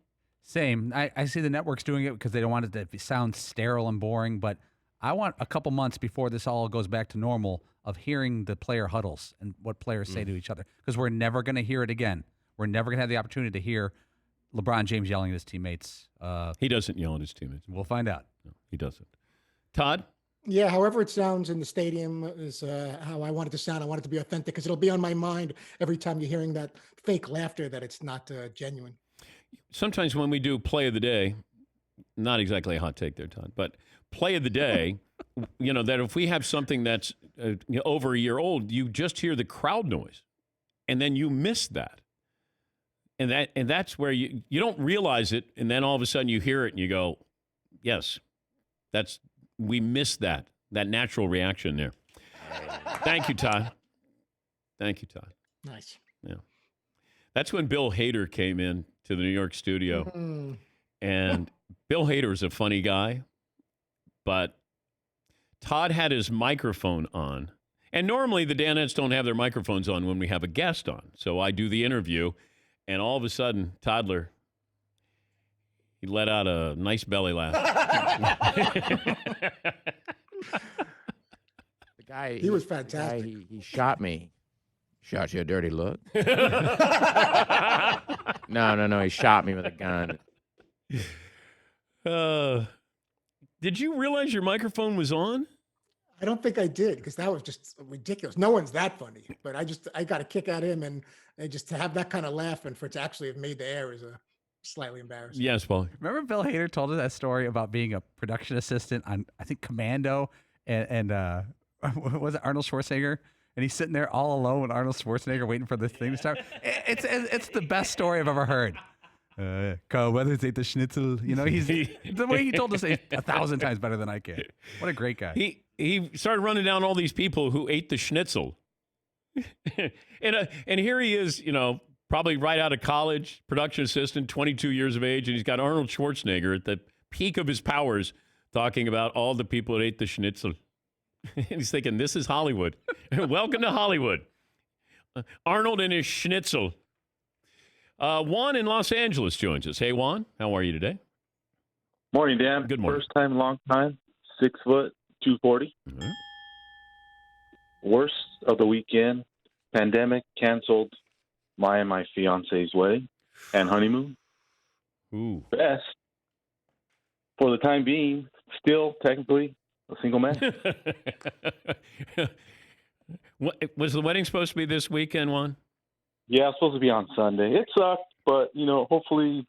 Same. I see the networks doing it because they don't want it to sound sterile and boring, but I want a couple months before this all goes back to normal of hearing the player huddles and what players say to each other because we're never going to hear it again. We're never going to have the opportunity to hear LeBron James yelling at his teammates. He doesn't yell at his teammates. We'll find out. No, he doesn't. Todd? Yeah, however it sounds in the stadium is how I want it to sound. I want it to be authentic because it'll be on my mind every time you're hearing that fake laughter that it's not genuine. Sometimes when we do play of the day, not exactly a hot take there, Todd, but play of the day, that if we have something that's over a year old, you just hear the crowd noise, and then you miss that. And that's where you don't realize it, and then all of a sudden you hear it and you go, yes, we missed that natural reaction there. Thank you, Todd. Thank you, Todd. Nice. Yeah. That's when Bill Hader came in to the New York studio. Mm-hmm. And Bill Hader is a funny guy, but Todd had his microphone on. And normally the Danettes don't have their microphones on when we have a guest on. So I do the interview, and all of a sudden, Toddler, he let out a nice belly laugh. The guy, he was fantastic. He shot me. Shot you a dirty look? No. He shot me with a gun. Did you realize your microphone was on? I don't think I did because that was just ridiculous. No one's that funny, but I got a kick out of him, and just to have that kind of laugh and for it to actually have made the air is slightly embarrassing. Yes, Paul. Remember Bill Hader told us that story about being a production assistant on, I think, Commando, and was it Arnold Schwarzenegger? And he's sitting there all alone with Arnold Schwarzenegger waiting for this thing to start. It's the best story I've ever heard. Carl Weathers ate the schnitzel. He's the way he told us 1,000 times better than I can. What a great guy. He started running down all these people who ate the schnitzel. and here he is, probably right out of college, production assistant, 22 years of age, and he's got Arnold Schwarzenegger at the peak of his powers talking about all the people that ate the schnitzel. And he's thinking, this is Hollywood. Welcome to Hollywood. Arnold and his schnitzel. Juan in Los Angeles joins us. Hey, Juan, how are you today? Morning, Dan. Good morning. First time, long time. 6 foot, 240. Mm-hmm. Worst of the weekend. Pandemic canceled my and my fiance's wedding and honeymoon. Ooh. Best, for the time being, still technically a single man. Was the wedding supposed to be this weekend, Juan? Yeah, it's supposed to be on Sunday. It sucked, but, hopefully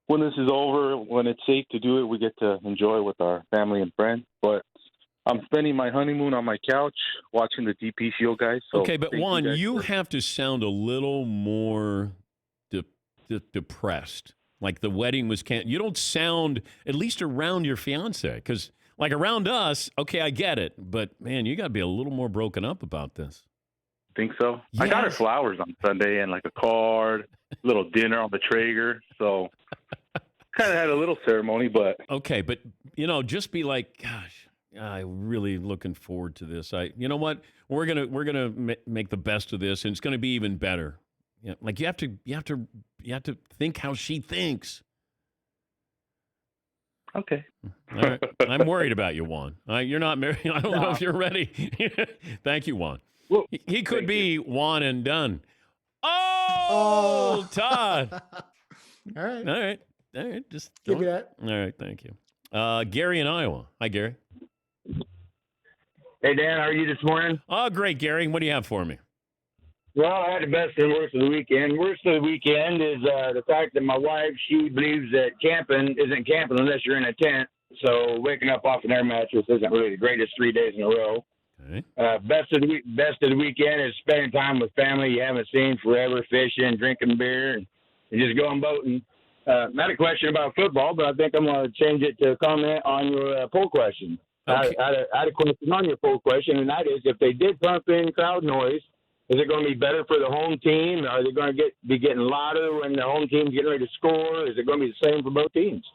when this is over, when it's safe to do it, we get to enjoy with our family and friends. But I'm spending my honeymoon on my couch watching the DP Shield guys. So okay, but Juan, you have to sound a little more depressed. Like the wedding was canceled. You don't sound, at least around your fiance, because like around us, okay, I get it. But, man, you got to be a little more broken up about this. Think so? I got her flowers on Sunday and like a card, little dinner on the Traeger. So kind of had a little ceremony, but okay, but just be like, gosh, I'm really looking forward to this. You know what? We're gonna make the best of this, and it's gonna be even better. Yeah, like you have to think how she thinks. Okay. All right. I'm worried about you, Juan. You're not married. I don't know if you're ready. Thank you, Juan. Well, he could be Juan and done. Oh, Todd. All right. All right. Just Give you that. All right. Thank you. Gary in Iowa. Hi, Gary. Hey, Dan, how are you this morning? Oh, great, Gary. What do you have for me? Well, I had the best and worst of the weekend. Worst of the weekend is the fact that my wife, she believes that camping isn't camping unless you're in a tent. So waking up off an air mattress isn't really the greatest 3 days in a row. Okay. Best of the weekend is spending time with family you haven't seen forever, fishing, drinking beer, and just going boating. Not a question about football, but I think I'm going to change it to a comment on your poll question. Okay. I had a question on your poll question, and that is, if they did pump in crowd noise, is it going to be better for the home team? Are they going to be getting louder when the home team's getting ready to score? Is it going to be the same for both teams?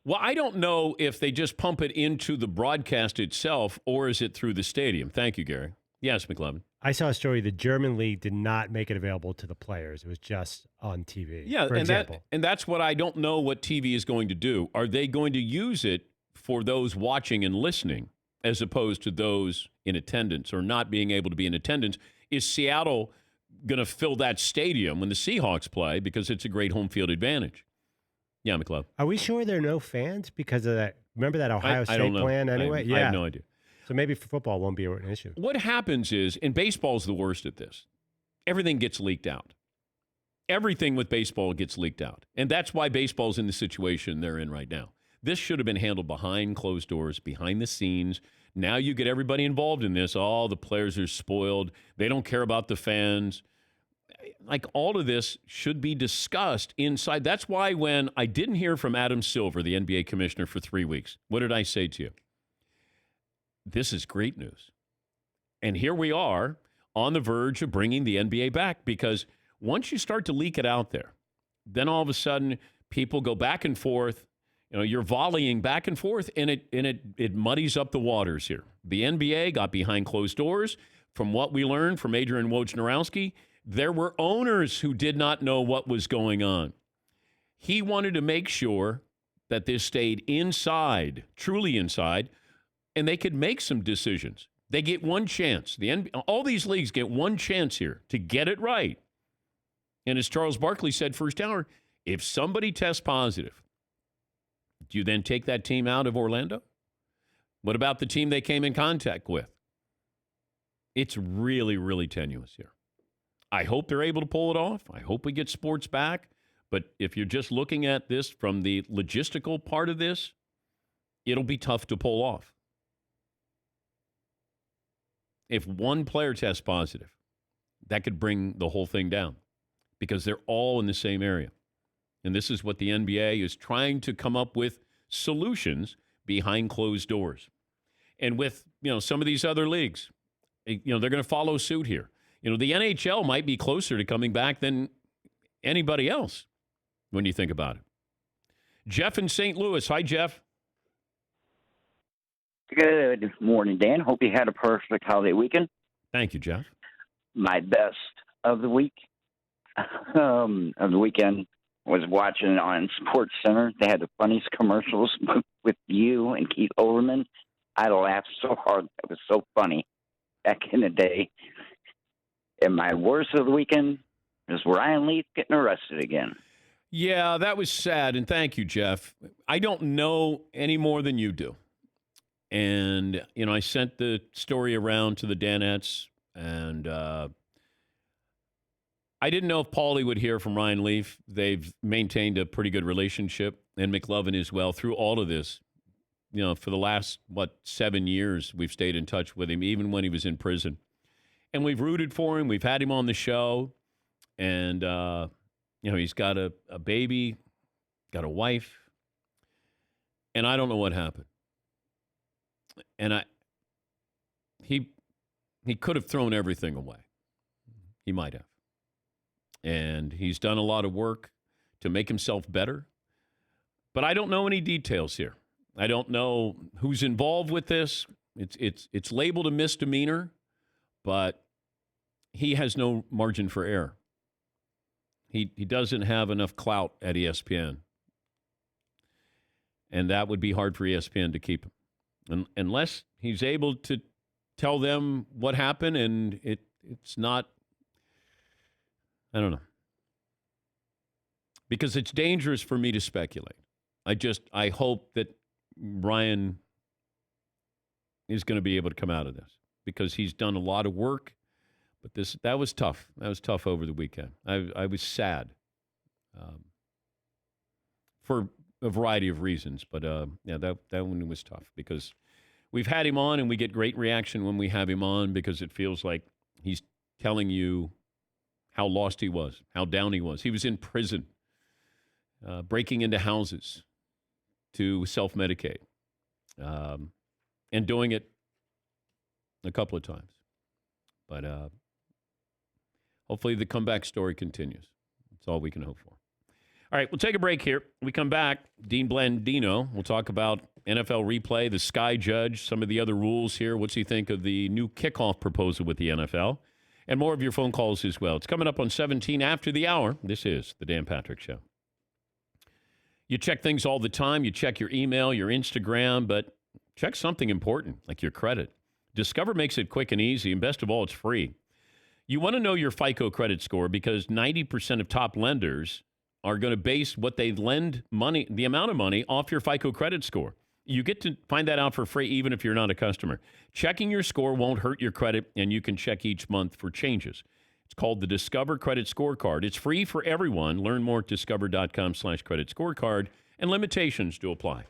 Well, I don't know if they just pump it into the broadcast itself, or is it through the stadium? Thank you, Gary. Yes, McLevin. I saw a story. The German league did not make it available to the players. It was just on TV. Yeah, for example. and that's what I don't know what TV is going to do. Are they going to use it for those watching and listening as opposed to those in attendance or not being able to be in attendance? Is Seattle going to fill that stadium when the Seahawks play because it's a great home field advantage? Yeah, McLeod. Are we sure there are no fans because of that? Remember that Ohio I State don't know. plan anyway? I have no idea. So maybe for football won't be an issue. What happens is, and baseball's the worst at this, everything gets leaked out. Everything with baseball gets leaked out. And that's why baseball's in the situation they're in right now. This should have been handled behind closed doors, behind the scenes. Now you get everybody involved in this. All the players are spoiled. They don't care about the fans. Like, all of this should be discussed inside. That's why when I didn't hear from Adam Silver, the NBA commissioner, for 3 weeks, what did I say to you? This is great news. And here we are on the verge of bringing the NBA back, because once you start to leak it out there, then all of a sudden people go back and forth. You're volleying back and forth, and it muddies up the waters here. The NBA got behind closed doors. From what we learned from Adrian Wojnarowski, there were owners who did not know what was going on. He wanted to make sure that this stayed inside, truly inside, and they could make some decisions. They get one chance. All these leagues get one chance here to get it right. And as Charles Barkley said first hour, if somebody tests positive, do you then take that team out of Orlando? What about the team they came in contact with? It's really, really tenuous here. I hope they're able to pull it off. I hope we get sports back. But if you're just looking at this from the logistical part of this, it'll be tough to pull off. If one player tests positive, that could bring the whole thing down because they're all in the same area. And this is what the NBA is trying to come up with solutions behind closed doors. And with, some of these other leagues, they're going to follow suit here. The NHL might be closer to coming back than anybody else when you think about it. Jeff in St. Louis. Hi, Jeff. Good morning, Dan. Hope you had a perfect holiday weekend. Thank you, Jeff. My best of the weekend was watching on Sports Center. They had the funniest commercials with you and Keith Olbermann. I laughed so hard. It was so funny back in the day. And my worst of the weekend is Ryan Leaf getting arrested again. Yeah, that was sad. And thank you, Jeff. I don't know any more than you do. And, I sent the story around to the Danettes, and I didn't know if Paulie would hear from Ryan Leaf. They've maintained a pretty good relationship, and McLovin as well, through all of this. For the last, 7 years, we've stayed in touch with him, even when he was in prison. And we've rooted for him. We've had him on the show. And, he's got a baby, got a wife. And I don't know what happened. And he could have thrown everything away. He might have. And he's done a lot of work to make himself better. But I don't know any details here. I don't know who's involved with this. It's labeled a misdemeanor, but he has no margin for error. He doesn't have enough clout at ESPN. And that would be hard for ESPN to keep him. Unless he's able to tell them what happened and it's not, I don't know. Because it's dangerous for me to speculate. I hope that Ryan is going to be able to come out of this because he's done a lot of work. But that was tough. That was tough over the weekend. I was sad for a variety of reasons. But, that one was tough because we've had him on and we get great reaction when we have him on because it feels like he's telling you how lost he was, how down he was. He was in prison, breaking into houses to self-medicate and doing it a couple of times. But hopefully the comeback story continues. That's all we can hope for. All right, we'll take a break here. When we come back, Dean Blandino. We'll talk about NFL replay, the Sky Judge, some of the other rules here. What's he think of the new kickoff proposal with the NFL? And more of your phone calls as well. It's coming up on 17 after the hour. This is the Dan Patrick Show. You check things all the time. You check your email, your Instagram, but check something important like your credit. Discover makes it quick and easy, and best of all, it's free. You want to know your FICO credit score because 90% of top lenders are going to base what they lend money, the amount of money, off your FICO credit score. You get to find that out for free even if you're not a customer. Checking your score won't hurt your credit, and you can check each month for changes. It's called the Discover Credit Scorecard. It's free for everyone. Learn more at discover.com/credit scorecard, and limitations do apply.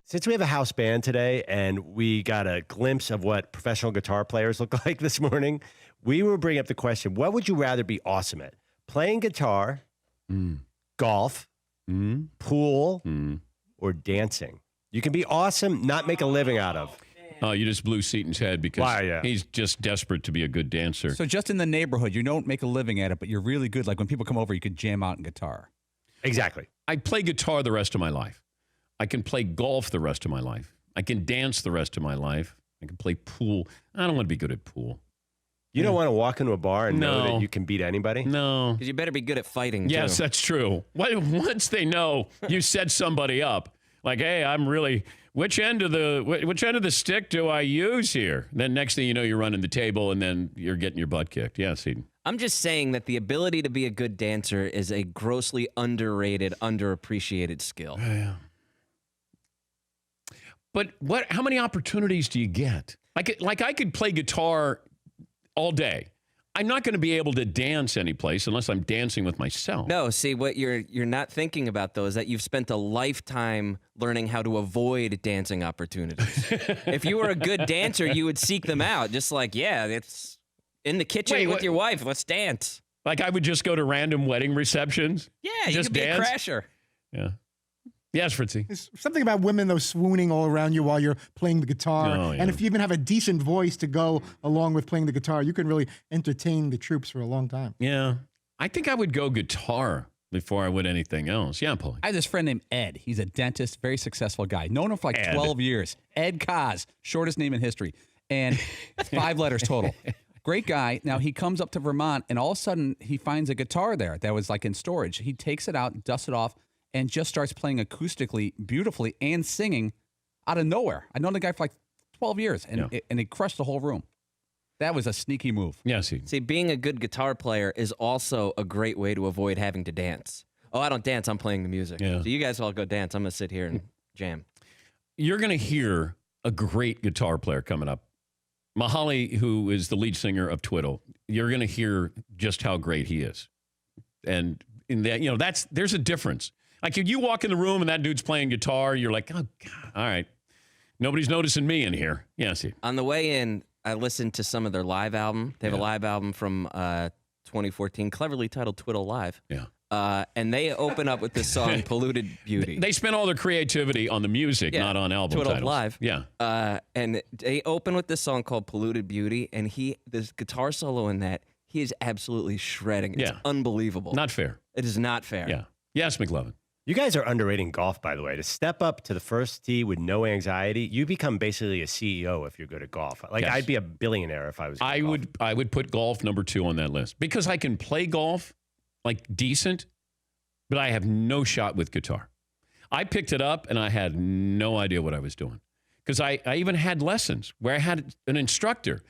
Since we have a house band today and we got a glimpse of what professional guitar players look like this morning, we will bring up the question, what would you rather be awesome at? Playing guitar, golf, pool, or dancing? You can be awesome, not make a living out of. Oh, you just blew Seaton's head because he's just desperate to be a good dancer. So just in the neighborhood, you don't make a living at it, but you're really good. Like when people come over, you could jam out in guitar. Exactly. I play guitar the rest of my life. I can play golf the rest of my life. I can dance the rest of my life. I can play pool. I don't want to be good at pool. You don't want to walk into a bar and know that you can beat anybody? No. Because you better be good at fighting, Yes, too. that's true. Once they know you set somebody up, like, hey, I'm really, which end of the stick do I use here? Then next thing you know, you're running the table and then you're getting your butt kicked. Yeah, Seaton. I'm just saying that the ability to be a good dancer is a grossly underrated, underappreciated skill. Yeah. But how many opportunities do you get? Like I could play guitar all day. I'm not going to be able to dance anyplace unless I'm dancing with myself. No, see, what you're not thinking about, though, is that you've spent a lifetime learning how to avoid dancing opportunities. If you were a good dancer, you would seek them out. Just like, it's in the kitchen with your wife. Let's dance. Like I would just go to random wedding receptions? Yeah, you just could be dance? a crasher. Yeah. Yes, Fritzy. There's something about women, though, swooning all around you while you're playing the guitar. Oh, yeah. And if you even have a decent voice to go along with playing the guitar, you can really entertain the troops for a long time. Yeah. I think I would go guitar before I would anything else. Yeah, Paulie. I have this friend named Ed. He's a dentist, very successful guy. Known him for like 12 years. Ed Kaz, shortest name in history. And 5 letters total. Great guy. Now, he comes up to Vermont, and all of a sudden, he finds a guitar there that was like in storage. He takes it out, dusts it off, and just starts playing acoustically, beautifully, and singing out of nowhere. I've known the guy for like 12 years, and he crushed the whole room. That was a sneaky move. Yes. See, being a good guitar player is also a great way to avoid having to dance. Oh, I don't dance. I'm playing the music. Yeah. So you guys all go dance. I'm going to sit here and jam. You're going to hear a great guitar player coming up. Mahali, who is the lead singer of Twiddle, you're going to hear just how great he is. And in that, there's a difference. Like if you walk in the room and that dude's playing guitar, you're like, oh, God, all right. Nobody's noticing me in here. Yes. On the way in, I listened to some of their live album. They have a live album from 2014, cleverly titled Twiddle Live. Yeah. And they open up with this song, Polluted Beauty. They spent all their creativity on the music, not on album Twiddle titles. Live. Yeah. And they open with this song called Polluted Beauty, and this guitar solo in that, he is absolutely shredding. It's unbelievable. Not fair. It is not fair. Yeah. Yes, McLovin. You guys are underrating golf, by the way. To step up to the first tee with no anxiety, you become basically a CEO if you're good at golf. Like, Yes. I'd be a billionaire if I was good at golf. I would put golf number 2 on that list because I can play golf like decent, but I have no shot with guitar. I picked it up and I had no idea what I was doing because I even had lessons where I had an instructor.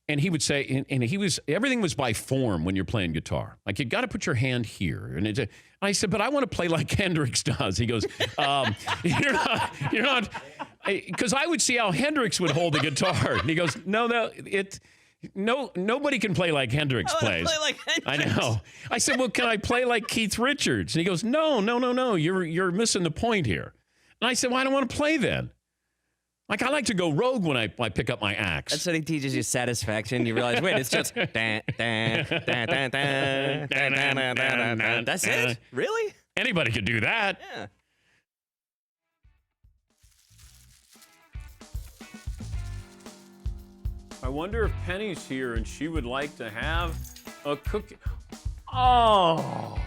And he would say, and everything was by form when you're playing guitar. Like, you got to put your hand here. And I said, but I want to play like Hendrix does. He goes, you're not, because I would see how Hendrix would hold the guitar. And he goes, nobody can play like Hendrix plays. Play like Hendrix. I know. I said, well, can I play like Keith Richards? And he goes, no. You're missing the point here. And I said, well, I don't want to play then. Like, I like to go rogue when I pick up my axe. That's what he teaches you, satisfaction. You realize, wait, it's just dan, dan, dan, dan, dan, dan, dan, dan, dan, dan. That's it? Really? Anybody could do that. Yeah. I wonder if Penny's here and she would like to have a cookie. Oh,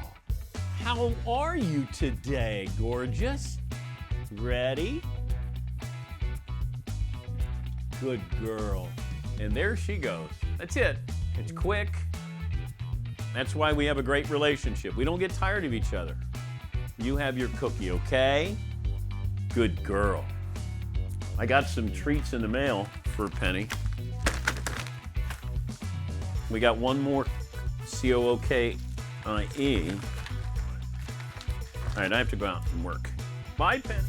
how are you today, gorgeous? Ready? Good girl. And there she goes. That's it. It's quick. That's why we have a great relationship. We don't get tired of each other. You have your cookie, okay? Good girl. I got some treats in the mail for Penny. We got one more COOKIE. All right, I have to go out and work. Bye, Penny.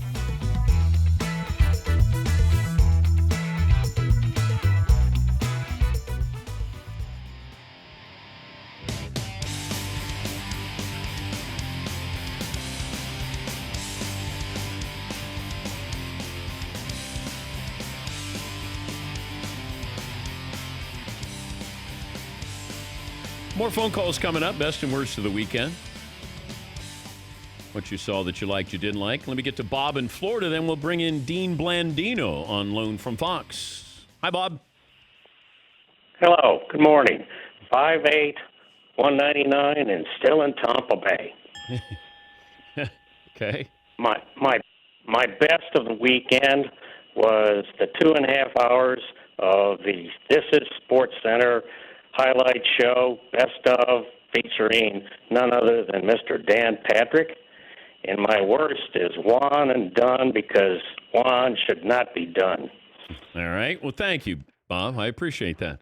More phone calls coming up. Best and worst of the weekend. What you saw that you liked, you didn't like. Let me get to Bob in Florida, then we'll bring in Dean Blandino on loan from Fox. Hi, Bob. Hello. Good morning. 5'8", 199, and still in Tampa Bay. Okay. My best of the weekend was the 2.5 hours of the This Is Sports Center highlight show, best of, featuring none other than Mr. Dan Patrick. And my worst is Juan and done because Juan should not be done. All right. Well, thank you, Bob. I appreciate that.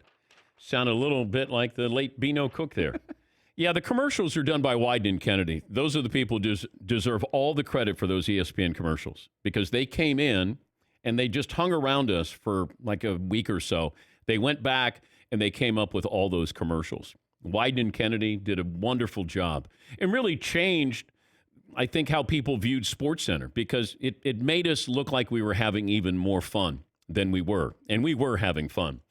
Sounded a little bit like the late Beano Cook there. Yeah, the commercials are done by Wyden and Kennedy. Those are the people who deserve all the credit for those ESPN commercials because they came in and they just hung around us for like a week or so. They went back and they came up with all those commercials. Wyden and Kennedy did a wonderful job and really changed, I think, how people viewed SportsCenter because it made us look like we were having even more fun than we were, and we were having fun.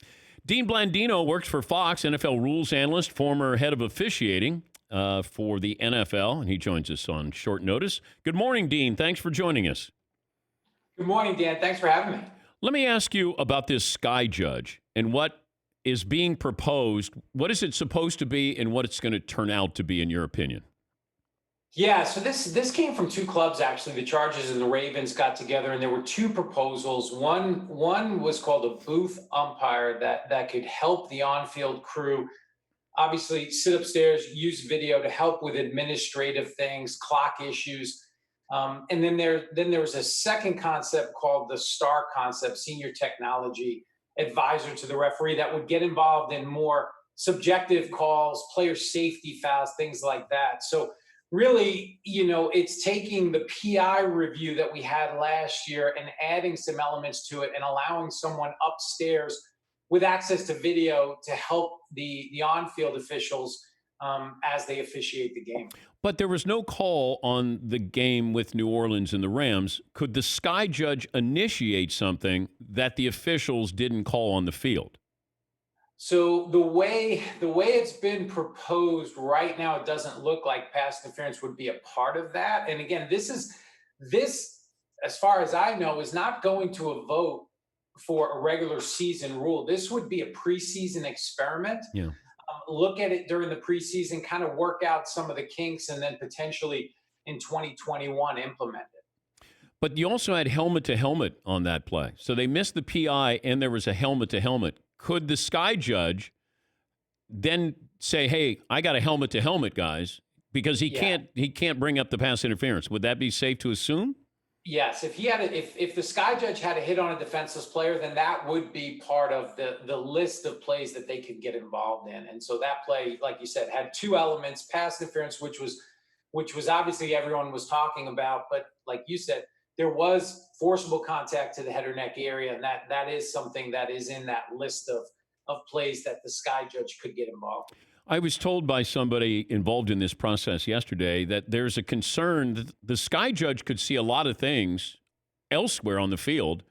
Dean Blandino works for Fox, NFL rules analyst, former head of officiating for the NFL, and he joins us on short notice. Good morning, Dean. Thanks for joining us. Good morning, Dan. Thanks for having me. Let me ask you about this Sky Judge and what is being proposed. What is it supposed to be and what it's going to turn out to be, in your opinion? Yeah, so this came from two clubs, actually. The Chargers and the Ravens got together, and there were two proposals. One was called a booth umpire that could help the on-field crew, obviously sit upstairs, use video to help with administrative things, clock issues. And then there was a second concept called the STAR concept, senior technology advisor to the referee, that would get involved in more subjective calls, player safety fouls, things like that. So really, it's taking the PI review that we had last year and adding some elements to it and allowing someone upstairs with access to video to help the on-field officials as they officiate the game. But there was no call on the game with New Orleans and the Rams. Could the sky judge initiate something that the officials didn't call on the field? So the way it's been proposed right now, it doesn't look like pass interference would be a part of that. And again, this, as far as I know, is not going to a vote for a regular season rule. This would be a preseason experiment. Yeah. Look at it during the preseason, kind of work out some of the kinks, and then potentially in 2021 implement it. But you also had helmet to helmet on that play. So they missed the PI and there was a helmet to helmet. Could the sky judge then say, "Hey, I got a helmet to helmet, guys," because he can't bring up the pass interference? Would that be safe to assume? Yes, if the sky judge had a hit on a defenseless player, then that would be part of the list of plays that they could get involved in. And so that play, like you said, had two elements: pass interference, which was obviously everyone was talking about, but like you said, there was forcible contact to the head or neck area, and that is something that is in that list of plays that the sky judge could get involved in. I was told by somebody involved in this process yesterday that there's a concern that the sky judge could see a lot of things elsewhere on the field,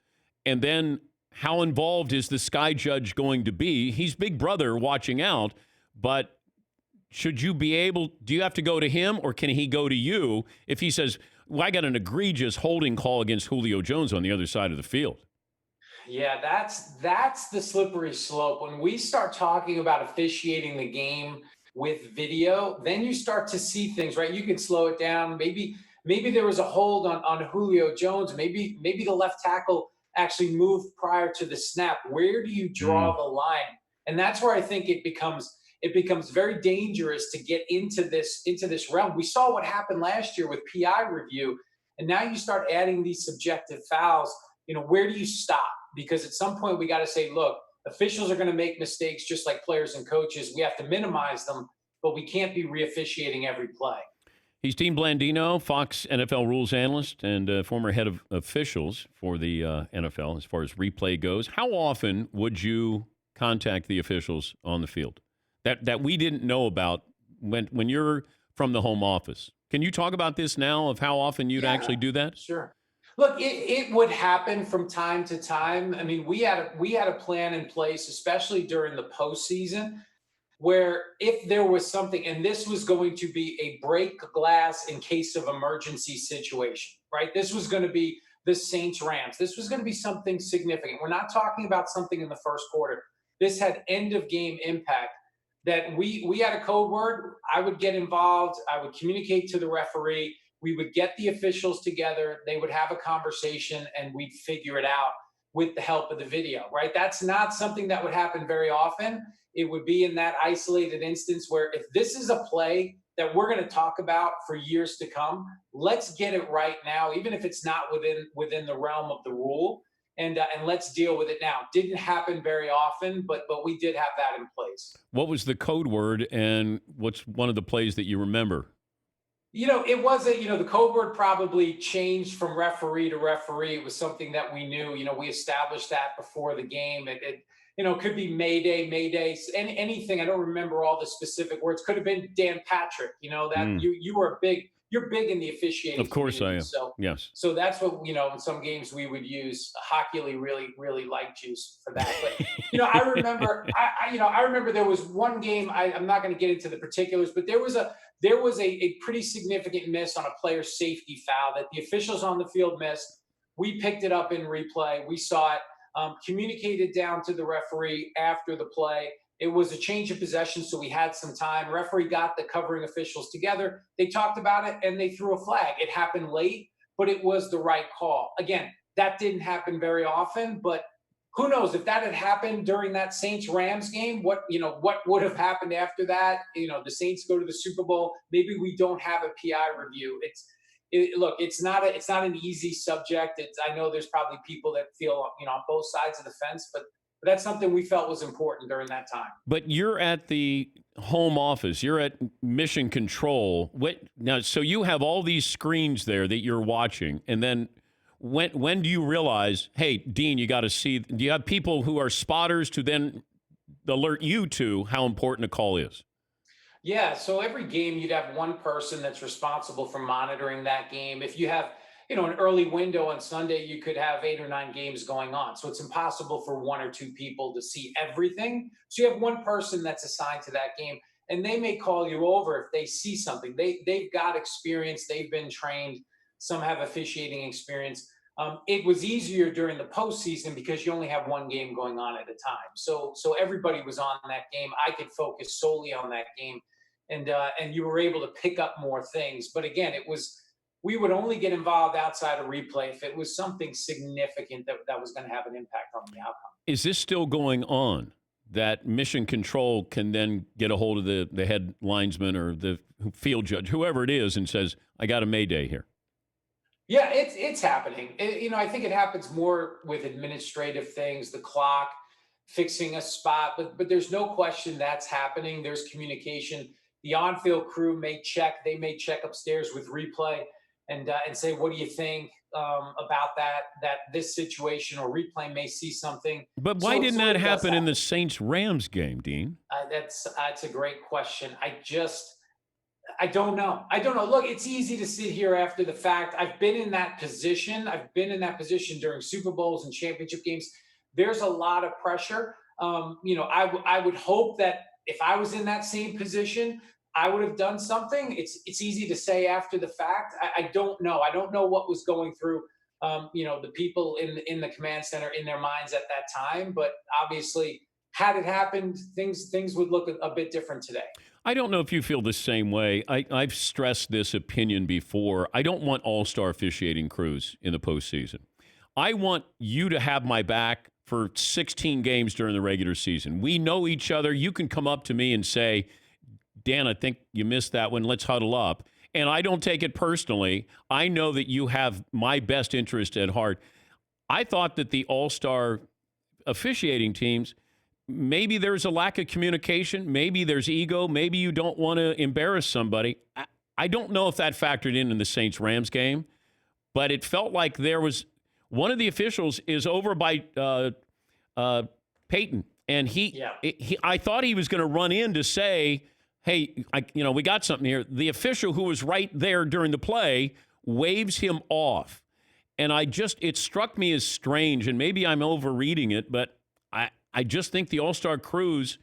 and then how involved is the sky judge going to be? He's Big Brother watching out, but do you have to go to him, or can he go to you if he says, "Well, I got an egregious holding call against Julio Jones on the other side of the field"? Yeah, that's the slippery slope. When we start talking about officiating the game with video, then you start to see things, right? You can slow it down. Maybe there was a hold on Julio Jones. Maybe the left tackle actually moved prior to the snap. Where do you draw the line? And that's where I think it becomes very dangerous to get into this realm. We saw what happened last year with PI review, and now you start adding these subjective fouls. Where do you stop? Because at some point we got to say, look, officials are going to make mistakes just like players and coaches. We have to minimize them, but we can't be re-officiating every play. He's Dean Blandino, Fox NFL rules analyst and former head of officials for the NFL as far as replay goes. How often would you contact the officials on the field that we didn't know about when you're from the home office? Can you talk about this now of how often you'd actually do that? Sure. Look, it would happen from time to time. I mean, we had a plan in place, especially during the postseason, where if there was something, and this was going to be a break glass in case of emergency situation, right? This was going to be the Saints Rams. This was going to be something significant. We're not talking about something in the first quarter. This had end of game impact. That we had a code word. I would get involved. I would communicate to the referee. We would get the officials together. They would have a conversation, and we'd figure it out with the help of the video, right? That's not something that would happen very often. It would be in that isolated instance where if this is a play that we're going to talk about for years to come, let's get it right now, even if it's not within the realm of the rule, and let's deal with it now. Didn't happen very often, but we did have that in place. What was the code word, and what's one of the plays that you remember? It wasn't, the code word probably changed from referee to referee. It was something that we knew, we established that before the game. It could be Mayday, anything. I don't remember all the specific words. Could have been Dan Patrick, you're big in the officiating. Of course I am. So, yes. So that's what, in some games we would use Hockey really, really light juice for that. But, I remember, I remember there was one game, I'm not going to get into the particulars, but there was a pretty significant miss on a player safety foul that the officials on the field missed. We picked it up in replay. We saw it, communicated down to the referee after the play. It was a change of possession, so we had some time. Referee got the covering officials together. They talked about it, and they threw a flag. It happened late, but it was the right call. Again, that didn't happen very often, but who knows if that had happened during that Saints-Rams game, what would have happened after that? The Saints go to the Super Bowl. Maybe we don't have a PI review. It's not an easy subject. I know there's probably people that feel, on both sides of the fence, but that's something we felt was important during that time. But you're at the home office. You're at Mission Control. So you have all these screens there that you're watching, and then when do you realize, hey, Dean, you got to see? Do you have people who are spotters to then alert you to how important a call is? Yeah, so every game you'd have one person that's responsible for monitoring that game. If you have, an early window on Sunday, you could have 8 or 9 games going on. So it's impossible for 1 or 2 people to see everything. So you have one person that's assigned to that game, and they may call you over if they see something. They've got experience, they've been trained. Some have officiating experience. It was easier during the postseason because you only have one game going on at a time. So everybody was on that game. I could focus solely on that game, and you were able to pick up more things. But again, we would only get involved outside of replay if it was something significant that was going to have an impact on the outcome. Is this still going on? That mission control can then get a hold of the head linesman or the field judge, whoever it is, and says, I got a mayday here. Yeah, it's happening. I think it happens more with administrative things, the clock, fixing a spot, but there's no question that's happening. There's communication. The on-field crew may check upstairs with replay and say, what do you think about that this situation, or replay may see something. But why didn't that happen in the Saints-Rams game, Dean? That's a great question. I don't know. Look, it's easy to sit here after the fact. I've been in that position. During Super Bowls and championship games. There's a lot of pressure. I would hope that if I was in that same position, I would have done something. It's easy to say after the fact. I don't know. I don't know what was going through, the people in the command center in their minds at that time. But obviously, had it happened, things would look a bit different today. I don't know if you feel the same way. I've stressed this opinion before. I don't want all-star officiating crews in the postseason. I want you to have my back for 16 games during the regular season. We know each other. You can come up to me and say, Dan, I think you missed that one. Let's huddle up. And I don't take it personally. I know that you have my best interest at heart. I thought that the all-star officiating teams, maybe there's a lack of communication. Maybe there's ego. Maybe you don't want to embarrass somebody. I don't know if that factored in the Saints-Rams game, but it felt like there was one of the officials is over by Peyton, and I thought he was going to run in to say, hey, we got something here. The official who was right there during the play waves him off. And it struck me as strange, and maybe I'm overreading it, but I just think the all-star crews,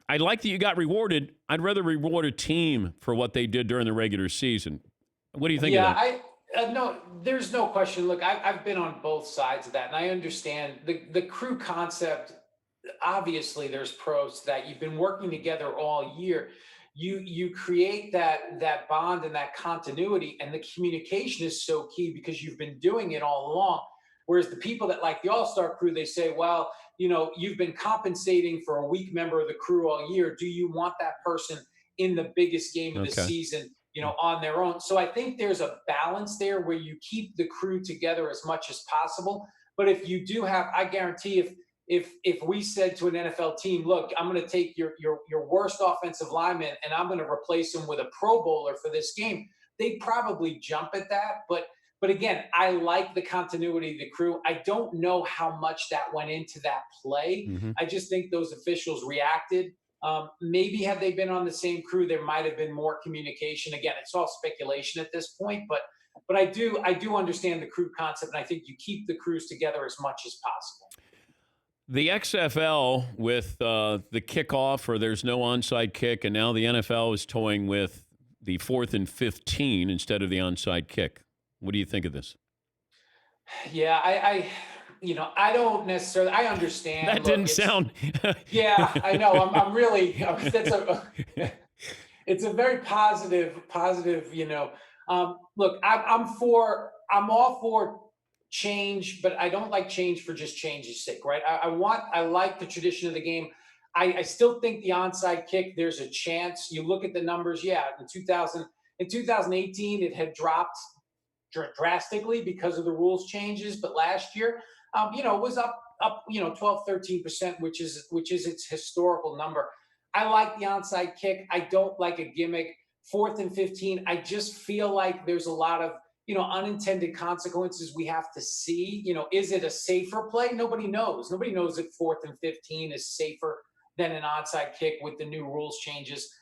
I like that you got rewarded. I'd rather reward a team for what they did during the regular season. What do you think of that? No, there's no question. Look, I've been on both sides of that, and I understand the crew concept. Obviously, there's pros to that. You've been working together all year. You create that bond and that continuity, and the communication is so key because you've been doing it all along. Whereas the people that like the all-star crew, they say, well, you've been compensating for a weak member of the crew all year. Do you want that person in the biggest game of the season, on their own? So I think there's a balance there where you keep the crew together as much as possible. But if you do have, I guarantee if we said to an NFL team, look, I'm going to take your worst offensive lineman and I'm going to replace him with a Pro Bowler for this game, they'd probably jump at that. But again, I like the continuity of the crew. I don't know how much that went into that play. Mm-hmm. I just think those officials reacted. Maybe had they been on the same crew, there might have been more communication. Again, it's all speculation at this point, but I do understand the crew concept, and I think you keep the crews together as much as possible. The XFL with the kickoff, or there's no onside kick, and now the NFL is toying with the 4th and 15 instead of the onside kick. What do you think of this? Yeah, I don't necessarily. I understand. That didn't sound. Yeah, I know. I'm really. It's a very positive. Look, I'm all for change, but I don't like change for just change's sake, right? I like the tradition of the game. I still think the onside kick, there's a chance. You look at the numbers. Yeah, in 2018, it had dropped drastically because of the rules changes, but last year, it was up 12, 13%, which is its historical number. I like the onside kick. I don't like a gimmick. 4th and 15. I just feel like there's a lot of unintended consequences we have to see. Is it a safer play? Nobody knows. Nobody knows if 4th and 15 is safer than an onside kick with the new rules changes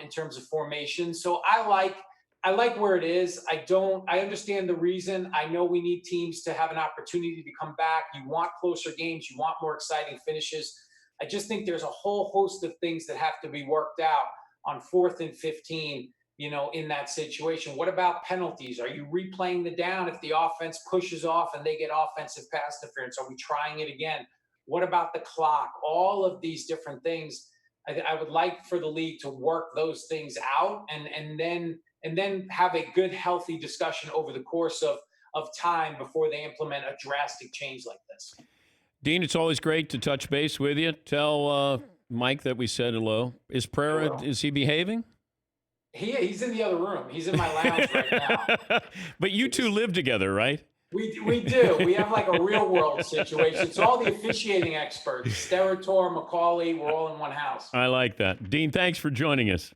in terms of formation. So I like where it is. I understand the reason. I know we need teams to have an opportunity to come back. You want closer games. You want more exciting finishes. I just think there's a whole host of things that have to be worked out on 4th and 15, in that situation. What about penalties? Are you replaying the down if the offense pushes off and they get offensive pass interference? Are we trying it again? What about the clock? All of these different things. I would like for the league to work those things out and then have a good, healthy discussion over the course of time before they implement a drastic change like this. Dean, it's always great to touch base with you. Tell Mike that we said hello. Is Pereira, is he behaving? He's in the other room. He's in my lounge right now. But you two live together, right? We do. We have like a real world situation. So all the officiating experts, Steratore, Macaulay, we're all in one house. I like that. Dean, thanks for joining us.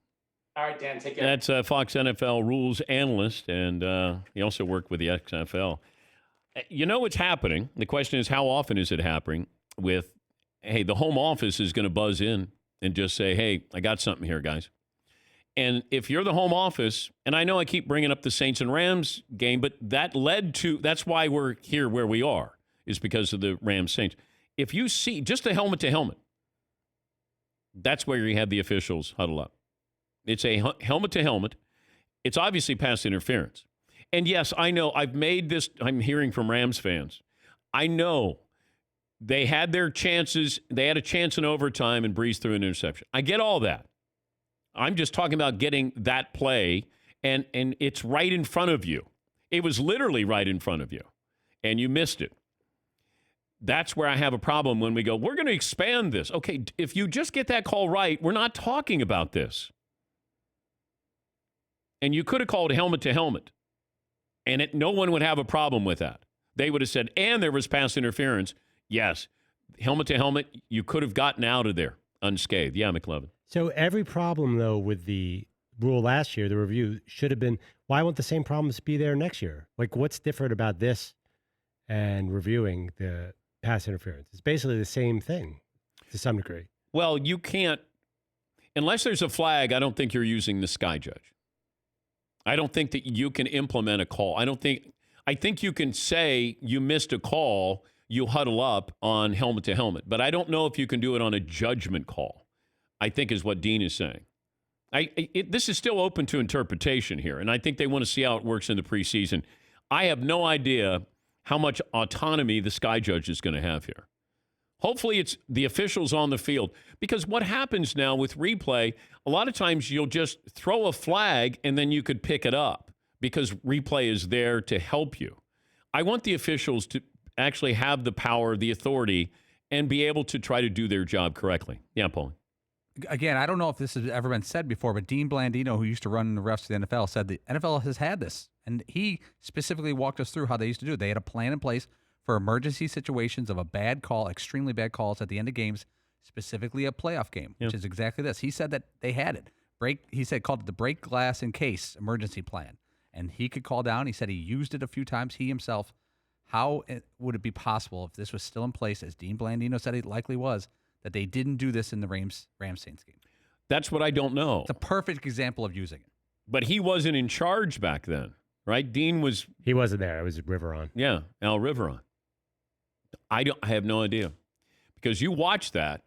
All right, Dan, take care. That's Fox NFL rules analyst, and he also worked with the XFL. You know what's happening. The question is, how often is it happening with, hey, the home office is going to buzz in and just say, hey, I got something here, guys. And if you're the home office, and I know I keep bringing up the Saints and Rams game, but that's why we're here where we are, is because of the Rams Saints. If you see just a helmet to helmet, that's where you have the officials huddle up. It's a helmet to helmet. It's obviously pass interference. And yes, I know I'm hearing from Rams fans. I know they had their chances. They had a chance in overtime and breezed through an interception. I get all that. I'm just talking about getting that play, and it's right in front of you. It was literally right in front of you, and you missed it. That's where I have a problem when we go, we're going to expand this. Okay, if you just get that call right, we're not talking about this. And you could have called helmet to helmet, and no one would have a problem with that. They would have said, and there was pass interference. Yes, helmet to helmet, you could have gotten out of there unscathed. Yeah, McLovin. So every problem, though, with the rule last year, the review should have been, why won't the same problems be there next year? Like, what's different about this and reviewing the pass interference? It's basically the same thing to some degree. Well, you can't, unless there's a flag, I don't think you're using the sky judge. I don't think that you can implement a call. I think you can say you missed a call, you huddle up on helmet to helmet. But I don't know if you can do it on a judgment call, I think is what Dean is saying. This is still open to interpretation here, and I think they want to see how it works in the preseason. I have no idea how much autonomy the sky judge is going to have here. Hopefully it's the officials on the field, because what happens now with replay, a lot of times you'll just throw a flag and then you could pick it up because replay is there to help you. I want the officials to actually have the power, the authority, and be able to try to do their job correctly. Yeah, Paul. Again, I don't know if this has ever been said before, but Dean Blandino, who used to run the refs of the NFL, said the NFL has had this. And he specifically walked us through how they used to do it. They had a plan in place for emergency situations of a bad call, extremely bad calls at the end of games, specifically a playoff game, which is exactly this. He said that they had it. He said called it the break glass in case emergency plan. And he could call down. He said he used it a few times, he himself. How would it be possible if this was still in place, as Dean Blandino said it likely was, that they didn't do this in the Rams-Saints game? That's what I don't know. It's a perfect example of using it. But he wasn't in charge back then, right? Dean was... He wasn't there. It was Riveron. Yeah, Al Riveron. I have no idea. Because you watch that,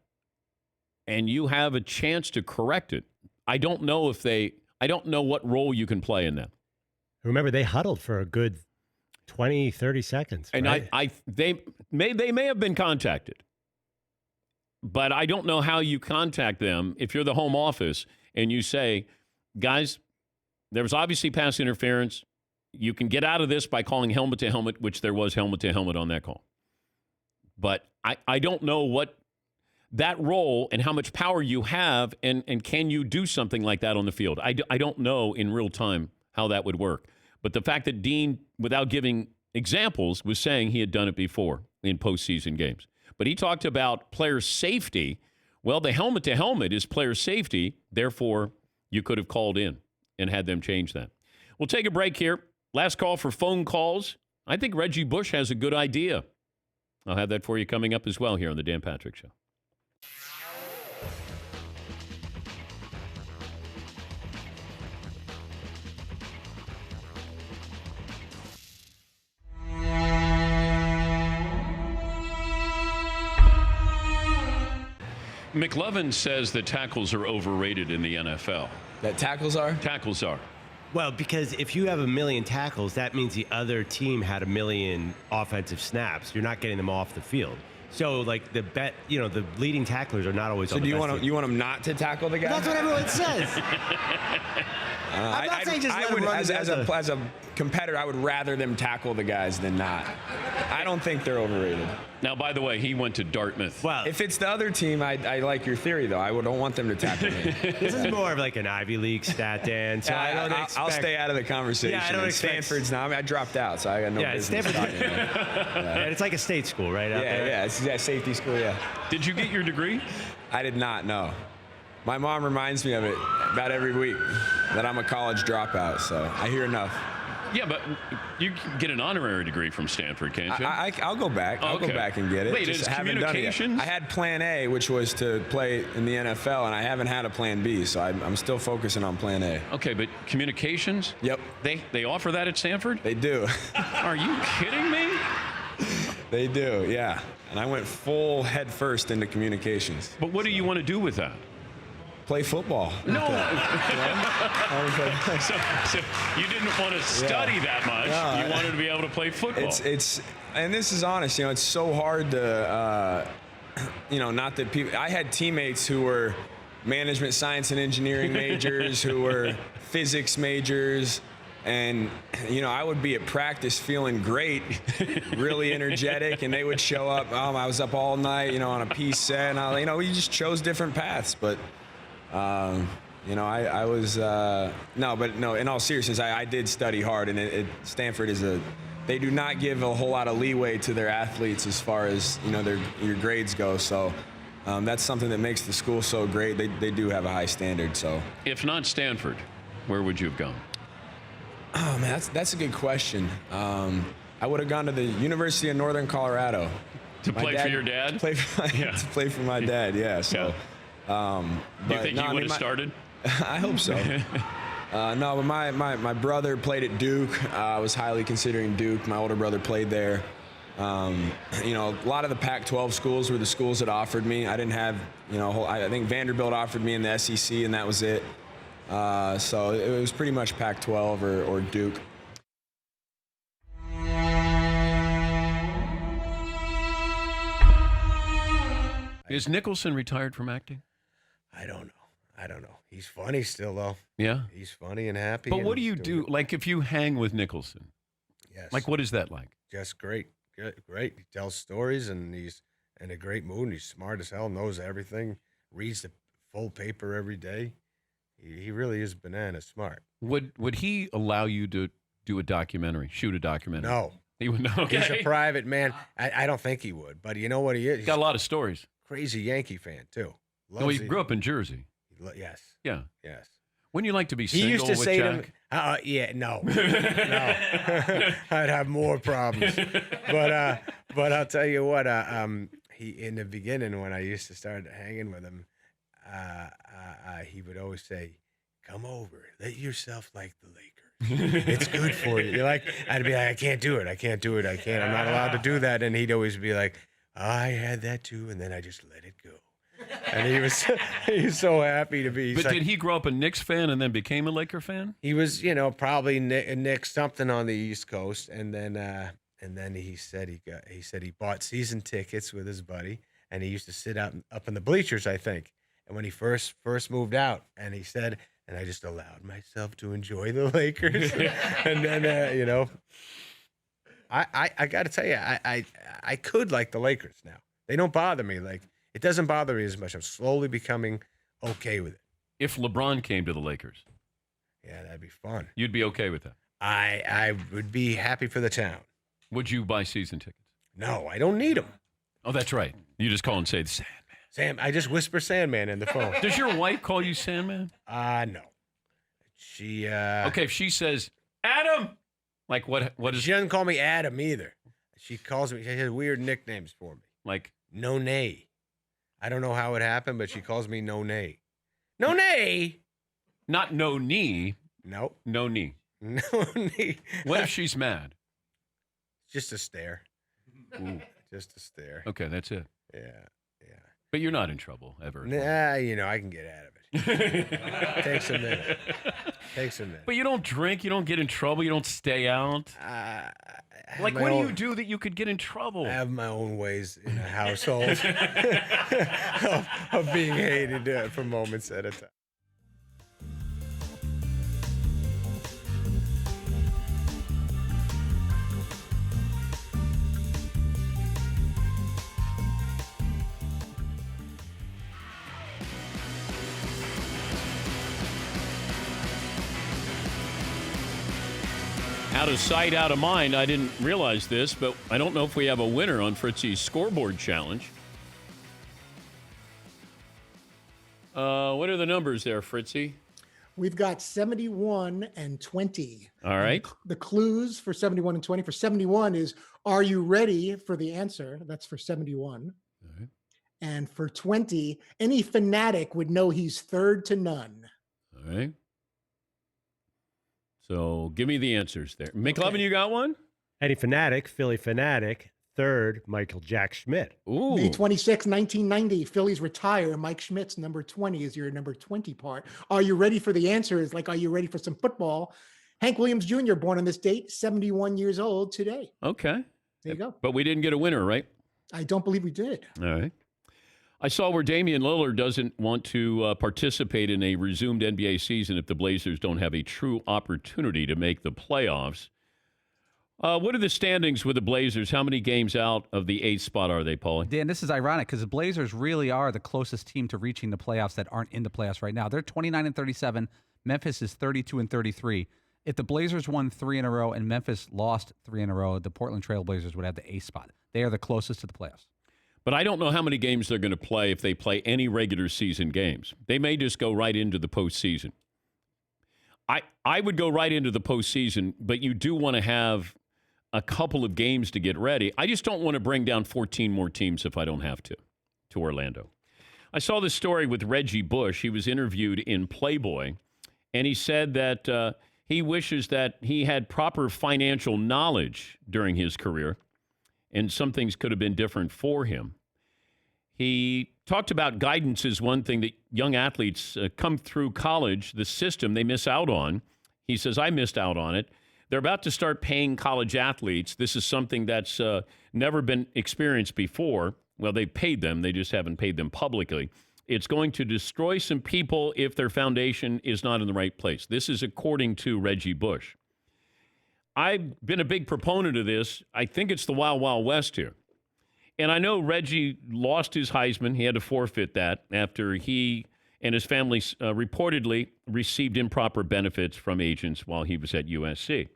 and you have a chance to correct it. I don't know what role you can play in that. Remember, they huddled for a good 20, 30 seconds. Right? And they may have been contacted. But I don't know how you contact them if you're the home office and you say, guys, there was obviously pass interference. You can get out of this by calling helmet to helmet, which there was helmet to helmet on that call. But I don't know what that role and how much power you have, and can you do something like that on the field? I don't know in real time how that would work. But the fact that Dean, without giving examples, was saying he had done it before in postseason games. But he talked about player safety. Well, the helmet to helmet is player safety. Therefore, you could have called in and had them change that. We'll take a break here. Last call for phone calls. I think Reggie Bush has a good idea. I'll have that for you coming up as well here on the Dan Patrick Show. McLovin says that tackles are overrated in the NFL. That tackles are? Tackles are. Well, because if you have 1 million tackles, that means the other team had 1 million offensive snaps. You're not getting them off the field. So, like the leading tacklers are not always. So on do the you best want team. them not to tackle the guy? That's what everyone says. I'm not saying just let them run as a competitor, I would rather them tackle the guys than not. I don't think they're overrated. Now, by the way, he went to Dartmouth. Well, if it's the other team, I like your theory though. I don't want them to tackle me. This is more of like an Ivy League stat, Dan. So I'll stay out of the conversation. Yeah, I don't expect Stanford's now. I dropped out, so I got no business talking about it. Yeah, it's like a state school, right? Out there. Yeah, it's safety school. Yeah. Did you get your degree? I did not. No. My mom reminds me of it about every week that I'm a college dropout, so I hear enough. Yeah, but you can get an honorary degree from Stanford, can't you? I'll go back. I'll go back and get it. Wait, Just it's haven't done it yet. communications? I had Plan A, which was to play in the NFL, and I haven't had a Plan B, so I'm still focusing on Plan A. Okay, but communications? Yep. They offer that at Stanford? They do. Are you kidding me? They do, yeah. And I went full head first into communications. But what do you want to do with that? Play football. No. so you didn't want to study that much. No, you wanted to be able to play football. It's and this is honest. It's so hard to, not that people. I had teammates who were management science and engineering majors, who were physics majors. And, I would be at practice feeling great, really energetic, and they would show up. I was up all night, on a piece set, and we just chose different paths. But, I was, in all seriousness, I did study hard, and Stanford they do not give a whole lot of leeway to their athletes as far as, your grades go. So that's something that makes the school so great. They do have a high standard. So if not Stanford, where would you have gone? Oh, man, that's a good question. I would have gone to the University of Northern Colorado. To play for your dad? To play for my dad, yeah. So, Do you think you would have started? I hope so. No, but my brother played at Duke. I was highly considering Duke. My older brother played there. A lot of the Pac-12 schools were the schools that offered me. I didn't have, I think Vanderbilt offered me in the SEC, and that was it. So it was pretty much Pac-12 or Duke. Is Nicholson retired from acting? I don't know. He's funny still, though. Yeah? He's funny and happy. But what do you do? Like, if you hang with Nicholson? Yes. Like, what is that like? Just great. Great. He tells stories, and he's in a great mood. And he's smart as hell, knows everything, reads the full paper every day. He really is banana smart. Would he allow you to do a documentary, shoot a documentary? No. He would not. Okay. He's a private man. I don't think he would, but you know what he is? He's got a lot of stories. Crazy Yankee fan, too. Well, he grew up in Jersey. Yes. Yeah. Yes. Wouldn't you like to be He single used to with say Jack? to me, no. I'd have more problems. But I'll tell you what, he in the beginning when I used to start hanging with him, he would always say, "Come over, let yourself like the Lakers. It's good for you." I'd be like, I can't do it. I'm not allowed to do that. And he'd always be like, I had that too, and then I just let it go. And he was so happy to be. But did he grow up a Knicks fan and then became a Laker fan? He was, probably Knicks something on the East Coast, and then he said he bought season tickets with his buddy, and he used to sit up in the bleachers, I think. And when he first moved out, and he said, and I just allowed myself to enjoy the Lakers, and then I got to tell you, I could like the Lakers now. They don't bother me. It doesn't bother me as much. I'm slowly becoming okay with it. If LeBron came to the Lakers, yeah, that'd be fun. You'd be okay with that? I would be happy for the town. Would you buy season tickets? No, I don't need them. Oh, that's right. You just call and say, Sandman. I just whisper Sandman in the phone. Does your wife call you Sandman? No. She, Okay, if she says, Adam! Like, what is... She doesn't call me Adam either. She calls me, she has weird nicknames for me. Like? No Nay. I don't know how it happened, but she calls me No Nay. No Nay! Not no knee. Nope. No knee. No knee. What if she's mad? Just a stare. Ooh. Just a stare. Okay, that's it. Yeah. But you're not in trouble ever. Nah, I can get out of it. Takes a minute. But you don't drink. You don't get in trouble. You don't stay out. Like, what do you do that you could get in trouble? I have my own ways in a household of being hated for moments at a time. Out of sight, out of mind. I didn't realize this, but I don't know if we have a winner on Fritzy's scoreboard challenge. What are the numbers there, Fritzy? We've got 71 and 20. All right. The clues for 71 and 20. For 71 is, are you ready for the answer? That's for 71. All right. And for 20, any fanatic would know he's third to none. All right. So give me the answers there. McLovin, you got one? Eddie Fanatic, Philly Fanatic. Third, Michael Jack Schmidt. Ooh. May 26, 1990, Phillies retire. Mike Schmidt's number 20 is your number 20 part. Are you ready for the answers? Like, are you ready for some football? Hank Williams Jr., born on this date, 71 years old today. Okay. There you go. But we didn't get a winner, right? I don't believe we did. All right. I saw where Damian Lillard doesn't want to participate in a resumed NBA season if the Blazers don't have a true opportunity to make the playoffs. What are the standings with the Blazers? How many games out of the 8th spot are they, Paulie? Dan, this is ironic because the Blazers really are the closest team to reaching the playoffs that aren't in the playoffs right now. They're 29 and 37. Memphis is 32 and 33. If the Blazers won 3 in a row and Memphis lost 3 in a row, the Portland Trail Blazers would have the 8th spot. They are the closest to the playoffs. But I don't know how many games they're going to play if they play any regular season games. They may just go right into the postseason. I would go right into the postseason, but you do want to have a couple of games to get ready. I just don't want to bring down 14 more teams if I don't have to Orlando. I saw this story with Reggie Bush. He was interviewed in Playboy, and he said that he wishes that he had proper financial knowledge during his career, and some things could have been different for him. He talked about guidance is one thing that young athletes come through college, the system they miss out on. He says, I missed out on it. They're about to start paying college athletes. This is something that's never been experienced before. Well, they've paid them. They just haven't paid them publicly. It's going to destroy some people if their foundation is not in the right place. This is according to Reggie Bush. I've been a big proponent of this. I think it's the Wild Wild West here. And I know Reggie lost his Heisman. He had to forfeit that after he and his family reportedly received improper benefits from agents while he was at USC.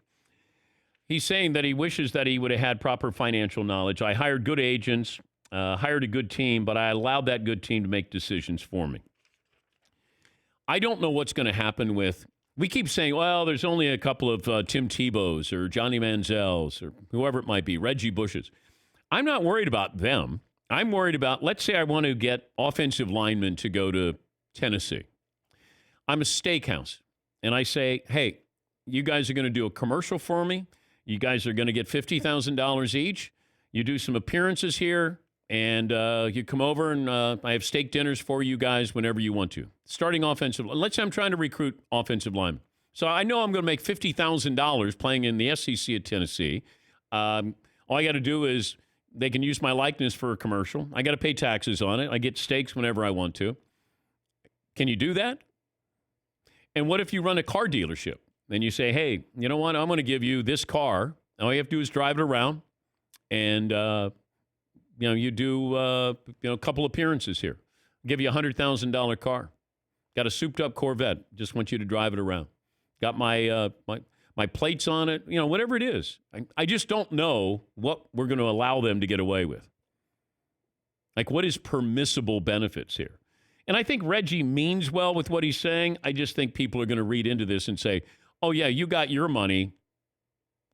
He's saying that he wishes that he would have had proper financial knowledge. I hired good agents, hired a good team, but I allowed that good team to make decisions for me. I don't know what's going to happen with, we keep saying, well, there's only a couple of Tim Tebow's or Johnny Manziel's or whoever it might be, Reggie Bush's. I'm not worried about them. I'm worried about, let's say I want to get offensive linemen to go to Tennessee. I'm a steakhouse, and I say, hey, you guys are going to do a commercial for me. You guys are going to get $50,000 each. You do some appearances here, and you come over, and I have steak dinners for you guys whenever you want to. Starting offensive, let's say I'm trying to recruit offensive linemen. So I know I'm going to make $50,000 playing in the SEC at Tennessee. All I got to do is they can use my likeness for a commercial. I got to pay taxes on it. I get steaks whenever I want to. Can you do that? And what if you run a car dealership? Then you say, hey, you know what? I'm going to give you this car. All you have to do is drive it around, and you do a couple appearances here. I'll give you a $100,000 car. Got a souped-up Corvette. Just want you to drive it around. Got my plates on it. Whatever it is. I just don't know what we're going to allow them to get away with. Like, what is permissible benefits here? And I think Reggie means well with what he's saying. I just think people are going to read into this and say, oh, yeah, you got your money.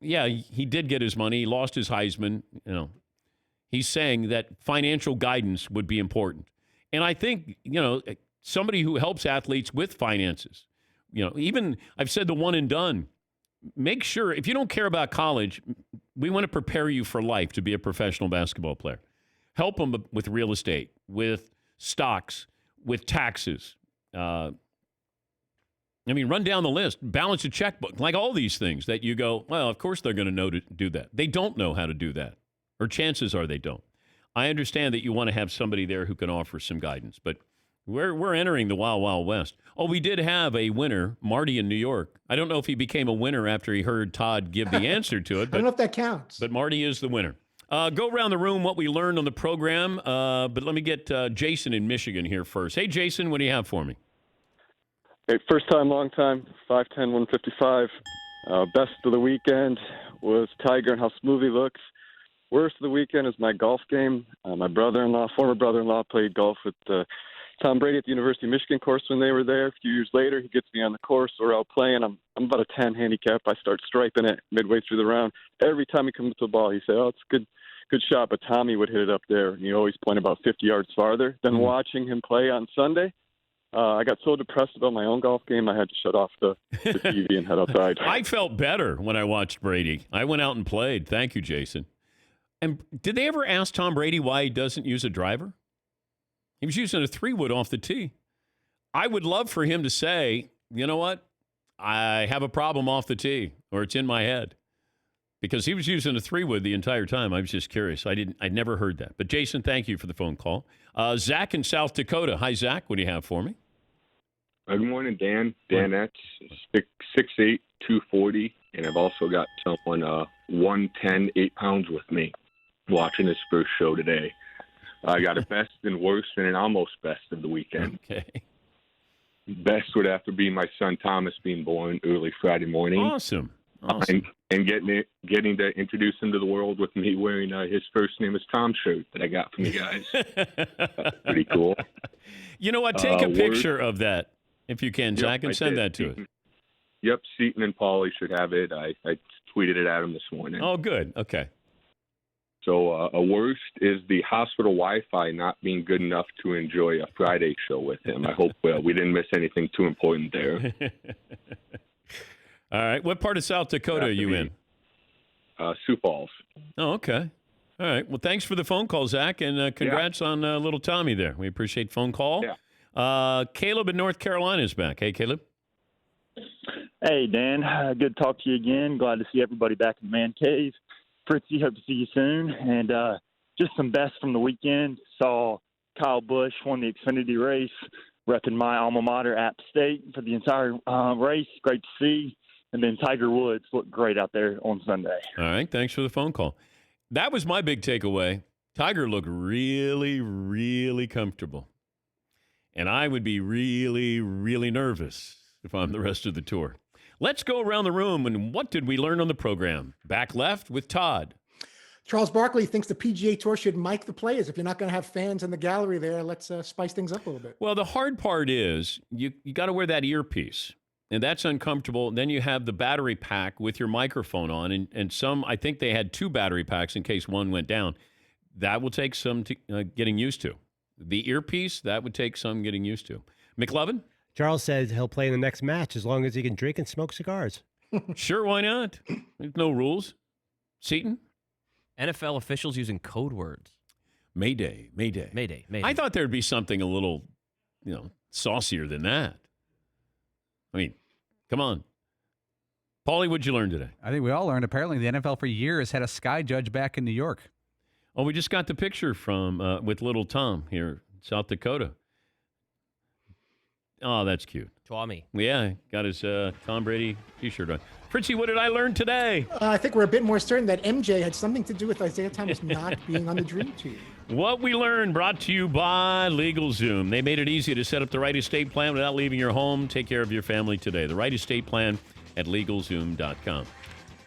Yeah, he did get his money. He lost his Heisman. He's saying that financial guidance would be important. And I think, somebody who helps athletes with finances, even I've said the one and done, make sure, if you don't care about college, we want to prepare you for life to be a professional basketball player. Help them with real estate, with stocks with taxes. Run down the list, balance a checkbook, like all these things that you go, well, of course they're going to know to do that. They don't know how to do that, or chances are they don't. I understand that you want to have somebody there who can offer some guidance, but we're entering the wild, wild west. Oh, we did have a winner, Marty in New York. I don't know if he became a winner after he heard Todd give the answer to it. I don't know if that counts. But Marty is the winner. Go around the room what we learned on the program, but let me get Jason in Michigan here first. Hey, Jason, what do you have for me? Hey, first time, long time, 5'10", 155. Best of the weekend was Tiger and how smooth he looks. Worst of the weekend is my golf game. My former brother-in-law, played golf with Tom Brady at the University of Michigan course when they were there. A few years later, he gets me on the course. We're out playing. I'm about a 10 handicap. I start striping it midway through the round. Every time he comes to the ball, he said, "Oh, it's a good shot," but Tommy would hit it up there. And he always point about 50 yards farther. Then watching him play on Sunday, I got so depressed about my own golf game, I had to shut off the TV and head outside. I felt better when I watched Brady. I went out and played. Thank you, Jason. And did they ever ask Tom Brady why he doesn't use a driver? He was using a 3-wood off the tee. I would love for him to say, you know what? I have a problem off the tee, or it's in my head. Because he was using a 3-wood the entire time. I was just curious. I'd never heard that. But Jason, thank you for the phone call. Zach in South Dakota. Hi, Zach. What do you have for me? Good morning, Dan. Danette, 6'8", 240, and I've also got someone 110, 8 pounds with me watching his first show today. I got a best and worst and an almost best of the weekend. Okay. Best would have to be my son Thomas being born early Friday morning. Awesome. And getting to introduce him to the world with me wearing his first name is Tom shirt that I got from you guys. Pretty cool. You know what? Take a picture of that if you can, Zach, and send that to us. Yep, Seton and Paulie should have it. I tweeted it at him this morning. Oh, good. Okay. So a worst is the hospital Wi-Fi not being good enough to enjoy a Friday show with him. I hope we didn't miss anything too important there. All right. What part of South Dakota are you in? Sioux Falls. Oh, okay. All right. Well, thanks for the phone call, Zach, and congrats on little Tommy there. We appreciate phone call. Yeah. Caleb in North Carolina is back. Hey, Caleb. Hey, Dan. Good to talk to you again. Glad to see everybody back in the man cave. Fritzy, hope to see you soon. And just some best from the weekend. Saw Kyle Busch won the Xfinity race, repping my alma mater, App State, for the entire race. Great to see. And then Tiger Woods looked great out there on Sunday. All right. Thanks for the phone call. That was my big takeaway. Tiger looked really, really comfortable. And I would be really, really nervous if I'm the rest of the tour. Let's go around the room, and what did we learn on the program? Back left with Todd. Charles Barkley thinks the PGA Tour should mic the players. If you're not going to have fans in the gallery there, let's spice things up a little bit. Well, the hard part is you got to wear that earpiece, and that's uncomfortable. Then you have the battery pack with your microphone on, and some, I think they had 2 battery packs in case one went down. That will take some getting used to. The earpiece, that would take some getting used to. McLovin? Charles says he'll play in the next match as long as he can drink and smoke cigars. Sure, why not? There's no rules. Seton? NFL officials using code words. Mayday, Mayday. Mayday, Mayday. I thought there'd be something a little, saucier than that. I mean, come on. Paulie, what'd you learn today? I think we all learned, apparently, the NFL for years had a sky judge back in New York. Oh, we just got the picture from with little Tom here in South Dakota. Oh, that's cute. Tommy. Yeah, got his Tom Brady T-shirt on. Fritzy, what did I learn today? I think we're a bit more certain that MJ had something to do with Isaiah Thomas not being on the Dream Team. What we learned brought to you by LegalZoom. They made it easy to set up the right estate plan without leaving your home. Take care of your family today. The right estate plan at LegalZoom.com.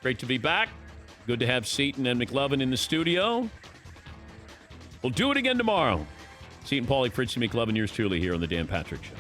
Great to be back. Good to have Seton and McLovin in the studio. We'll do it again tomorrow. Seton, Paulie, Fritzy, McLovin, yours truly here on The Dan Patrick Show.